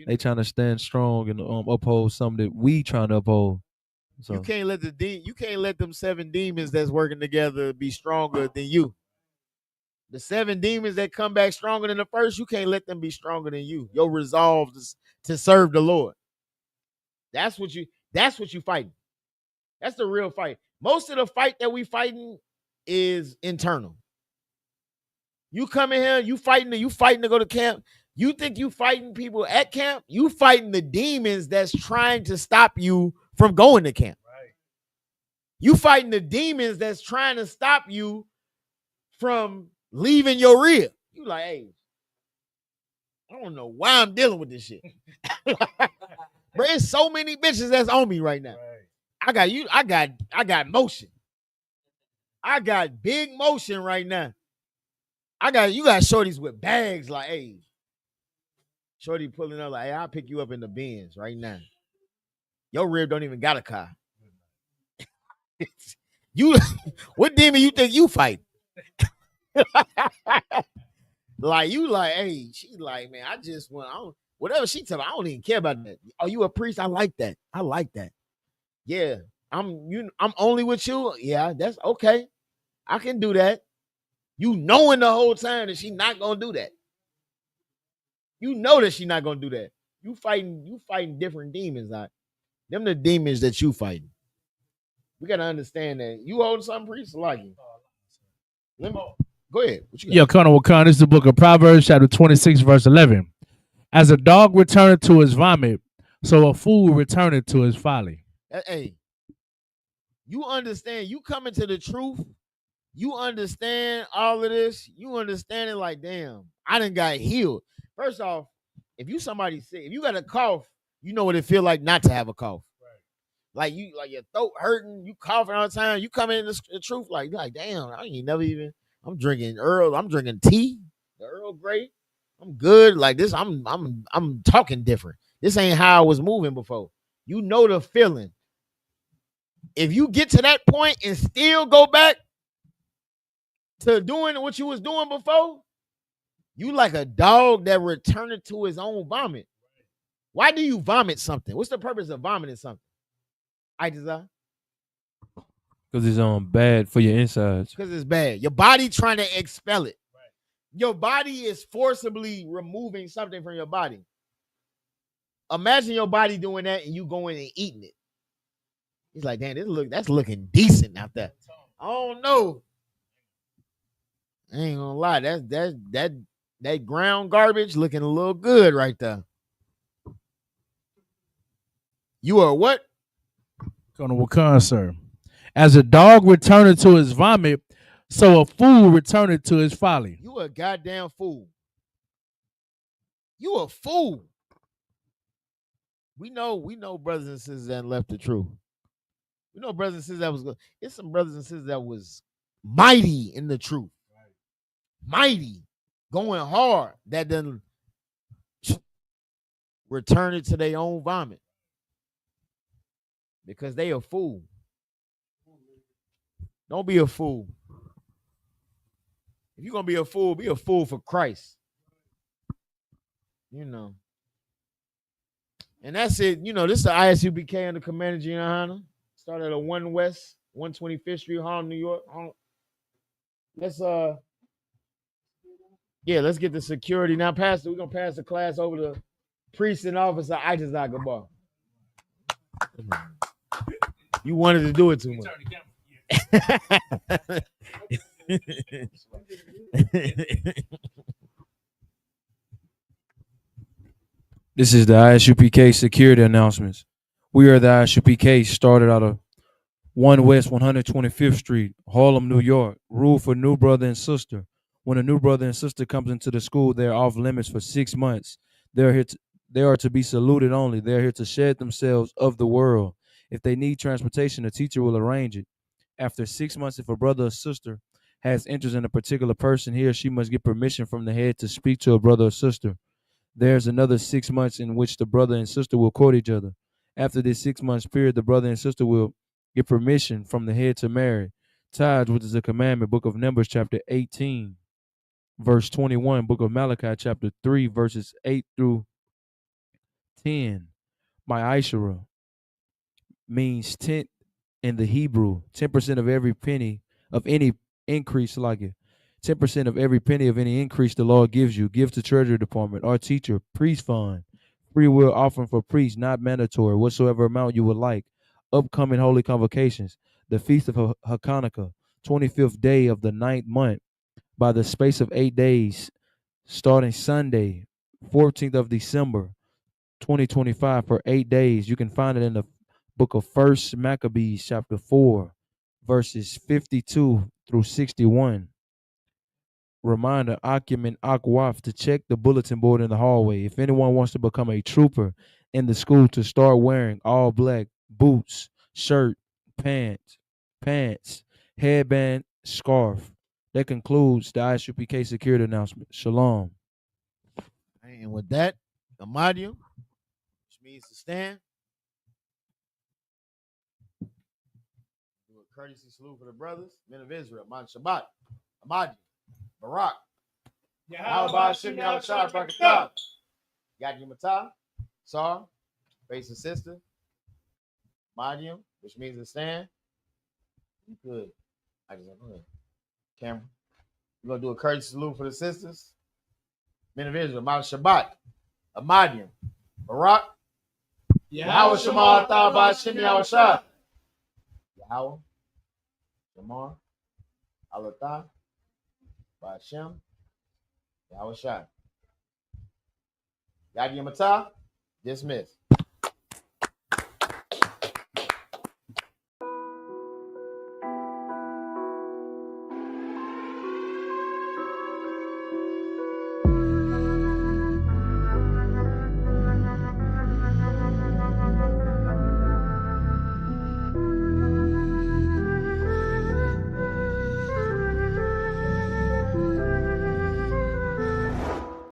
They trying to stand strong and uphold something that we trying to uphold. So you can't let them 7 demons that's working together be stronger than you. The 7 demons that come back stronger than the first, you can't let them be stronger than you. Your resolve to serve the Lord. That's what you fighting. That's the real fight. Most of the fight that we fighting is internal. You come in here, you fighting to go to camp. You think you fighting people at camp? You fighting the demons that's trying to stop you from going to camp. Right. You fighting the demons that's trying to stop you from leaving your rib. You like, hey, I don't know why I'm dealing with this shit. Bro, there's so many bitches that's on me right now. Right. I got motion. I got big motion right now. You got shorties with bags like, hey, shorty pulling up like, hey, I'll pick you up in the Benz right now. Your rib don't even got a car. You, what demon you think you fight? Like, you like, hey, she like, man, I just want, whatever she tell me, I don't even care about that. Are you a priest? I like that. I like that. Yeah, I'm only with you. Yeah, that's okay. I can do that. You knowing the whole time that she not gonna do that. You know that she not gonna do that. You fighting different demons. Like, them the demons that you fighting. We gotta understand that. You hold some priest like you. Go ahead. What you got? Yeah, Colonel Wakan, this is the book of Proverbs, chapter 26, verse 11. As a dog returneth to his vomit, so a fool returneth to his folly. Hey, you understand, you come into the truth, you understand all of this, you understand it like, damn, I done got healed. First off, if you somebody sick, if you got a cough, you know what it feel like not to have a cough. Right. Like your throat hurting, you coughing all the time, you come in the truth like damn, I ain't never even, I'm drinking tea, the Earl Grey. I'm good. Like this, I'm talking different. This ain't how I was moving before. You know the feeling. If you get to that point and still go back to doing what you was doing before, you like a dog that returned to his own vomit. Why do you vomit something? What's the purpose of vomiting something? I desire. Because it's bad for your insides. Because it's bad. Your body trying to expel it. Right. Your body is forcibly removing something from your body. Imagine your body doing that and you going and eating it. He's like, damn, that's looking decent out there. I don't know. I ain't gonna lie. That ground garbage looking a little good right there. You are what? Colonel Wakan, sir. As a dog returneth to his vomit, so a fool returneth to his folly. You a goddamn fool. You a fool. We know brothers and sisters that left the truth. We know brothers and sisters that was good. It's some brothers and sisters that was mighty in the truth. Mighty. Going hard. That then return it to their own vomit. Because they a fool. Don't be a fool. If you're going to be a fool for Christ. You know. And that's it. You know, this is the ISUPK under Commander Gianna. Started at 1 West, 125th Street, Harlem, New York. Let's get the security. Now, Pastor, we're going to pass the class over to Priest and Officer Isupk Killeen. You wanted to do it too much. This is the ISUPK security announcements. We are the ISUPK, started out of 1 West 125th Street, Harlem, New York. Rule for new brother and sister. When a new brother and sister comes into the school, they're off limits for 6 months. They are to be saluted only. They're here to shed themselves of the world. If they need transportation, a teacher will arrange it. After 6 months, if a brother or sister has interest in a particular person, he or she must get permission from the head to speak to a brother or sister. There's another 6 months in which the brother and sister will court each other. After this 6 months period, the brother and sister will get permission from the head to marry. Tithes, which is a commandment, book of Numbers, chapter 18, verse 21, book of Malachi, chapter 3, verses 8 through 10. My Aishara means tenth in the Hebrew. 10% of every penny of any increase, like it. 10% of every penny of any increase the Lord gives you. Give to Treasury Department, our teacher, priest fund, free will offering for priests, not mandatory, whatsoever amount you would like. Upcoming holy convocations. the feast of Hanukkah, 25th day of the ninth month, by the space of 8 days, starting Sunday, 14th of December, 2025, for 8 days. You can find it in the book of First Maccabees, chapter 4, verses 52 through 61. Reminder, Akim and Akwaf, to check the bulletin board in the hallway. If anyone wants to become a trooper in the school, to start wearing all black boots, shirt, pants, headband, scarf. That concludes the ISUPK security announcement. Shalom. And with that, Amadium, which means to stand. Do a courtesy salute for the brothers, men of Israel, Man Shabbat, Amadium, Barak, Yahweh Shem Yahushua Barakatah, Yad Yimata, Sar, face and sister, Amadium, which means to stand. You good. I just go ahead. Camera. We're going to do a courtesy salute for the sisters, men of Israel, Man Shabbat, Amadium, Barak, Yahweh Shema Taba Shem Yahushua, Yahweh, Shamar, Alatah, Ba'ashem, Yahweh Shai. Yad Yamata, dismiss.